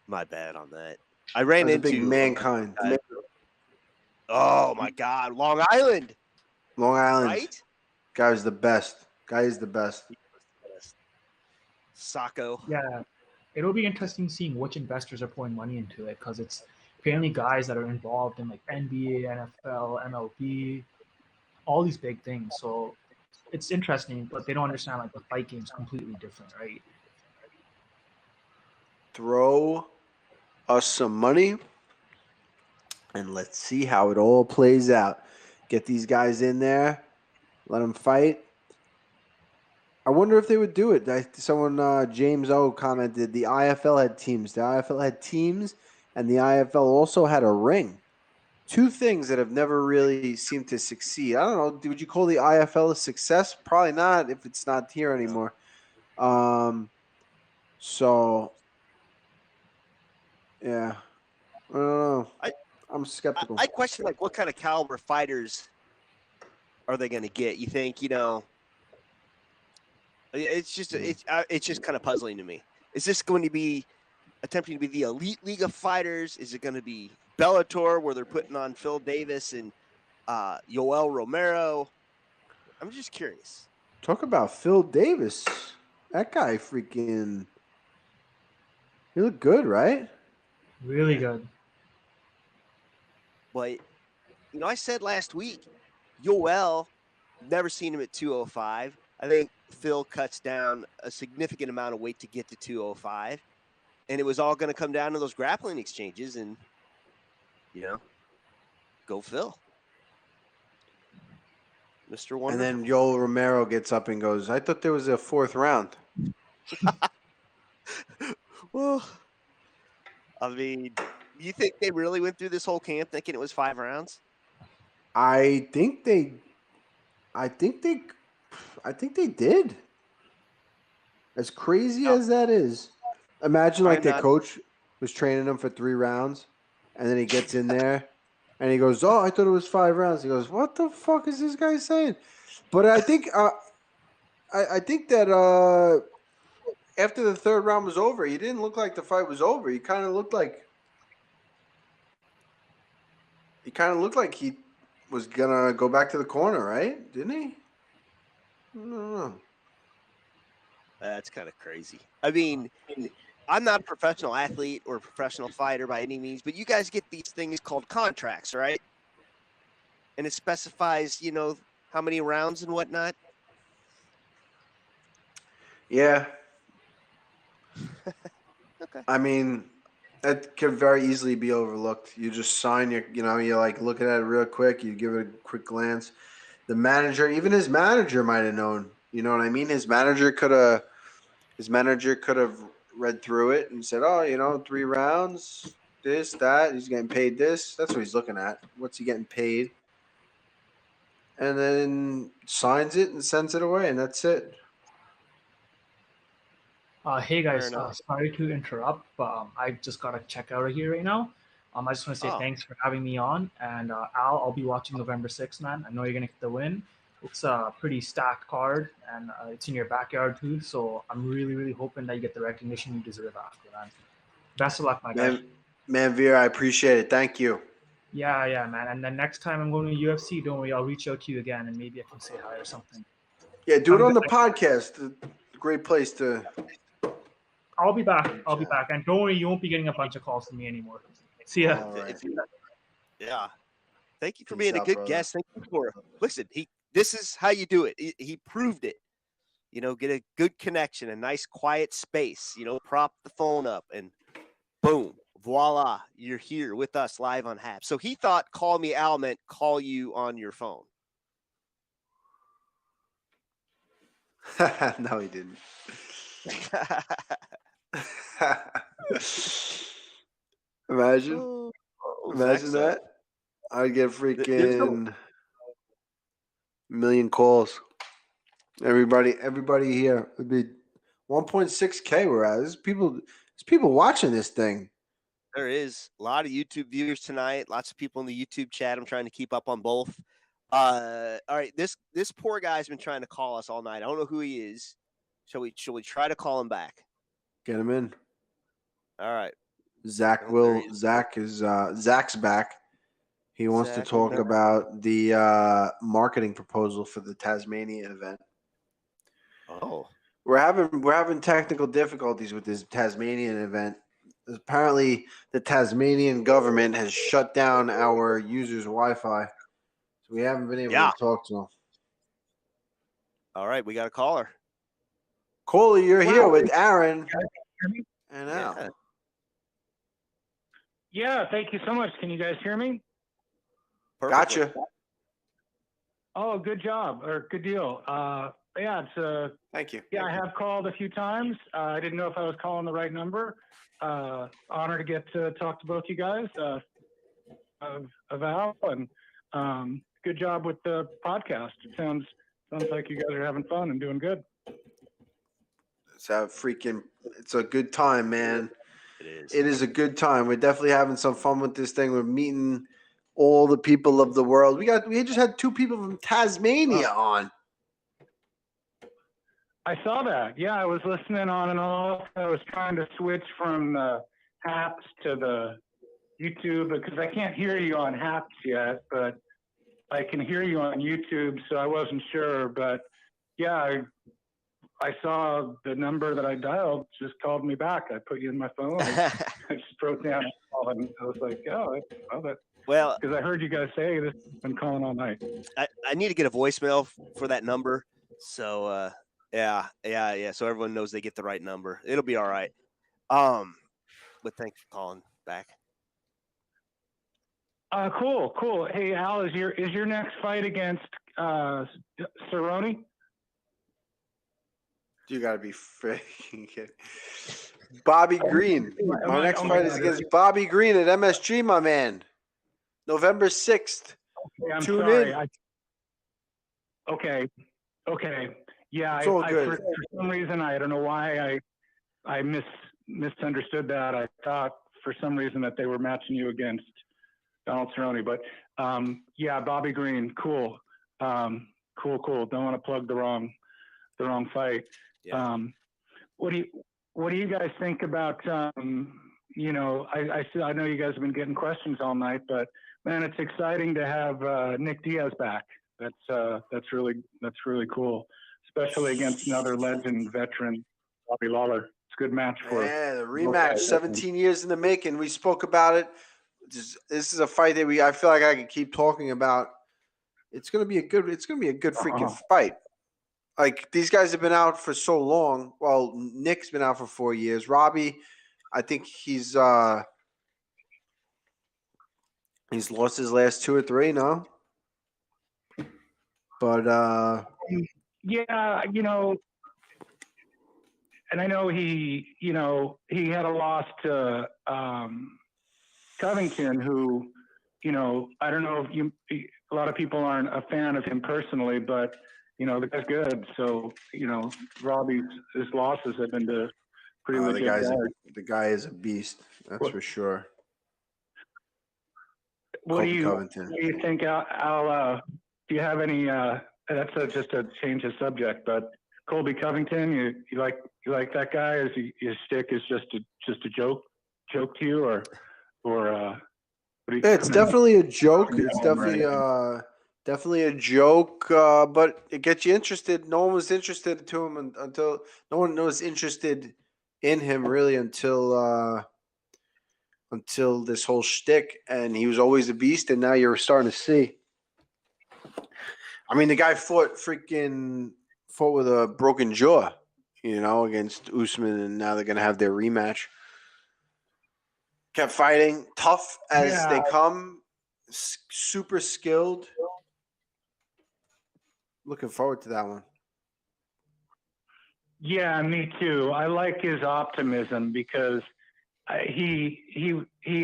my bad on that. I ran was a into big Mankind. Oh my God, Long Island. Long Island. Right? Guy was the best. Guy is the best. Sacco. Yeah, it'll be interesting seeing which investors are pouring money into it because it's apparently guys that are involved in like NBA, NFL, MLB, all these big things. So it's interesting, but they don't understand like the fight game's completely different, right? Throw us some money and let's see how it all plays out. Get these guys in there, let them fight. I wonder if they would do it. Someone, James O, commented the IFL had teams. The IFL had teams, and the IFL also had a ring. 2 things that have never really seemed to succeed. I don't know. Would you call the IFL a success? Probably not if it's not here anymore. So, yeah. I don't know. I'm skeptical. I question like what kind of caliber fighters are they going to get? You think, it's just kind of puzzling to me. Is this going to be attempting to be the elite league of fighters? Is it going to be Bellator where they're putting on Phil Davis and Yoel Romero? I'm just curious. Talk about Phil Davis. That guy freaking... He looked good, right? Really good. But, I said last week, Yoel, never seen him at 205. I think Phil cuts down a significant amount of weight to get to 205. And it was all going to come down to those grappling exchanges and, go Phil. Mr. Wonderful. And then Yoel Romero gets up and goes, I thought there was a 4th round. Well, I mean, you think they really went through this whole camp thinking it was 5 rounds? I think they did. As crazy as that is. Imagine like the coach was training him for 3 rounds and then he gets in there and he goes, "Oh, I thought it was 5 rounds." He goes, "What the fuck is this guy saying?" But I think I think that after the 3rd round was over, he didn't look like the fight was over. He kind of looked like he was gonna go back to the corner, right? Didn't he? I don't know. That's kind of crazy. I mean, I'm not a professional athlete or a professional fighter by any means, but you guys get these things called contracts, right? And it specifies, how many rounds and whatnot? Yeah. Okay. I mean, that could very easily be overlooked. You just sign you're like looking at it real quick. You give it a quick glance. The manager, even his manager might have known. You know what I mean? His manager could have read through it and said, "Oh, 3 rounds, this, that. He's getting paid this. That's what he's looking at. What's he getting paid?" And then signs it and sends it away, and that's it. Hey guys, Fair enough. sorry to interrupt, but I just gotta check out of here right now. I just want to say Oh. thanks for having me on, and Al, I'll be watching November 6th, man. I know you're gonna get the win. It's a pretty stacked card, and it's in your backyard too. So I'm really, really hoping that you get the recognition you deserve after, man. Best of luck, my guy. Manvir, I appreciate it. Thank you. Yeah, man. And then next time I'm going to UFC, don't worry, I'll reach out to you again, and maybe I can say hi or something. Yeah, do it on the podcast. A great place to. I'll be back. And don't worry, you won't be getting a bunch of calls from me anymore. See ya. Right. Yeah. Thank you for Peace being a out, good brother. guest. Thank you for listen. This is how you do it. He proved it. Get a good connection, a nice quiet space. Prop the phone up, and boom, voila, you're here with us live on Happs. So he thought "call me Al" meant call you on your phone. No, he didn't. Imagine that. I'd get freaking million calls. Everybody here would be 1.6K. We're at. There's people watching this thing. There is a lot of YouTube viewers tonight. Lots of people in the YouTube chat. I'm trying to keep up on both. All right, this poor guy's been trying to call us all night. I don't know who he is. Shall we try to call him back? Get him in. All right. Zach's back. He wants to talk about the marketing proposal for the Tasmania event. Oh. We're having technical difficulties with this Tasmanian event. Apparently, the Tasmanian government has shut down our users' Wi-Fi, so we haven't been able to talk to them. All right, we got a caller. Coley, you're here with Aaron and Al. Yeah, thank you so much. Can you guys hear me? Perfectly. Gotcha. Oh, good job or good deal. Yeah, it's thank you. Yeah, I have called a few times. I didn't know if I was calling the right number. Honor to get to talk to both you guys of Al, and good job with the podcast. It sounds like you guys are having fun and doing good. It's a good time, man. It is. It is a good time. We're definitely having some fun with this thing. We're meeting all the people of the world. We just had 2 people from Tasmania on. I saw that. Yeah, I was listening on and off. I was trying to switch from the Happs to the YouTube because I can't hear you on Happs yet, but I can hear you on YouTube, so I wasn't sure. But yeah, I saw the number that I dialed just called me back. I put you in my phone. I just wrote down and I was like, well, because I heard you guys say this. I've been calling all night. I need to get a voicemail for that number. So yeah. So everyone knows they get the right number. It'll be all right. But thanks for calling back. Cool. Hey, Al, is your next fight against Cerrone? You gotta be freaking kidding. Bobby Green. My next fight is against Bobby Green at MSG, my man. November 6th. Okay, I'm Tune sorry. in. Okay. Yeah, It's all good. For some reason, I don't know why I misunderstood that. I thought for some reason that they were matching you against Donald Cerrone, but yeah, Bobby Green, cool. Cool. Don't want to plug the wrong fight. Yeah. What do you guys think about? I know you guys have been getting questions all night, but man, it's exciting to have Nick Diaz back. That's really cool, especially against another legend veteran, Robbie Lawler. It's a good match for. Yeah, the rematch, 17 years in the making. We spoke about it. This is a fight that I feel like I could keep talking about It's gonna be a good freaking fight. Like these guys have been out for so long. Well, Nick's been out for 4 years. Robbie, I think he's lost his last 2 or 3 now. But yeah, and I know he had a loss to Covington, who, I don't know if a lot of people aren't a fan of him personally, but the guy's good. So Robbie's his losses have been to pretty legit guys. The guy is a beast. That's for sure. What do you think, Al? Do you have any? That's just a change of subject, but Colby Covington, you like that guy? Is his stick is just a joke to you, or it's definitely a joke. It's definitely a joke, but it gets you interested. No one was interested to him until no one was interested in him really until this whole shtick, and he was always a beast, and now you're starting to see. I mean, the guy fought with a broken jaw, against Usman, and now they're gonna have their rematch. Kept fighting, tough as they come, super skilled. Looking forward to that one. Yeah, me too. I like his optimism because he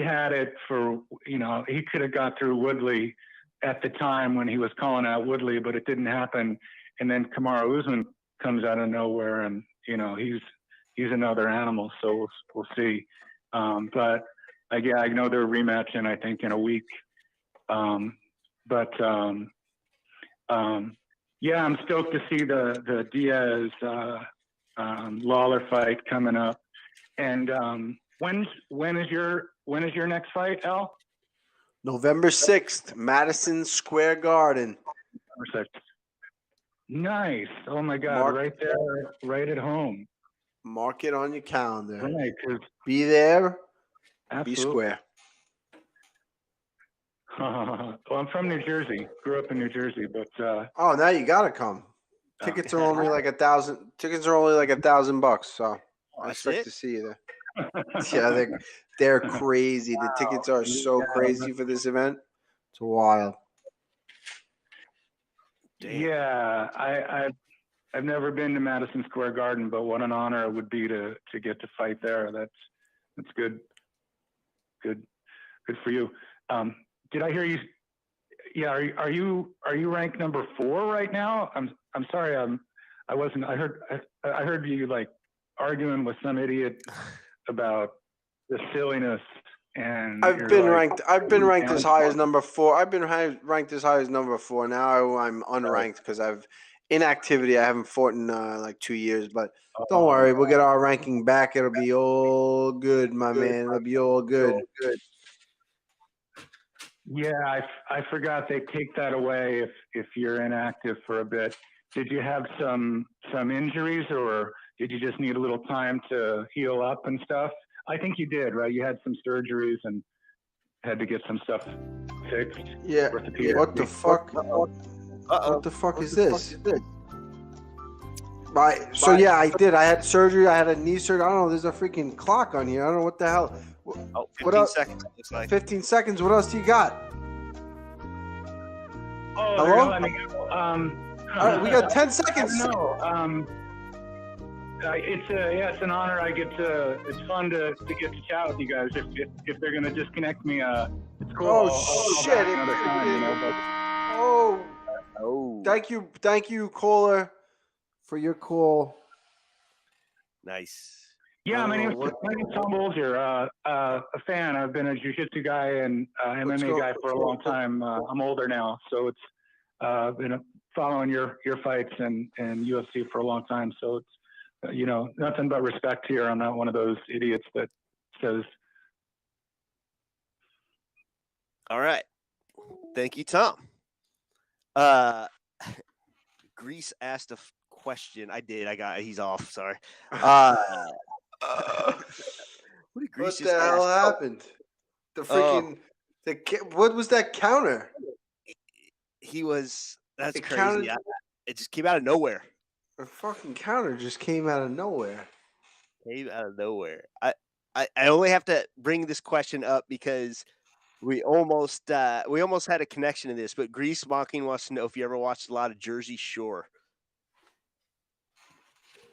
had it for, he could have got through Woodley at the time when he was calling out Woodley, but it didn't happen. And then Kamaru Usman comes out of nowhere, and he's another animal. So we'll see. But I know they're rematching, I think, in a week. Yeah, I'm stoked to see the Diaz Lawler fight coming up. And when is your next fight, Al? November 6th, Madison Square Garden. November 6th. Nice. Oh my God, right there, right at home. Mark it on your calendar. Right, be there. Absolutely. Be square. Well, I'm from New Jersey. Grew up in New Jersey, but oh, now you gotta come. Tickets are only like $1,000. Tickets are only like $1,000. So I expect to see you there. Yeah, they're crazy. The tickets are so crazy for this event. It's wild. Damn. Yeah, I've never been to Madison Square Garden, but what an honor it would be to get to fight there. That's good. Good for you. Did I hear you? Yeah, are you ranked number 4 right now? I'm sorry. I wasn't. I heard you like arguing with some idiot about the silliness. And I've been ranked as high as number 4. I've been ranked as high as number 4. Now I'm unranked because I've inactivity. I haven't fought in like 2 years, but don't worry, we'll get our ranking back. It'll be all good, my man. It'll be all good. Yeah, I forgot they take that away if you're inactive for a bit. Did you have some injuries, or did you just need a little time to heal up and stuff? I think you did, right? You had some surgeries and had to get some stuff fixed. Yeah. What the fuck? What the fuck is this? So yeah, I did. I had surgery. I had a knee surgery. I don't know. There's a freaking clock on here. I don't know what the hell. 15 seconds. Looks like 15 seconds. What else do you got? Oh, hello? Let me go. All right, we got 10 seconds. No. It's an honor. It's fun to get to chat with you guys. If they're gonna disconnect me, it's cool. Oh shit! Oh. Thank you, caller, for your call. Nice. Yeah, my name's Tom Bolger, a fan. I've been a jiu-jitsu guy and MMA guy for a long time. I'm older now, so it's been following your fights and UFC for a long time. So it's nothing but respect here. I'm not one of those idiots that says. All right. Thank you, Tom. Grease asked a question. I did. He's off. Sorry. What the hell happened? The freaking what was that counter? he was. That's The crazy. counter- It just came out of nowhere. The fucking counter just came out of nowhere. Came out of nowhere. I only have to bring this question up because we almost had a connection to this. But GreaseMonking wants to know if you ever watched a lot of Jersey Shore.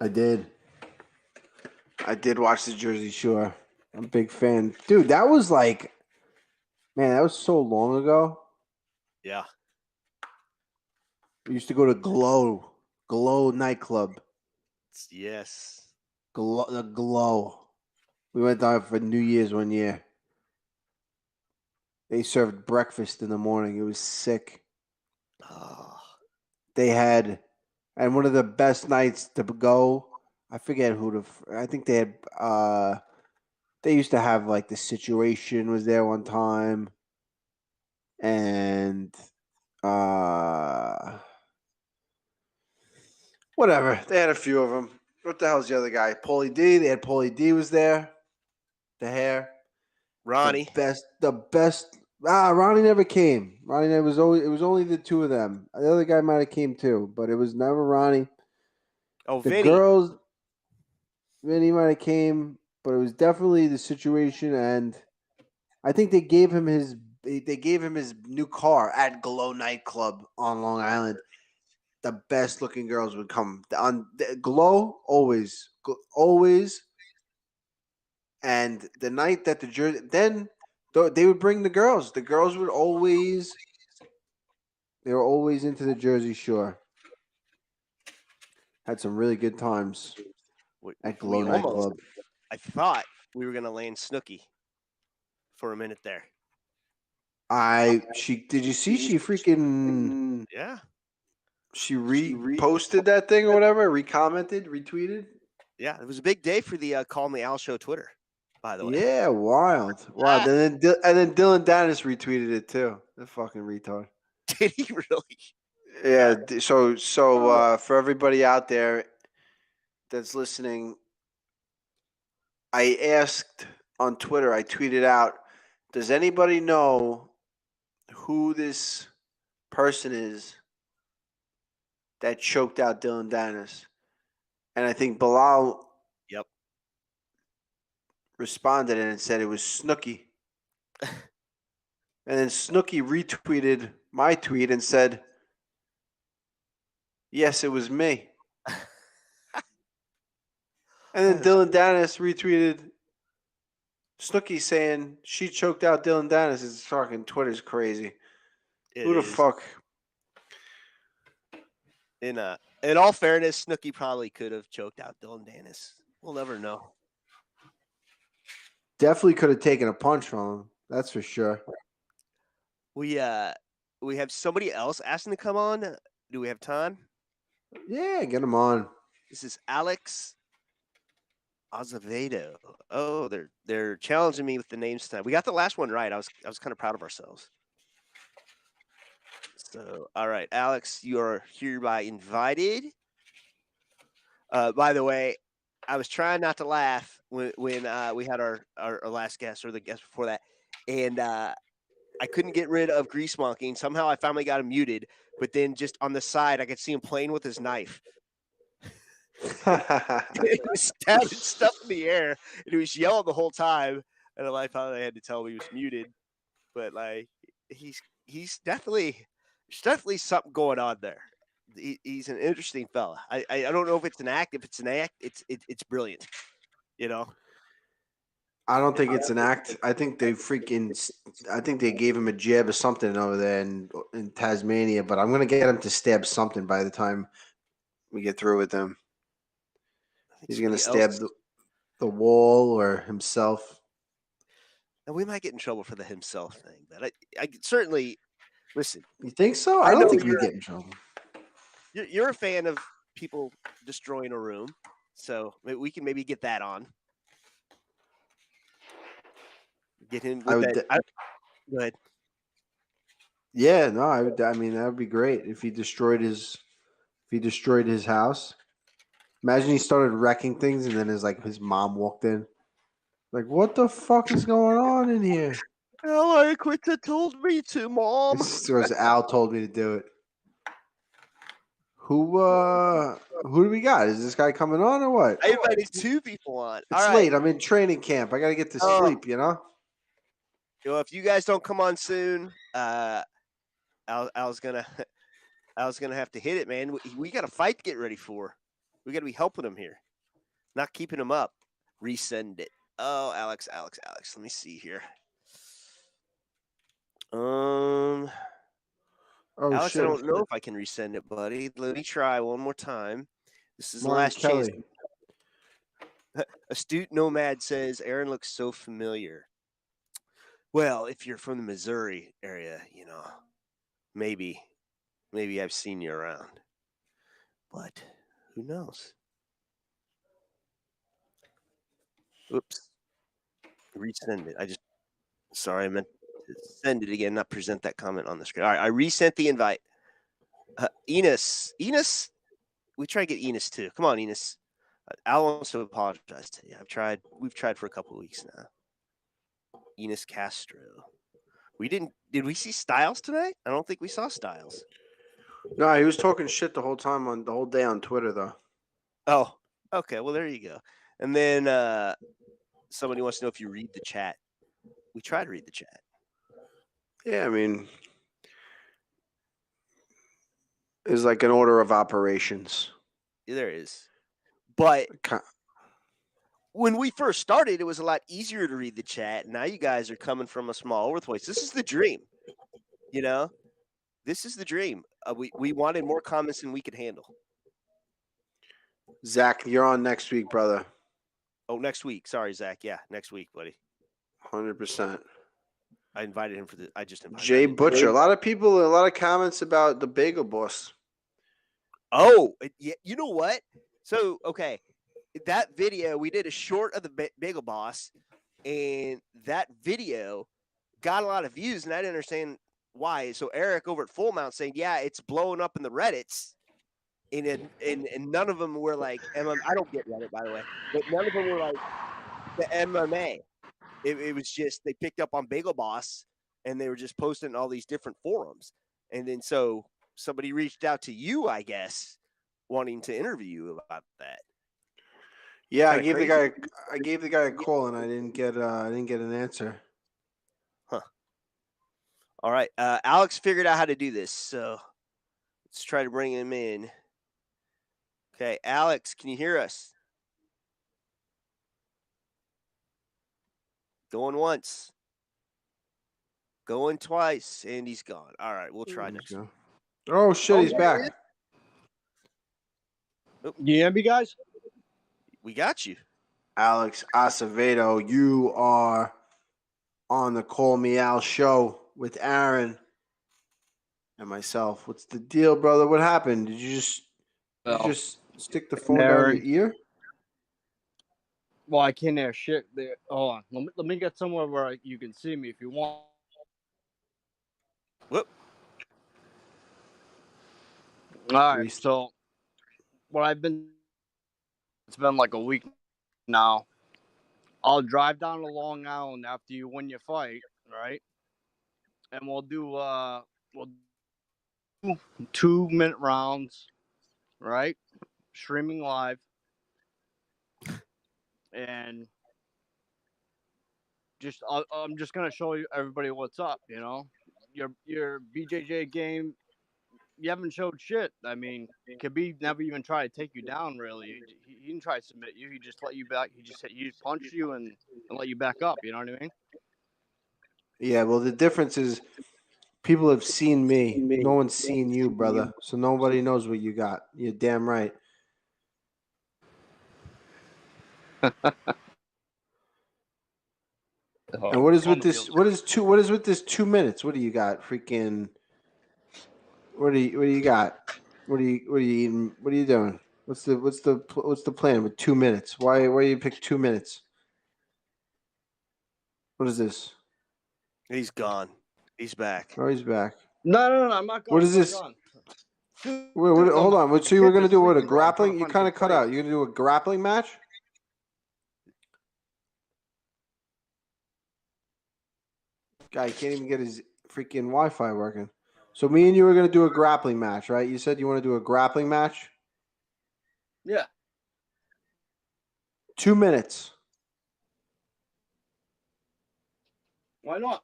I did. I did watch the Jersey Shore. I'm a big fan. Dude, that was like, man, that was so long ago. Yeah. We used to go to Glow nightclub. Yes. The Glow. We went down for New Year's one year. They served breakfast in the morning. It was sick. Oh. They had, and one of the best nights to go, I forget who I think they had, they used to have like The Situation was there one time. And, whatever. They had a few of them. What the hell's the other guy? Paulie D. They had Paulie D was there. The hair. Ronnie. The best. Ronnie never came. It was only the two of them. The other guy might have came too, but it was never Ronnie. Oh, the Vinny. girls, Vinny might have came, but it was definitely The Situation, and I think they gave him his new car at Glow nightclub on Long Island. The best looking girls would come on Glow always. And the night that the Jersey, then they would bring the girls. The girls would always. They were always into the Jersey Shore. Had some really good times at Glow nightclub. I thought we were gonna land Snooki for a minute there. Did you see she freaking Yeah. She reposted that thing or whatever, recommented, retweeted. Yeah, it was a big day for the Call Me Al Show Twitter, by the way. Yeah, wild. And then Dillon Danis retweeted it too. The fucking retard. Did he really? Yeah. So for everybody out there that's listening, I asked on Twitter. I tweeted out, "Does anybody know who this person is that choked out Dillon Danis?" And I think Bilal responded and said it was Snooki. And then Snooki retweeted my tweet and said, "Yes, it was me." And then Dillon Danis retweeted Snooki saying she choked out Dillon Danis. It's fucking Twitter's crazy. Who the fuck? In all fairness, Snooki probably could have choked out Dillon Danis. We'll never know. Definitely could have taken a punch from him. That's for sure. We have somebody else asking to come on. Do we have time? Yeah, get him on. This is Alex Azevedo. Oh, they're challenging me with the names tonight. We got the last one right. I was kind of proud of ourselves. So, all right, Alex, you are hereby invited. By the way, I was trying not to laugh when we had our last guest or the guest before that, and I couldn't get rid of GreaseMonking. Somehow I finally got him muted, but then just on the side, I could see him playing with his knife. He was stabbing stuff in the air, and he was yelling the whole time. And I finally had to tell him he was muted. But like, he's definitely something going on there. He's an interesting fella. I don't know if it's an act. If it's an act, it's brilliant. You know. I don't think it's an act. I think they gave him a jab or something over there in Tasmania. But I'm gonna get him to stab something by the time we get through with him. He's gonna stab the wall or himself. And we might get in trouble for the himself thing, but I certainly listen. You think so? I don't think we get in trouble. You're a fan of people destroying a room, so we can maybe get that on. Get him. Go ahead. Yeah, no, I mean, that would be great if he destroyed his house. Imagine he started wrecking things, and then his mom walked in. Like, what the fuck is going on in here? Oh, Iaquinta told me to, Mom. This was Al told me to do it. Who do we got? Is this guy coming on or what? I invited 2 people on. It's All right. late. I'm in training camp. I got to get to sleep, you know? If you guys don't come on soon, Al's gonna have to hit it, man. We got a fight to get ready for. We got to be helping him here, not keeping him up. Resend it. Oh, Alex. Let me see here. Alex, shit. I don't know if I can resend it, buddy. Let me try one more time. This is the Martin last Kelly. chance. Astute Nomad says Aaron looks so familiar. Well, if you're from the Missouri area, you know, maybe I've seen you around, but who knows? Oops. Resend it. Sorry, I meant to send it again, not present that comment on the screen. All right, I resent the invite. Enos, we try to get Enos too. Come on, Enos. Al wants to apologize to you. We've tried for a couple of weeks now. Enos Castro. Did we see Styles today? I don't think we saw Styles. No, he was talking shit the whole day on Twitter, though. Oh, okay. Well, there you go. And then somebody wants to know if you read the chat. We try to read the chat. Yeah, I mean, it's like an order of operations. Yeah, there is. But when we first started, it was a lot easier to read the chat. Now you guys are coming from a small over the place. This is the dream. You know? This is the dream. We wanted more comments than we could handle. Zach, you're on next week, brother. Oh, next week. Sorry, Zach. Yeah, next week, buddy. 100%. I invited him for the. I just invited Jay him. Butcher. A lot of comments about the Bagel Boss. Oh, yeah. You know what? So, okay. That video, we did a short of the Bagel Boss, and that video got a lot of views, and I didn't understand why. So Eric over at Full Mount saying, yeah, it's blowing up in the Reddits. And none of them were like MMA. I don't get Reddit, by the way, but none of them were like the MMA. It was just they picked up on Bagel Boss and they were just posting in all these different forums. And then so somebody reached out to you, I guess, wanting to interview you about that. Yeah, I gave the guy a call and I didn't get an answer. Huh. All right. Alex figured out how to do this, so let's try to bring him in. Okay, Alex, can you hear us? Going once. Going twice, and he's gone. All right, we'll try next. Oh, shit, he's back. Oh. You hear me, guys? We got you. Alex Acevedo, you are on the Call Me Al show with Aaron and myself. What's the deal, brother? What happened? Did you just stick the phone down your ear? Well, I can't hear shit there. Hold on. Let me get somewhere where you can see me if you want. Whoop. All right. So, it's been like a week now. I'll drive down to Long Island after you win your fight, right? And we'll do 2-minute rounds, right? Streaming live. And I'm just gonna show you everybody what's up. You know, your BJJ game, you haven't showed shit. I mean, Khabib never even tried to take you down. Really, he didn't try to submit you. He just let you back. He just punched you and let you back up. You know what I mean? Yeah. Well, the difference is people have seen me. No one's seen you, brother. So nobody knows what you got. You're damn right. And what is with this? What is with this 2 minutes? What do you got? Freaking. What do you got? What are you eating? What are you doing? What's the plan with 2 minutes? Why you pick 2 minutes? What is this? He's gone. He's back. Oh, he's back. No, I'm not gone. What is this? Wait, hold on. So you were gonna do what? A grappling? You kind of cut out. You're gonna do a grappling match? Guy can't even get his freaking Wi-Fi working. So me and you were gonna do a grappling match, right? You said you want to do a grappling match. Yeah. 2 minutes. Why not?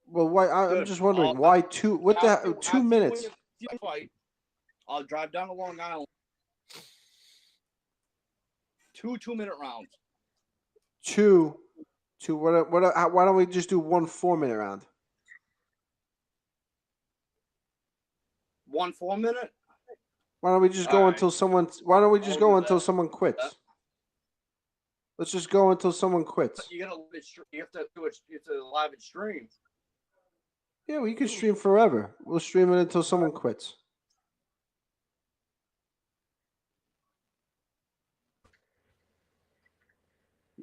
Well, why? I'm Good. just wondering why two. What the hell? 2 minutes. After you win the fight, I'll drive down to Long Island. 2 2-minute rounds. Two. Why don't we just do 1 4-minute round? 1 4-minute? Why don't we just go until someone? Why don't we just go until someone quits? Let's just go until someone quits. You gotta you have to do it. You have to live it stream. Yeah, we can stream forever. We'll stream it until someone quits.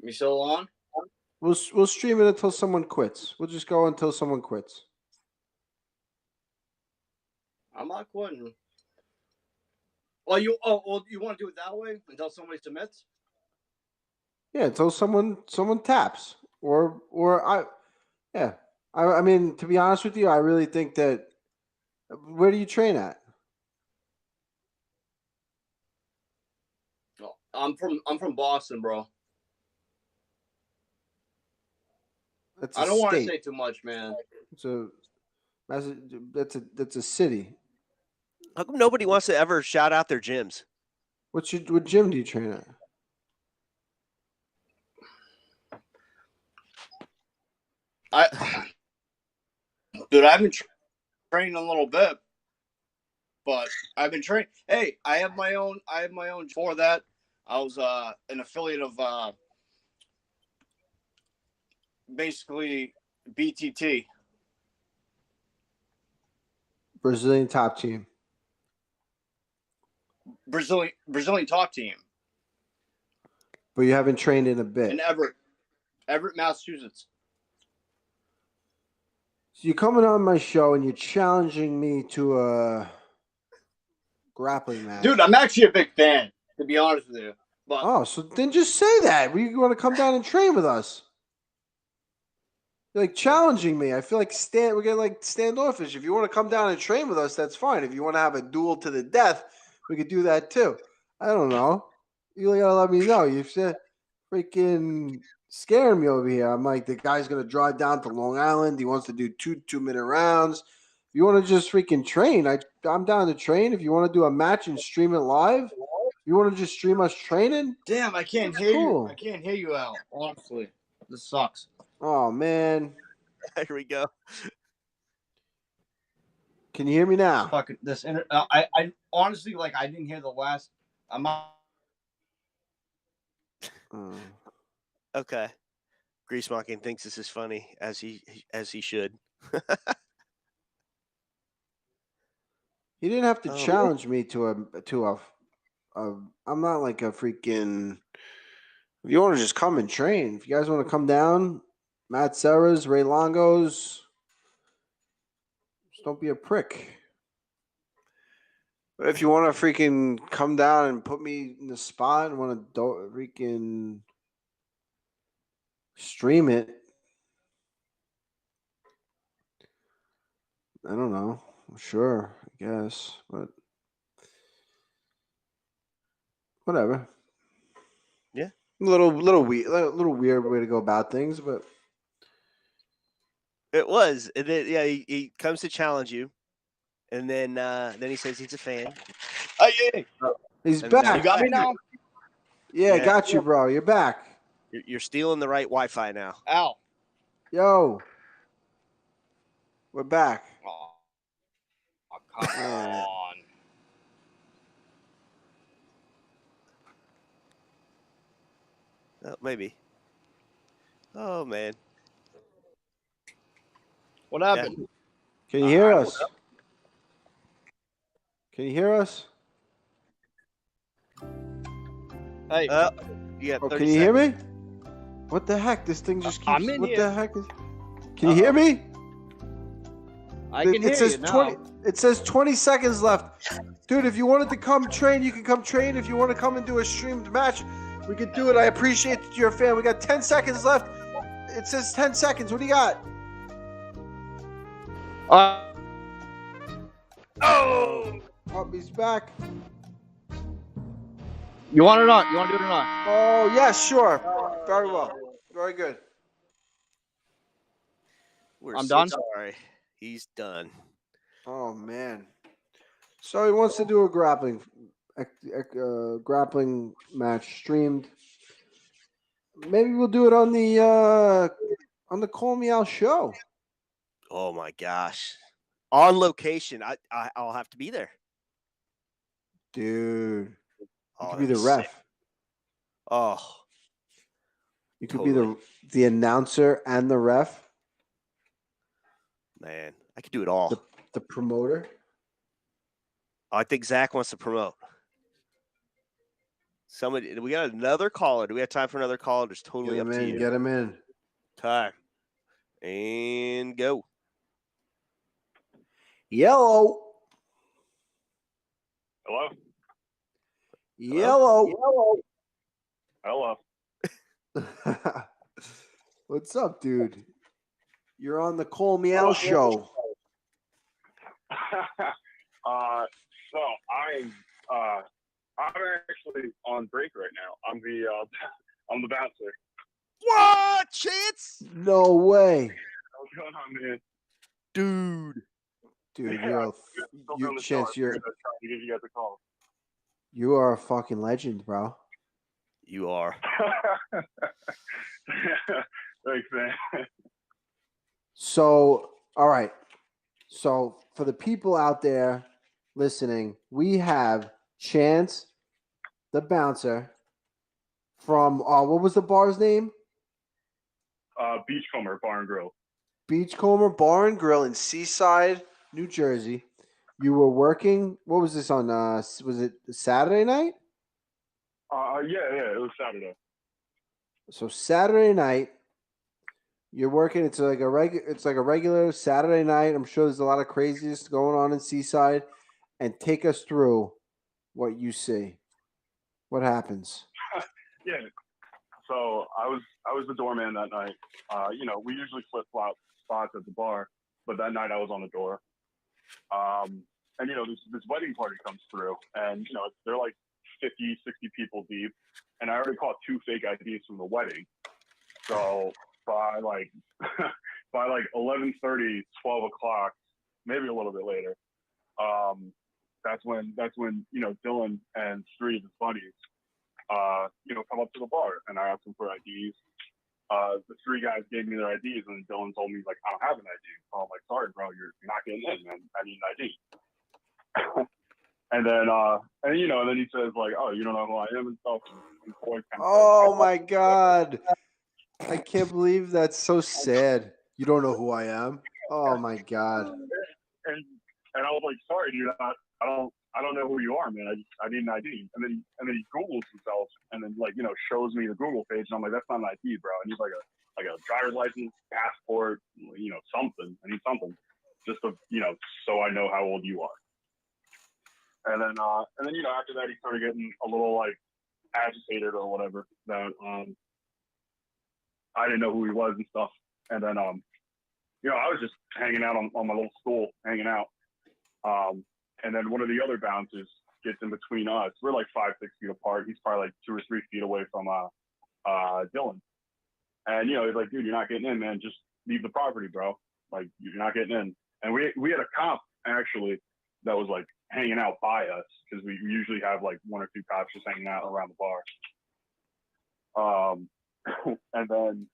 You still on? We'll stream it until someone quits. We'll just go until someone quits. I'm not quitting. Well, you want to do it that way until somebody submits? Yeah, until someone taps or I mean, to be honest with you, I really think that. Where do you train at? I'm from Boston, bro. I don't want to say too much, man. That's a city. How come nobody wants to ever shout out their gyms? What gym do you train at? Dude, I've been training a little bit, but I've been training. Hey, I have my own. Before that, I was an affiliate of basically BTT. Brazilian top team. Brazilian top team. But you haven't trained in a bit. In Everett, Massachusetts. So you're coming on my show and you're challenging me to a grappling match. Dude, I'm actually a big fan, to be honest with you. But so then just say that. We want to come down and train with us. You're like challenging me. I feel like we're getting like standoffish. If you want to come down and train with us, that's fine. If you want to have a duel to the death, we could do that too. I don't know. You gotta let me know. You've said freaking scaring me over here. I'm like, the guy's gonna drive down to Long Island. He wants to do 2-minute rounds. If you want to just freaking train, I'm down to train. If you want to do a match and stream it live, you want to just stream us training? damn, I can't hear you. I can't hear you, Al. Honestly, this sucks. Oh man. Here we go. Can you hear me now? Fucking this. I honestly I didn't hear the last. I'm not. Okay. GreaseMonking thinks this is funny, as he should. He didn't have to challenge me to a. I'm not like a freaking. If you want to just come and train, if you guys want to come down, Matt Serra's, Ray Longo's, just don't be a prick. But if you want to freaking come down and put me in the spot and want to freaking stream it, I don't know. Sure, I guess, but whatever. Yeah, a little weird way to go about things, but it was. And then, yeah, he comes to challenge you, and then he says he's a fan. Oh yeah, he's back. You got me now. Yeah, got you, bro. You're back. You're stealing the right Wi-Fi now. Al. Yo, we're back. Oh, come on. Oh, maybe. Oh man. What happened? Yeah. Can you hear us? Can you hear us? Hey. Yeah. Can you hear me? What the heck? This thing just keeps. I'm in what here. the heck is? Can you hear me? I can hear you now. It says 20 seconds left, dude. If you wanted to come train, you can come train. If you want to come and do a streamed match, we could do it. I appreciate that you're a fan. We got 10 seconds left. It says 10 seconds. What do you got? Oh, he's back. You want it or not? You want to do it or not? Oh, yeah, sure. Very well. Very good. We're I'm so done. sorry. He's done. Oh, man. So he wants to do a grappling match streamed. Maybe we'll do it on the Call Me Out show. Oh my gosh. On location. I'll have to be there. Dude. You Oh, could be that'd the be ref. sick. Oh. You could be the announcer and the ref. Man, I could do it all. The promoter. I think Zach wants to promote. Somebody, we got another caller. Do we have time for another caller? It's totally up to you. Get him in. Time. And go. Yellow. Hello? Yellow. Hello. What's up, dude? You're on the Call Me Out show. So I'm actually on break right now. I'm the bouncer. What? Chance? No way. What's going on, man? Dude, you're Chance, trying to give you guys a call. You are a fucking legend, bro. You are. Thanks, man. So, all right. So, for the people out there listening, we have Chance, the bouncer, from what was the bar's name? Beachcomber Bar and Grill. Beachcomber Bar and Grill in Seaside, New Jersey. You were working. What was this on? Was it Saturday night? Yeah, it was Saturday. So Saturday night, you're working. It's like a regular Saturday night. I'm sure there's a lot of craziness going on in Seaside. And take us through what you see. What happens? Yeah. So I was the doorman that night. We usually flip-flop spots at the bar, but that night I was on the door. And this wedding party comes through, and they're like 50, 60 people deep, and I already caught 2 fake IDs from the wedding. So by like 11:30, 12 o'clock, maybe a little bit later, that's when Dillon and 3 of his buddies come up to the bar, and I asked them for IDs. The 3 guys gave me their IDs, and Dillon told me, like, I don't have an ID. So I'm like, sorry, bro, you're not getting in, man. I need an ID. And then he says, like, oh, you don't know who I am and stuff. Oh my God. I can't believe that's so sad. You don't know who I am? Oh my God. And I was like, sorry, dude, I don't know who you are, man. I need an ID. And then he Googles himself and then shows me the Google page, and I'm like, that's not an ID, bro. I need like a driver's license, passport, something. I need something just to so I know how old you are. And then after that he started getting a little like agitated or whatever that I didn't know who he was and stuff. And then I was just hanging out on my little stool, hanging out. And then one of the other bouncers gets in between us. We're like 5-6 feet apart. He's probably like 2 or 3 feet away from Dillon. And he's like, dude, you're not getting in, man. Just leave the property, bro. Like, you're not getting in. And we had a cop actually that was like hanging out by us, because we usually have like 1 or 2 cops just hanging out around the bar. And then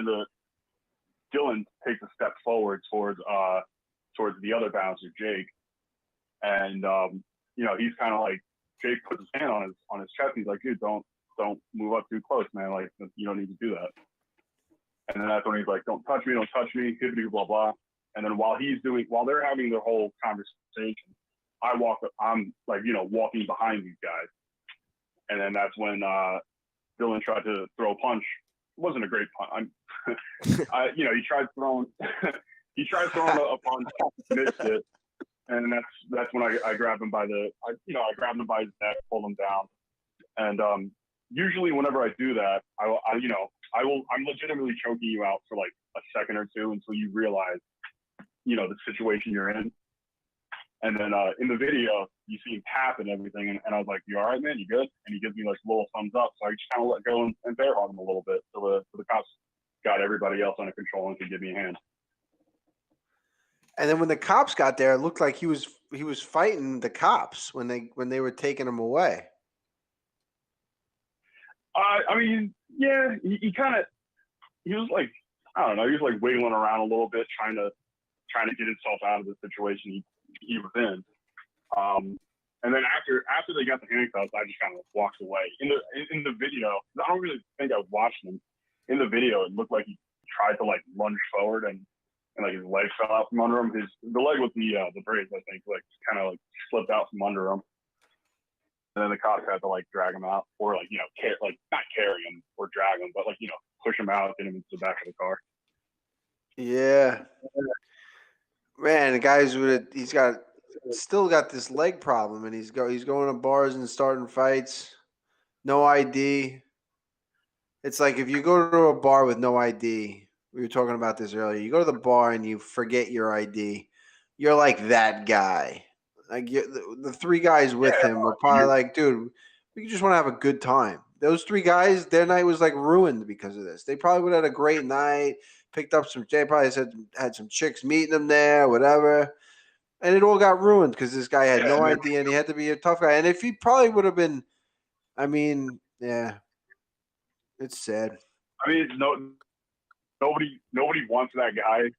the Dillon takes a step forward towards the other bouncer, Jake, and he's kind of like, Jake puts his hand on his chest. He's like, dude, don't move up too close, man. Like, you don't need to do that. And then that's when he's like, don't touch me, hibbity blah blah. And then while they're having their whole conversation, I'm like, walking behind these guys. And then that's when Dillon tried to throw a punch. It wasn't a great punch. He tried throwing a punch, missed it, and that's when I grabbed him by his neck, pulled him down, and usually whenever I do that, I I'm legitimately choking you out for like a second or two until you realize, you know, the situation you're in. And then in the video, you see him tap and everything, and I was like, "You all right, man? You good?" And he gives me like a little thumbs up. So I just kind of let go and bear hug him a little bit till the cops got everybody else under control and could give me a hand. And then when the cops got there, it looked like he was fighting the cops when they were taking him away. I mean, yeah, he was like, I don't know, he was like wiggling around a little bit, trying to get himself out of the situation he was in. And then after they got the handcuffs, I just kind of walked away. In the video, I don't really think I watched him. In the video, it looked like he tried to like lunge forward and like his leg fell out from under him. The leg with the brace, I think, like kind of like slipped out from under him. And then the cops had to like drag him out, or like, you know, not carry him or drag him, but like, you know, push him out, get him into the back of the car. Yeah, man, the guy's still got this leg problem, and he's going to bars and starting fights, no ID. It's like if you go to a bar with no ID. We were talking about this earlier. You go to the bar and you forget your ID. You're like that guy. Like the three guys with him were probably like, dude, we just want to have a good time. Those three guys, their night was like ruined because of this. They probably would have had a great night, picked up they probably had some chicks meeting them there, whatever. And it all got ruined because this guy had no ID and he had to be a tough guy. And if he probably would have been, I mean, yeah, it's sad. I mean, nobody wants that guy.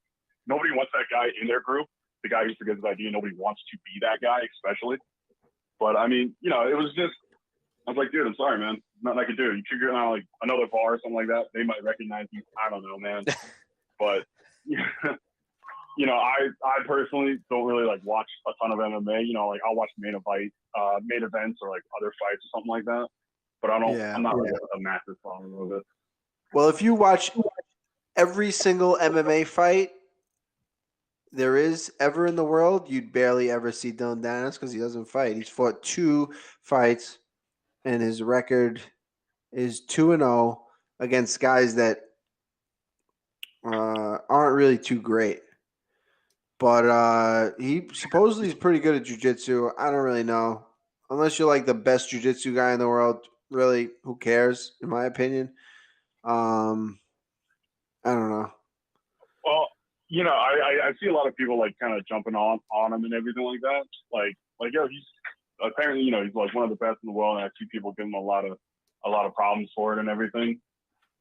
Nobody wants that guy in their group. The guy who forgets his ID. Nobody wants to be that guy, especially. But I mean, you know, it was just. I was like, dude, I'm sorry, man. Nothing I could do. You figure out like another bar or something like that. They might recognize you. I don't know, man. But you know, I personally don't really like watch a ton of MMA. You know, like I'll watch main events or like other fights or something like that. But I don't. Yeah, I'm not like a massive fan of it. Well, if you watch every single MMA fight there is ever in the world, you'd barely ever see Dillon Danis because he doesn't fight. He's fought 2 fights, and his record is 2-0 against guys that aren't really too great. But he supposedly is pretty good at jiu-jitsu. I don't really know. Unless you're like the best jiu-jitsu guy in the world, really, who cares, in my opinion? I don't know. Well, you know, I see a lot of people like kind of jumping on him and everything like that. Like, yo, he's apparently, you know, he's like one of the best in the world, and I see people give him a lot of problems for it and everything.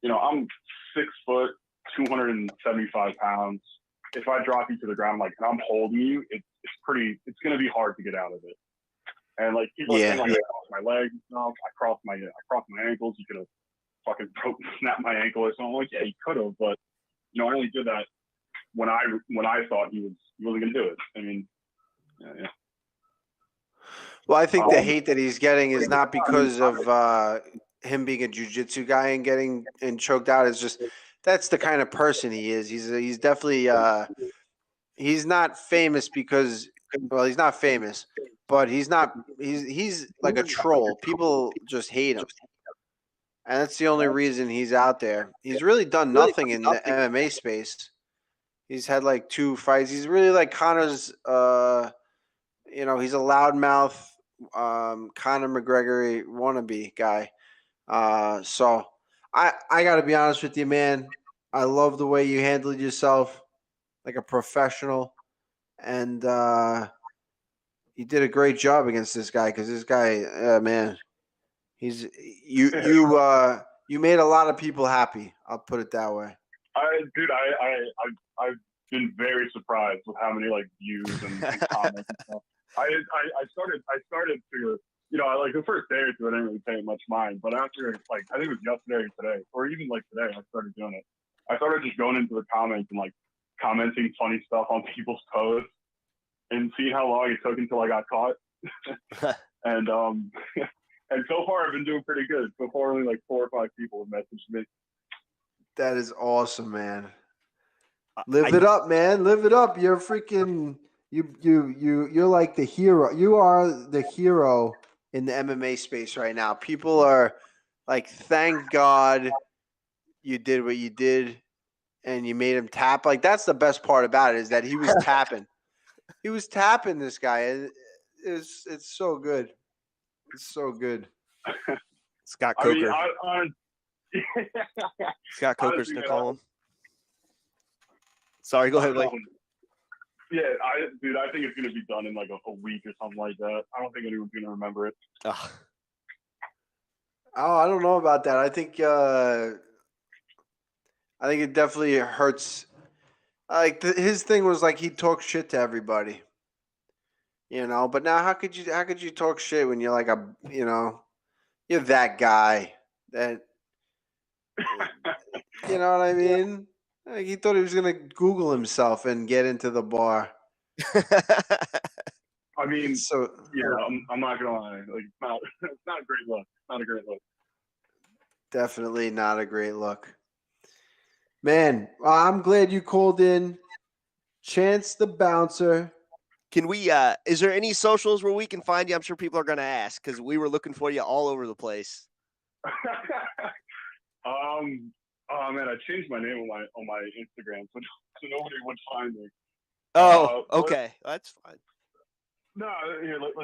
You know, I'm 6 foot, 275 pounds. If I drop you to the ground, like, and I'm holding you, it's gonna be hard to get out of it. And like people are saying, like, I crossed my legs, I crossed my ankles. You could have fucking snapped my ankle or something. Like, yeah, you could have, but you know, I only did that when I thought he wasn't gonna do it. I mean, yeah. Well, I think the hate that he's getting is not because of him being a jiu-jitsu guy and getting choked out. It's just that's the kind of person he is. He's definitely he's not famous because he's not famous, but he's like a troll. People just hate him. And that's the only reason he's out there. He's really done nothing in the MMA space. He's had like 2 fights. He's really like Conor's you know, he's a loudmouth Conor McGregor wannabe guy. So I got to be honest with you, man. I love the way you handled yourself like a professional, and you did a great job against this guy because this guy, man, you made a lot of people happy. I'll put it that way. I've been very surprised with how many like views and comments and stuff. I started to, you know, like the first day or 2, I didn't really pay it much mind, but after like I think it was yesterday or today, or even like today, I started doing it. I started just going into the comments and like commenting funny stuff on people's posts and seeing how long it took until I got caught. And and so far I've been doing pretty good. So far only like 4 or 5 people have messaged me. That is awesome, man. Live it up, man. Live it up. You're freaking you're like the hero. You are the hero in the MMA space right now. People are like, thank God you did what you did and you made him tap. Like, that's the best part about it, is that he was tapping. He was tapping this guy. It's so good. It's so good. Scott I mean, Coker. Scott Coker's honestly, gonna man, call him. Sorry, go ahead, Blake. Yeah, I think it's gonna be done in like a week or something like that. I don't think anyone's gonna remember it. Oh, I don't know about that. I think it definitely hurts. Like his thing was like he'd talk shit to everybody, But now, how could you talk shit when you're like you're that guy that, you know what I mean? Like he thought he was gonna Google himself and get into the bar. I mean, so I'm not gonna lie. Like, it's not a great look. Not a great look. Definitely not a great look. Man, I'm glad you called in. Chance the Bouncer. Can we, is there any socials where we can find you? I'm sure people are going to ask because we were looking for you all over the place. Oh man, I changed my name on my Instagram so nobody would find me. Oh, okay. That's fine. No, here, let's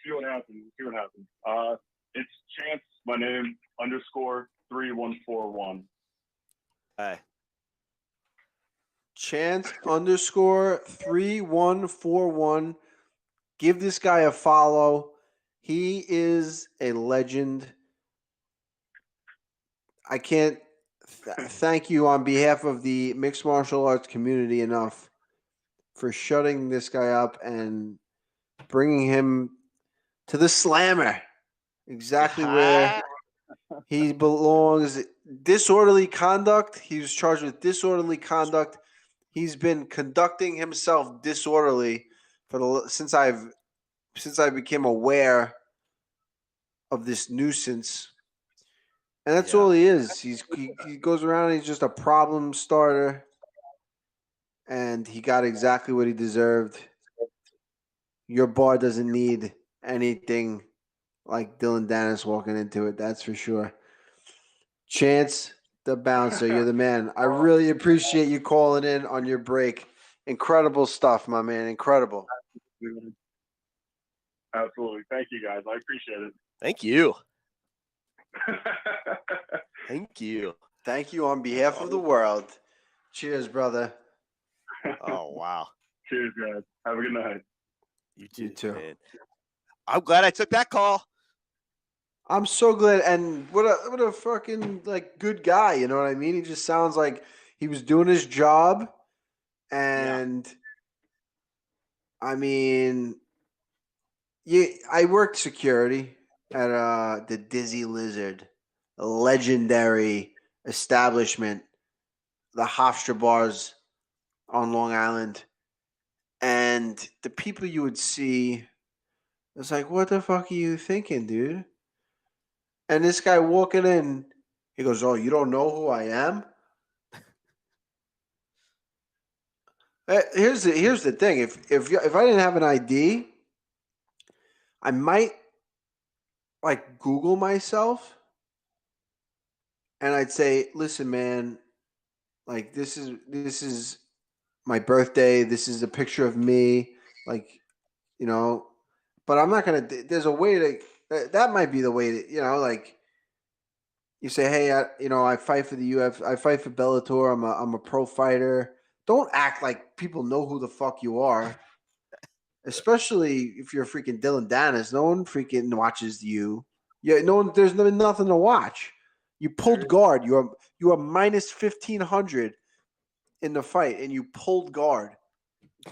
see what happens. It's Chance, my name, _3141. Hey. Chance _3141. Give this guy a follow. He is a legend. I can't thank you on behalf of the mixed martial arts community enough for shutting this guy up and bringing him to the slammer. Exactly where he belongs. Disorderly conduct. He was charged with disorderly conduct. He's been conducting himself disorderly since I became aware of this nuisance. And that's all he is. He goes around and he's just a problem starter. And he got exactly what he deserved. Your bar doesn't need anything like Dillon Danis walking into it, that's for sure. Chance the Bouncer, you're the man. I really appreciate you calling in on your break. Incredible stuff, my man. Incredible. Absolutely. Thank you, guys. I appreciate it. Thank you. Thank you. Thank you on behalf of the world. Cheers, brother. Oh, wow. Cheers, guys. Have a good night. You too. Man. I'm glad I took that call. I'm so glad, and what a fucking good guy, you know what I mean? He just sounds like he was doing his job, and I mean, I worked security at the Dizzy Lizard, a legendary establishment, the Hofstra bars on Long Island, and the people you would see, it's like, what the fuck are you thinking, dude? And this guy walking in, he goes, "Oh, you don't know who I am?" Here's the thing. If I didn't have an ID, I might Google myself, and I'd say, "Listen, man, this is my birthday. This is a picture of me, But I'm not gonna. There's a way to. That might be the way to, you say, hey, I fight for the UFC. I fight for Bellator. I'm a pro fighter. Don't act like people know who the fuck you are. Especially if you're freaking Dillon Danis. No one freaking watches you. Yeah, no one. There's nothing to watch. You pulled guard. You are minus 1,500 in the fight, and you pulled guard.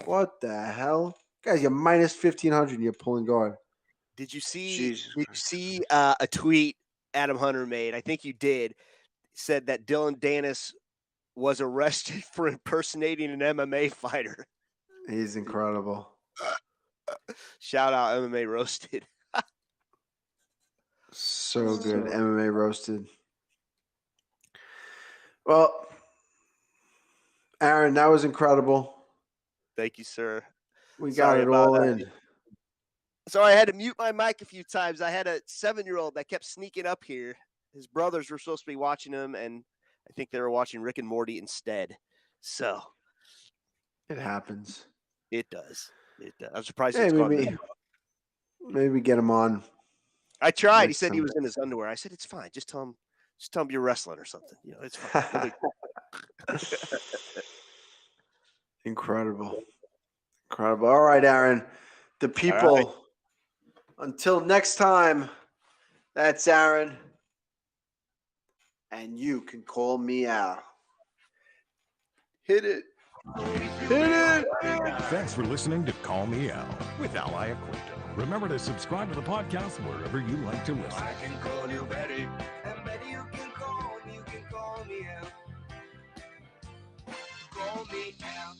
What the hell, guys? You're minus 1,500, and you're pulling guard. Did you see a tweet Adam Hunter made? I think you did. Said that Dillon Danis was arrested for impersonating an MMA fighter. He's incredible. Shout out MMA Roasted. So good. MMA Roasted. Well, Aaron, that was incredible. Thank you, sir. We got it all in. So I had to mute my mic a few times. I had a 7-year-old that kept sneaking up here. His brothers were supposed to be watching him, and I think they were watching Rick and Morty instead. So it happens. It does. It does. I'm surprised Hey, it's gone. maybe get him on. I tried. He next said he time. was in his underwear. I said it's fine. Just tell him you're wrestling or something. You know, it's fine. Incredible. All right, Aaron. The people. right. Until next time, that's Aaron. And you can call me Al. Hit it. Thanks for listening to Call Me Al with Iaquinta. Remember to subscribe to the podcast wherever you like to listen. I can call you Betty, and Betty, you can call me Al. Call me Al.